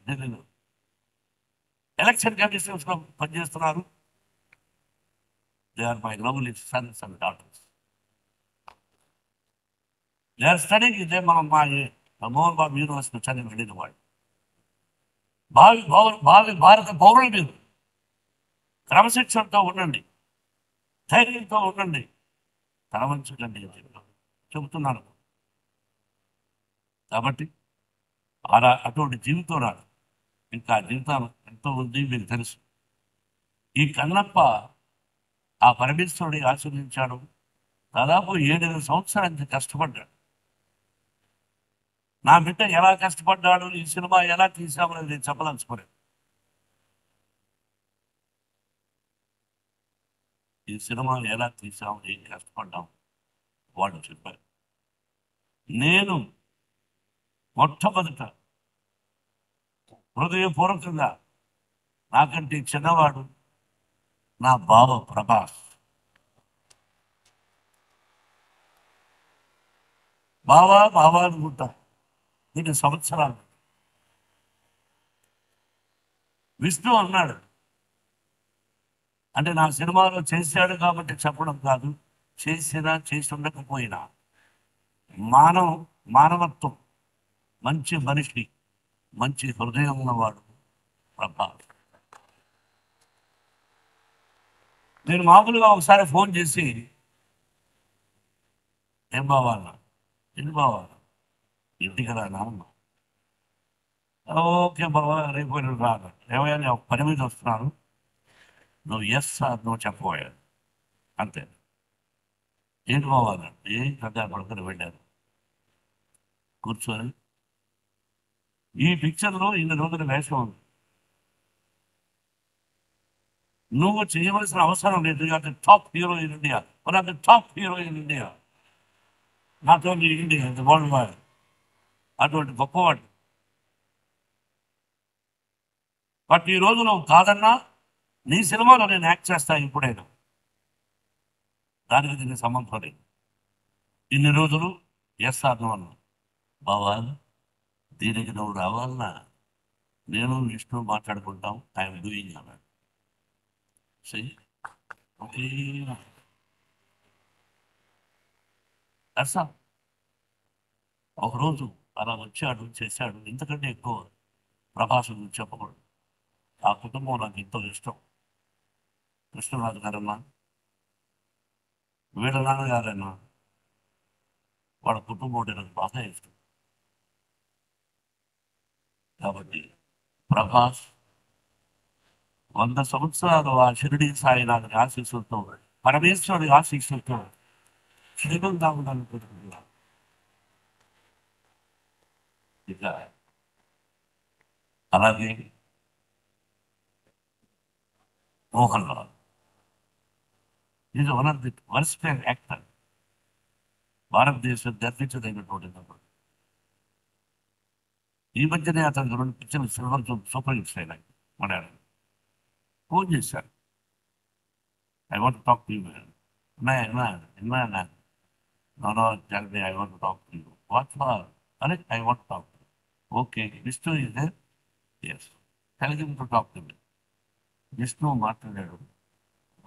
[SPEAKER 12] ఢిల్లీలో ఎలక్షన్ కమిషనర్స్లో పనిచేస్తున్నారు. They are my lovely sons and daughters. They are studying. ఇదే మనం మా మోహన్ బాబు యూనివర్సిటీ చదివి వెళ్ళిన వాళ్ళు. భావి భారత పౌరుల మీద క్రమశిక్షణతో ఉండండి, ధైర్యంతో ఉండండి, తలవంచకండి అని చెబుతున్నాను. కాబట్టి అటువంటి జీవితం రాదు. ఇంకా జీవితం ఎంతో ఉంది, మీకు తెలుసు. ఈ కన్నప్ప ఆ పరమేశ్వరుడి ఆశీర్వదించాడు. దాదాపు 7 సంవత్సరాల నుంచి కష్టపడ్డాడు. నా బిడ్డ ఎలా కష్టపడ్డాడు, ఈ సినిమా ఎలా తీసామని నేను చెప్పదలుచుకోలేదు. ఈ సినిమా ఎలా తీసాము, ఏం కష్టపడ్డాం వాళ్ళు చెప్పారు. నేను మొట్టమొదట హృదయపూర్వకంగా నాకంటే చిన్నవాడు నా బావ ప్రభాస్. బావా అనుకుంటా. 7 సంవత్సరాలు. విష్ణు అన్నాడు, అంటే నా సినిమాలో చేశాడు కాబట్టి చెప్పడం కాదు, చేసినా చేసి ఉండకపోయినా మానవత్వం, మంచి మనిషి, మంచి హృదయం ఉన్నవాడు ప్రభాస్. నేను మామూలుగా ఒకసారి ఫోన్ చేసి, ఏం బావాలా, ఏంటి బావాలా, ఇంటికి రానా? ఓకే బాబా, రేపు రాను. ఏమయ్యా, నేను 10 మీద వస్తున్నాను, నువ్వు ఎస్ సార్ నువ్వు చెప్పబోయాను అంతే. ఏంటి బావాలా, ఏం కంగారు పడుకుని వెళ్ళాను. కూర్చొని ఈ పిక్చర్లో ఇన్ని రోజుల వేషం ఉంది, నువ్వు చేయవలసిన అవసరం లేదు. అది top hero in India, one of the top hero in India, not only India, world wide. అటువంటి గొప్పవాడు. బట్ ఈ రోజు నువ్వు కాదన్నా, నీ సినిమాలో నేను యాక్ట్ చేస్తాను ఇప్పుడైనా, దానికి దీనికి సంబంధం లేదు. ఇన్ని రోజులు ఎస్ అన్నా అన్నా, బావా దీనికి నువ్వు రావాలన్నా నేను విష్ణు మాట్లాడుకుంటాం, ఐఎమ్ డూయింగ్ అన్నాడు. ఓకే ఒకరోజు అలా వచ్చాడు, చేశాడు. ఇంతకంటే ఎక్కువ ప్రభాస్ గురించి చెప్పకూడదు. ఆ కుటుంబం నాకు ఎంతో ఇష్టం. కృష్ణరాజు గారన్నా, వీళ్ళ నాన్నగారన్నా, వాళ్ళ కుటుంబం అంటే నాకు బాగా ఇష్టం. కాబట్టి ప్రభాస్ 100 సంవత్సరాలు ఆ షిరిడి సాయినాథుని ఆశీస్సులతో, పరమేశ్వరుడి ఆశీస్సులతో శ్రీమంగా ఉండాలనుకుంటున్నాను. ఇక అలాగే Mohan Lal is one of the worst actor భారతదేశం దర్శించదగినటువంటి. ఈ మధ్యనే అతనికి 2 పిక్చర్లు సిల్వర్ సూపర్ హిట్స్ అయినాయి. మలయాళం ఫోన్ చేశారు, I want talk to you. No tell me, I want talk to you. What far? అని I want talk. Okay, Vishnu is there, yes, tell him to talk to me. Vishnu మాట్లాడాడు,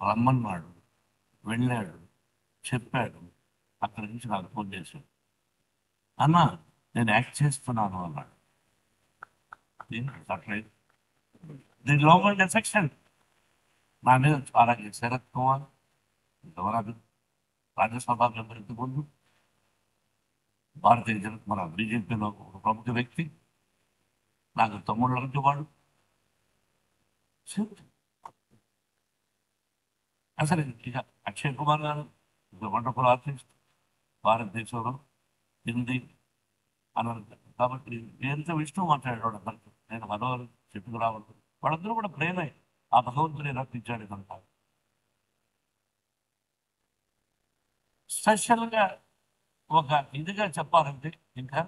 [SPEAKER 12] రమ్మన్నాడు, వెళ్ళాడు, చెప్పాడు. అక్కడి నుంచి నాకు ఫోన్ చేశాడు, అన్న నేను యాక్ట్ చేస్తున్నాను అన్నాడు. అట్లేదు దీనిలో ఉండే సెక్షన్ నా మీద అలాగే శరత్ కుమార్ ఎవరాదు రాజ్యసభ మెంబర్ ఇంతకు ముందు, భారతీయ జనతా మన బీజేపీలో ఒక ప్రముఖ వ్యక్తి, నాకు తమ్ముళ్ళు లాంటి వాడు. అసలు ఇక అక్షయ్ కుమార్ గారు వండర్ఫుల్ ఆర్టిస్ట్, భారతదేశంలో హిందీ అన్నారు. కాబట్టి ఎంత విష్ణు మాట్లాడేవాడు అందరితో, నేను మనవారు చెప్పుకు రావద్దు, వాళ్ళందరూ కూడా ప్రేమే, ఆ భగవంతుని రప్పించాడు ఇదంతా. స్పెషల్గా ఒక ఇదిగా చెప్పాలంటే ఇంకా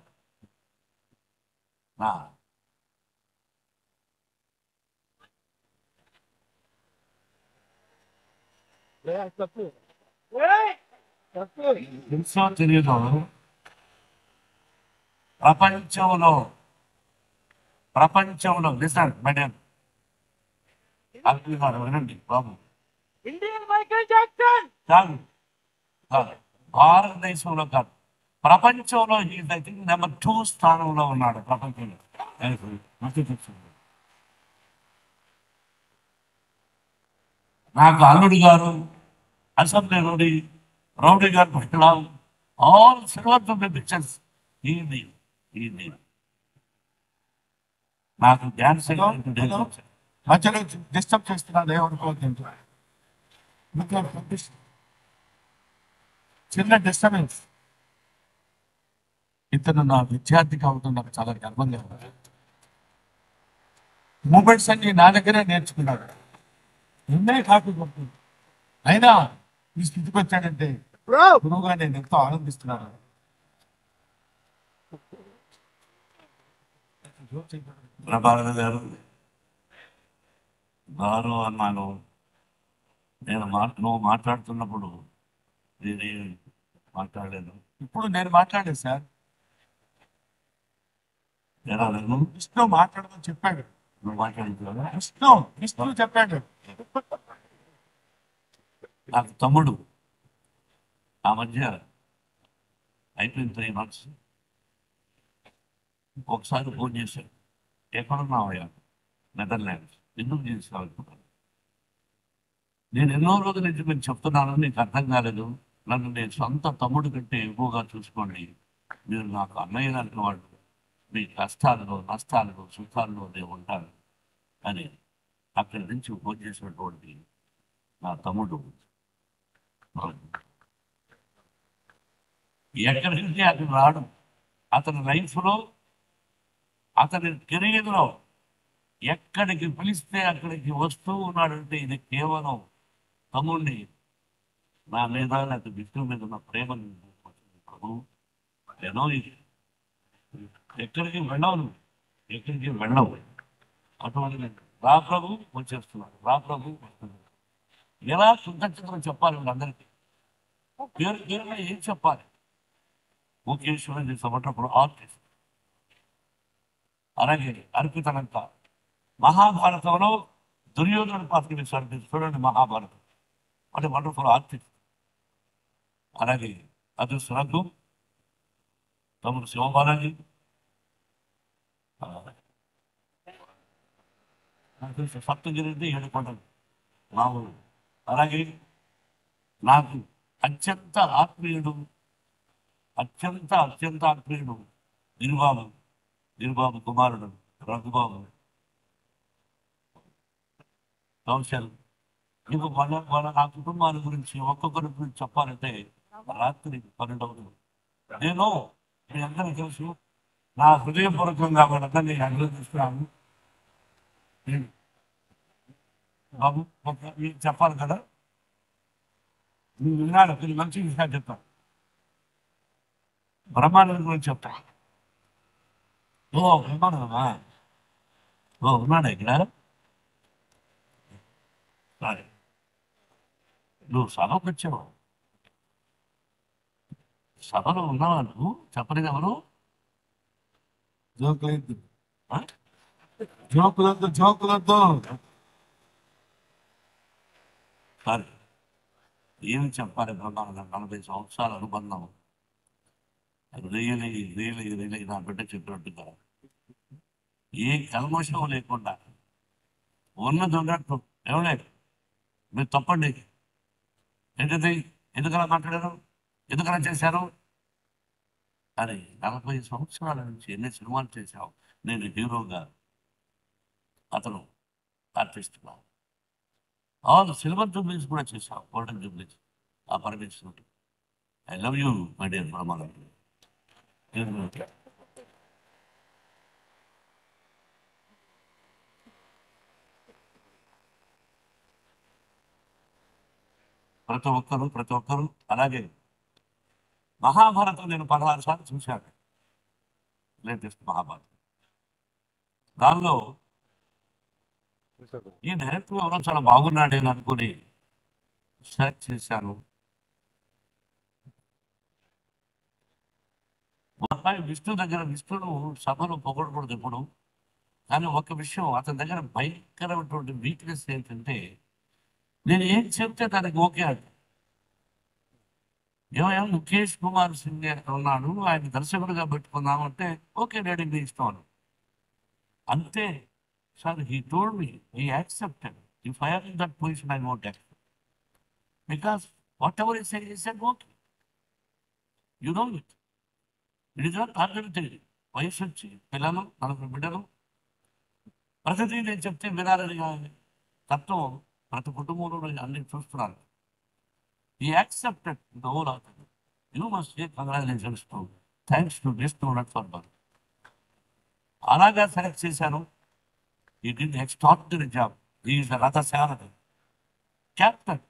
[SPEAKER 12] నా తెలుసో తెలియదు, ప్రపంచంలో లిసన్ మేడం అభిమానం వినండి బాబు, కాదు భారతదేశంలో కాదు ప్రపంచంలో ఐ థింక్ నెంబర్ 2 స్థానంలో ఉన్నాడు ప్రపంచంలో. నాకు అల్లుడు గారు, అసెంబ్లీ రౌడీ గారు పెట్టడం, ఆల్ సిల్వర్ పిక్చర్స్ ఇది నాకు డ్యాన్స్
[SPEAKER 2] మధ్యలో డిస్టర్బ్ చేస్తున్నాను ఏమనుకోవద్దు, చిన్న డిస్టర్బెన్స్. ఇతను నా విద్యార్థి కావడం నాకు చాలా గర్వంగా ఉంది. మూమెంట్స్ అన్ని నా దగ్గరే నేర్చుకున్నాడు, ఉన్నాయి కాకపోతే అయినా ఈ స్థితికి వచ్చాడంటే గురువుగా నేను ఎంతో ఆనందిస్తున్నాను.
[SPEAKER 12] ప్రభాకర్ గారు గారు అన్నాను, నేను నువ్వు మాట్లాడుతున్నప్పుడు నేనే మాట్లాడలేదు.
[SPEAKER 2] ఇప్పుడు నేను మాట్లాడాను సార్, విష్ణు మాట్లాడమని చెప్పాడు.
[SPEAKER 12] నువ్వు మాట్లాడుతున్నా
[SPEAKER 2] విష్ణు చెప్పాడు.
[SPEAKER 12] నాకు తమ్ముడు ఆ మధ్య అయిపోయింది 3 months, ఒకసారి ఫోన్ చేశాడు, ఎక్కడున్నావయ్యా? నెదర్లాండ్స్. ఎందుకు చేసావు? నేను ఎన్నో రోజుల నుంచి నేను చెప్తున్నాను, నీకు అర్థం కాలేదు, నన్ను నేను సొంత తమ్ముడు కంటే ఎక్కువగా చూసుకోండి, మీరు నాకు అన్నయ్య లాంటి వాళ్ళు, మీ కష్టాలలో నష్టాలలో సుఖాల్లో నేను ఉంటాను అని అక్కడి నుంచి ఫోన్ చేసినటువంటి నా తమ్ముడు ఎక్కడి నుంచి అతను రాడు, అతని లైఫ్లో అతని కెరీర్లో ఎక్కడికి పిలిస్తే అక్కడికి వస్తూ ఉన్నాడంటే ఇది కేవలం తమ్ముడిని నా మీద నాకు విష్ణు మీద ఉన్న ప్రేమను ఏదో ఎక్కడికి వెళ్ళవు, ఎక్కడికి వెళ్ళవు. అటువంటి రా ప్రభు వచ్చేస్తున్నాడు, రా ప్రభు వస్తున్నాడు. ఎలా కృతజ్ఞతలు చెప్పాలి వీళ్ళందరికీ, పేరున ఏం చెప్పాలి? ముఖేశ్వరం చేసేటప్పుడు ఆర్టిస్ట్, అలాగే అర్పితనంత మహాభారతంలో దుర్యోధన పాత్ర వేశాడు, చూడండి మహాభారతం, అంటే వండర్ఫుల్ ఆర్టిస్ట్. అలాగే అదృష్టకు తమ్ముడు శివబాలాజీ, సప్తగిరి 7 కొండలు మామూలు. అలాగే నాకు అత్యంత ఆత్మీయుడు గిరిబాబు కుమారుడు రఘుబాబు కౌశల్. ఇంకో నా కుటుంబాల గురించి ఒక్కొక్కరి గురించి చెప్పాలంటే రాత్రి 12 అవుతుంది. నేను మీ అందరికీ తెలుసు, నా హృదయపూర్వకంగా వాళ్ళందరినీ అభినందిస్తున్నాను. బాబు మీకు చెప్పాలి కదా, మీరు వినాలి, కొన్ని మంచి విషయాలు చెప్తాను. బ్రహ్మాండం గురించి చెప్తా. బ్రహ్మాండమా? ఉన్నాడా ఇక్కడ? సరే, నువ్వు సభకు వచ్చావు, సభలో ఉన్నావా? నువ్వు చెప్పలేదు ఎవరు?
[SPEAKER 7] జోకులొద్దు జోకులొద్దు.
[SPEAKER 12] సరే ఏమి చెప్పాలి బ్రహ్మానంద 40 సంవత్సరాల అనుబంధం రియలీ నా బిడ్డ చెప్పినట్టుగా ఏ కల్మషం లేకుండా ఉన్నది ఉన్నట్టు ఏమలే మీరు తప్పండి ఏంటిది ఎందుకలా మాట్లాడారు ఎందుకలా చేశారు అని 40 సంవత్సరాల నుంచి ఎన్ని సినిమాలు చేశావు నేను హీరోగా అతను ఆర్టిస్ట్గా ఆల్ సిల్వర్ జూబ్లీస్ కూడా చేశావు గోల్డెన్ జూబ్లీస్ ఆ పరమేశ్వరుడు I love you my dear Brahmananda ప్రతి ఒక్కరు అలాగే మహాభారతం నేను 16 సార్లు చూశాను లేటెస్ట్ మహాభారతం దానిలో ఈ డైరెక్టర్ ఎవరో చాలా బాగున్నాడని అనుకుని సెర్చ్ చేశాను విష్ణు దగ్గర విష్ణును సభలో పొగడకూడదు ఎప్పుడు కానీ ఒక విషయం అతని దగ్గర భయంకరమైనటువంటి వీక్నెస్ ఏంటంటే నేను ఏం చెప్తే దానికి ఓకే అంట ఏమయ్యా ముఖేష్ కుమార్ సింగ్ ఉన్నాడు ఆయన దర్శకుడిగా పెట్టుకుందామంటే ఓకే డాడీ మీ ఇష్టం అని అంతే sir he told me he accepted if I are in that position I won't accept because whatever is said okay you know it it is not ordinary వయసు వచ్చి పిల్లలు 40 బిడ్డలు ప్రతిదీ నేను చెప్తే వినాలని తత్వం ప్రతి కుటుంబంలో అన్ని చూస్తున్నారు he accepted the whole of you must say congratulations to thanks to this to not for బర్ అలాగా సెలెక్ట్ చేశాను he did extraordinary job is రథ సారథి క్యాప్టెన్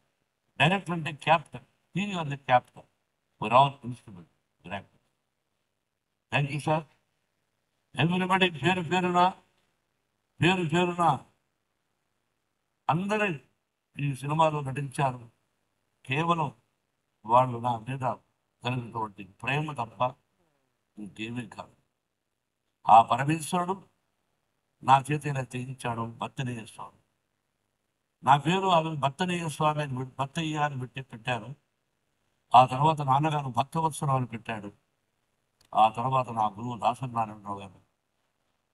[SPEAKER 12] డైరెక్టర్ అంటే captain he are the captain for all instrument director thank you sir everybody పేరున అందరూ ఈ సినిమాలో నటించారు కేవలం వాళ్ళు నా మీద కలిగినటువంటి ప్రేమ తప్ప ఇంకేమీ కాదు ఆ పరమేశ్వరుడు నా చేత ఇలా చేయించాడు భక్తనీయ స్వామి నా పేరు అవి భక్తనీయ స్వామి అని భక్తయ్య అని పెట్టారు ఆ తర్వాత నాన్నగారు భక్తవత్సరావు అని పెట్టాడు ఆ తర్వాత నా గురువు దాసనారాయణరావు గారు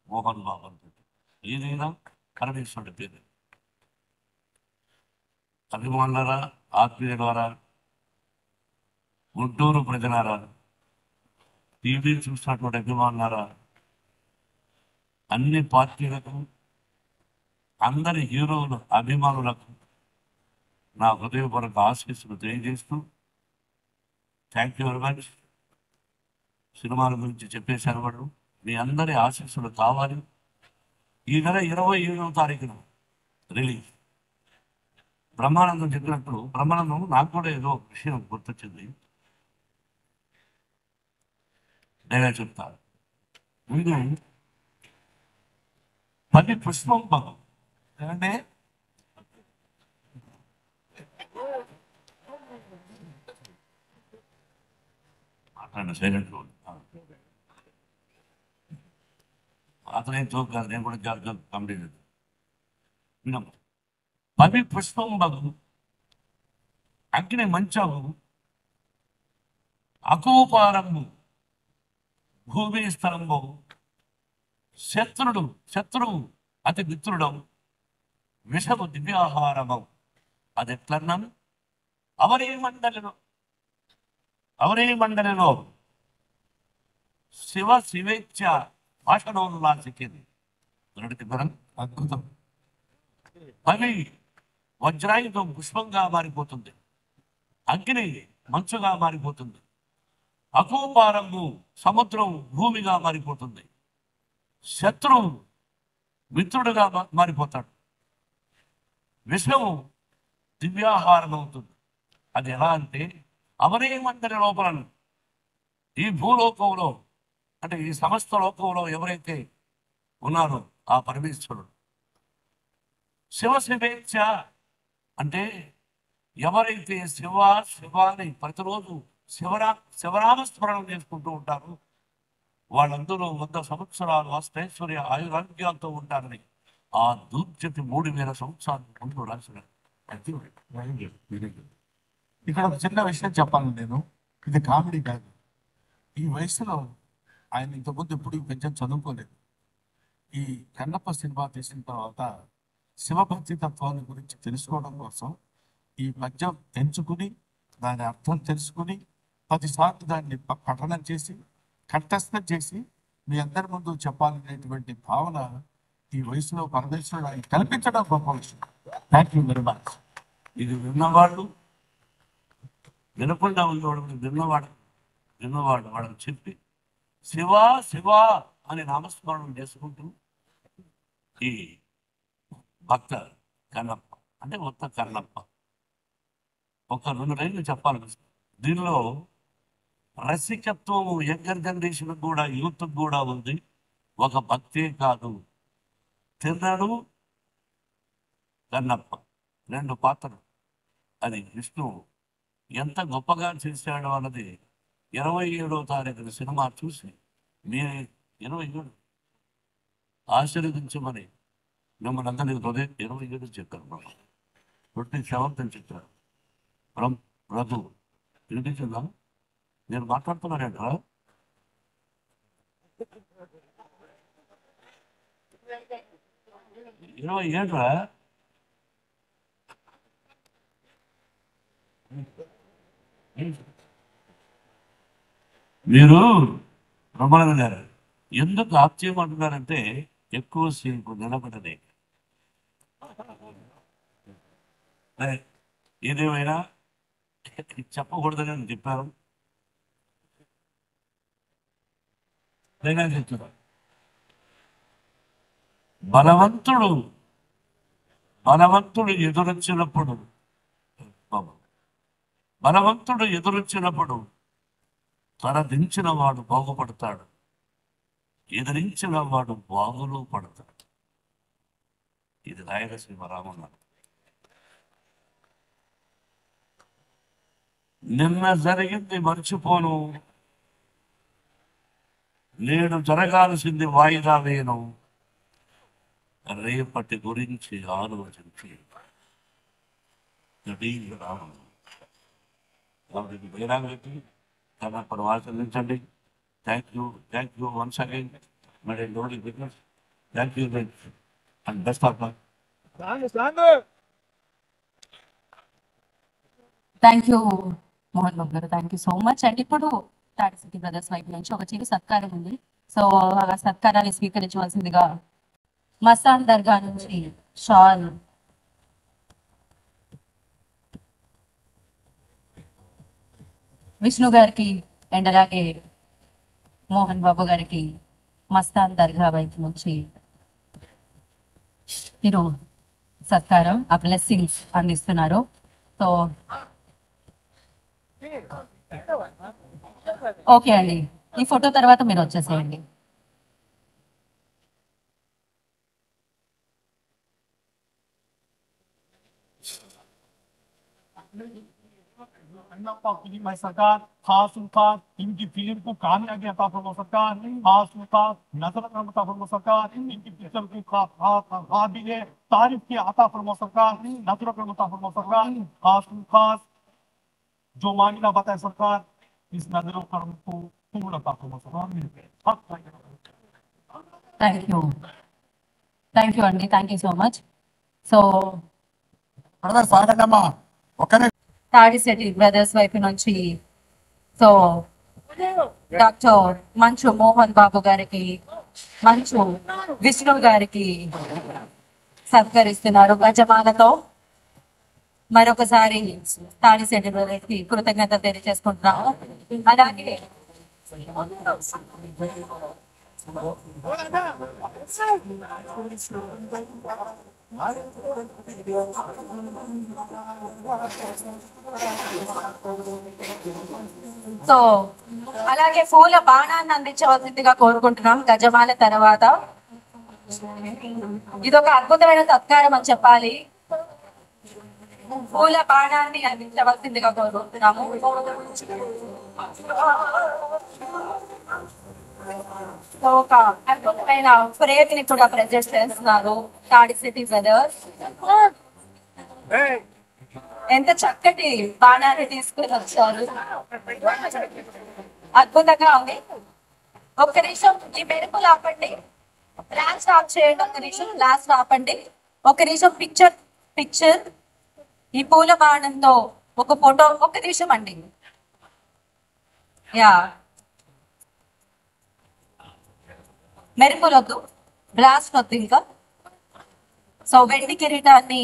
[SPEAKER 12] మోహన్ బాబు అని పెట్టాడు ఏదైనా పరమేశ్వరుడి పేరు అభిమానులారా ఆత్మీయులారా గుంటూరు ప్రజలారా టీవీ చూసినటువంటి అభిమానులారా అన్ని పార్టీలకు అందరి హీరోలు అభిమానులకు నా హృదయపూర్వక ఆశీస్సులు తెలియజేస్తూ థ్యాంక్ యూ వెరీ మచ్ సినిమాల గురించి చెప్పేశారు వాళ్ళు మీ అందరి ఆశీస్సులు కావాలి ఈ నెల 27వ తారీఖున రిలీజ్ బ్రహ్మానందం చెప్పినట్టు బ్రహ్మానందం నాకు కూడా ఏదో విషయం గుర్తొచ్చింది నేనే చెప్తాను ముందు 10 పుష్పం భాగం ఏమంటే మాట్లాడండి సైలెంట్ అతనేం జోక్ కాదు నేను కూడా జోక్ కంప్లీట్ విన్నాము 10 పుష్పం భాగం అగ్ని మంచము అకోపారంభు భూమి స్థలంబు శత్రువు అతి మిత్రుడవు విషము దివ్యాహారము అది ఎట్లన్నాను అవరే మండలిలో శివేచ్ఛ భాషణోల్లాసికింది అద్భుతం అవి వజ్రాయుధం పుష్పంగా మారిపోతుంది అగ్ని మంచుగా మారిపోతుంది అకోపారంగు సముద్రం భూమిగా మారిపోతుంది శత్రువు మిత్రుడుగా మారిపోతాడు విషము దివ్యాహారం అవుతుంది అది ఎలా అంటే అవరే మండలి లోపల ఈ భూలోకంలో అంటే ఈ సమస్త లోకంలో ఎవరైతే ఉన్నారో ఆ పరమేశ్వరుడు శివేచ్ఛ అంటే ఎవరైతే శివాని ప్రతిరోజు శివనామస్మరణం చేసుకుంటూ ఉంటారో వాళ్ళందరూ 100 సంవత్సరాలు అష్టైశ్వర్య ఆయురారోగ్యాలతో ఉంటారని ఆ దూర్చటి 3000 సంవత్సరాలు ముందు రాసిన
[SPEAKER 2] ఇక్కడ ఒక చిన్న విషయం చెప్పాలి నేను, ఇది కామెడీ కాదు. ఈ వయసులో ఆయన ఇంతకుముందు ఎప్పుడు కొంచెం చదువుకోలేదు. ఈ కన్నప్ప సినిమా తీసిన తర్వాత శివభక్తి తత్వాన్ని గురించి తెలుసుకోవడం కోసం ఈ పద్యం ఎంచుకుని దాని అర్థం తెలుసుకుని 10 సార్లు దాన్ని పఠనం చేసి కంఠస్థం చేసి మీ అందరి ముందు చెప్పాలనేటువంటి భావన ఈ వయసులో పరమేశ్వరుడు ఆయన కల్పించడం గొప్ప విషయం. Thank you very much.
[SPEAKER 12] ఇది విన్నవాళ్ళు వినకుండా ఉన్నవాడు విన్నవాడు వాళ్ళని చెప్పి శివ శివ అని నామస్మరణం చేసుకుంటూ ఈ భక్త కన్నప్ప అంటే మొత్తం కన్నప్ప ఒక 2 లైన్లు చెప్పాలి. దీనిలో రసికత్వం యంగర్ జనరేషన్ కూడా యూత్ కూడా ఉంది. ఒక భక్తే కాదు, తిన్నడు కన్నప్ప 2 పాత్రలు. అది విష్ణు ఎంత గొప్పగా చేశాడో అన్నది 27వ తారీఖున సినిమా చూసి మీరు 27 ఆశీర్వదించమని మిమ్మల్ని అందరినీ హృదయం 27 చెప్పారు. 27 చెప్పారు. రఘు వినిపించిందా? నేను మాట్లాడుతున్నానంటరా? ఇరవై ఏడురా? మీరు బ్రహ్మానంద గారు ఎందుకు ఆప్ చేయమంటున్నారంటే ఎక్కువ సేపు నిలబడదే. ఏదేమైనా చెప్పకూడదని చెప్పారు. బలవంతుడు ఎదురొచ్చినప్పుడు తన దించిన వాడు బాగుపడతాడు, ఎదిరించిన వాడు బాగులో పడతాడు. ఇది రాయలసీమ రామన్న. నిన్న జరిగింది మర్చిపోను, నేడు జరగాల్సింది వాయిదా వేను, రేపటి గురించి ఆలోచించి రామన్న. తన ఆచరించండి. థ్యాంక్ యూ వన్స్ అగైన్ మరి లోడి business. Thank you and best of luck.
[SPEAKER 11] Thank you Mohan Babu garu, thank you so much. And ఇప్పుడు టాటా సిటీ బ్రదర్స్ వైపు నుంచి ఒక చిరు సత్కారం ఉంది. సో ఆ సత్కారాన్ని స్వీకరించవలసిందిగా మస్తాన్ దర్గా నుంచి షాల్, విష్ణు గారికి అండ్ అలాగే మోహన్ బాబు గారికి మస్తాన్ దర్గా వైపు నుంచి మీరు సత్కారం, ఆ బ్లెస్సింగ్స్ అందిస్తున్నారు. సో ఓకే అండి, ఈ ఫోటో తర్వాత మీరు వచ్చేసేయండి.
[SPEAKER 2] सरकार खास उनका इनकी फिल्म को कामयाबी अता फरमा सरकार, खास उनका नजर अता फरमा सरकार, इनकी फिल्म की काबिल तारीफ की अता फरमा सरकार, नजर अता फरमा सरकार, खास जो मांगना बताए सरकार, इस नजरों पर को पूर्ण अता फरमा सरकार.
[SPEAKER 11] థ్యాంక్ యూ అండి, thank you so much. So Tadisetti brothers వైపు నుంచి సో డాక్టర్ మంచు మోహన్ బాబు గారికి, మంచు విష్ణు గారికి సత్కరిస్తున్నారు గజమాలతో. మరొకసారి తాడిశెట్టి బ్రదర్స్ కి కృతజ్ఞత తెలియజేసుకుంటున్నాము. అలాగే సో అలాగే పూల బాణాన్ని అందించవలసిందిగా కోరుకుంటున్నాం. గజమాల తర్వాత ఇదొక అద్భుతమైన సత్కారం అని చెప్పాలి. పూల బాణాన్ని అందించవలసిందిగా కోరుకుంటున్నాము.
[SPEAKER 3] సో ఒక అద్భుతమైన ఫ్రేమ్ ని కూడా ప్రజెంట్ చేస్తున్నారు తాడి సిటీ బ్రదర్స్. ఎంత చక్కటి బాణాన్ని తీసుకుని వచ్చారు, అద్భుతంగా ఉంది. ఒక్క నిమిషం ఈ మెరుపులు ఆపండి, లాస్ట్ ఆఫ్ చేయండి, ఒక్క నిమిషం లాస్ట్ ఆపండి, ఒక్క నిమిషం పిక్చర్ ఈ పూల బాణంతో ఒక ఫోటో, ఒక్క నిమిషం అండి. యా మెరుపులు వద్దు, బ్లాస్ట్ వద్దు ఇంకా. సో వెండి కిరీటాన్ని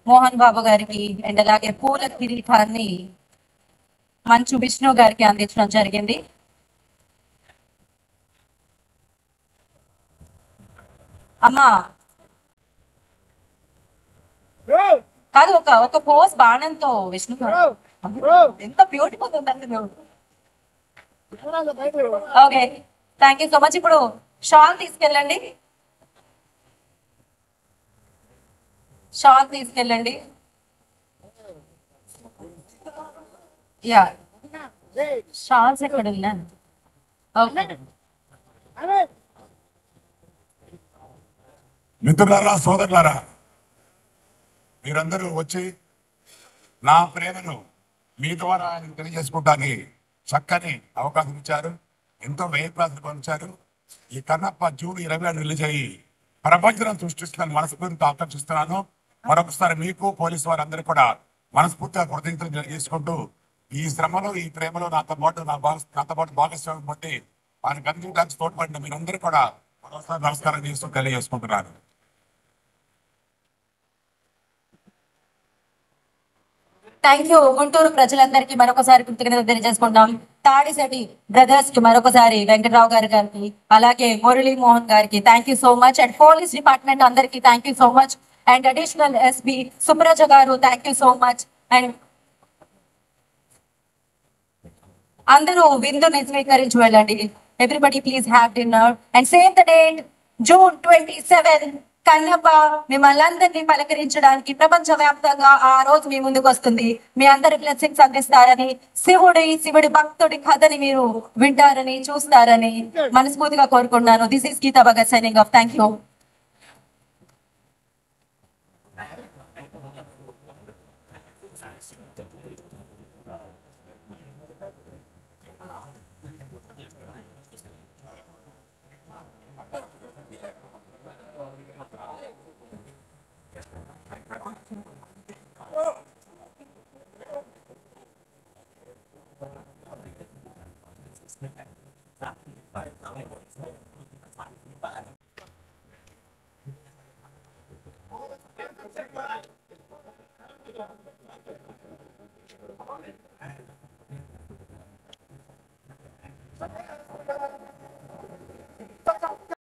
[SPEAKER 3] మోహన్ బాబు గారికి అండ్ అలాగే పూల కిరీటాన్ని మంచు విష్ణు గారికి అందించడం జరిగింది. అమ్మా కాదు, ఒక పోస్ బాణంతో విష్ణు గారు ఎంత బ్యూటిఫుల్ ఉందండి. Okay, thank you so much. ఇప్పుడు షాల్ తీసుకెళ్ళండి, షాల్ తీసుకెళ్ళండి. యా షాల్స్ ఎక్కడ ఉన్నాను. ఓకే
[SPEAKER 8] మిత్రులారా, సోదరులారా, మీరందరూ వచ్చి నా ప్రేమను మీ ద్వారా ఆయనకు తెలియజేసుకుంటానికి చక్కని అవకాశం ఇచ్చారు. ఎంతో వ్యయప్రాంతం పంచారు. ఈ కన్నప్ప జూన్ 20 రిలీజ్ అయ్యి ప్రపంచం సృష్టిస్తున్న మనస్ఫూర్తితో ఆకర్షిస్తున్నాను. మరొకసారి మీకు పోలీసు వారందరూ కూడా మనస్ఫూర్తిగా కృతజ్ఞతలు తెలియజేసుకుంటూ ఈ శ్రమలో ఈ ప్రేమలో నాతో పాటు భాగస్వామ్యం బట్టి ఆయనకు అందించడానికి తోడ్పడిన మీరందరూ కూడా మరోసారి నమస్కారం చేస్తూ తెలియజేసుకుంటున్నాను.
[SPEAKER 3] Thank you. గుంటూరు ప్రజలందరికీ మరొకసారి కృతజ్ఞతలు తెలియజేసుకుంటాం. తాడిశెట్టి బ్రదర్స్ కి మరొకసారి, వెంకటరావు గారికి అలాగే మురళీ మోహన్ గారికి thank you so much. And police department అందరికి thank you so much. And additional SP Supraja garu thank you so much. And అందరూ విందుని స్వీకరించి వెళ్ళండి. Everybody please have dinner and save the date June 27. Kannappa మిమ్మల్ని అందరినీ పలకరించడానికి ప్రపంచ వ్యాప్తంగా ఆ రోజు మీ ముందుకు వస్తుంది. మీ అందరి బ్లెస్సింగ్స్ అందిస్తారని, శివుడి భక్తుడి కథని మీరు వింటారని, చూస్తారని మనస్ఫూర్తిగా కోరుకుంటున్నాను. This is Geeta Bhagat signing off. Thank you.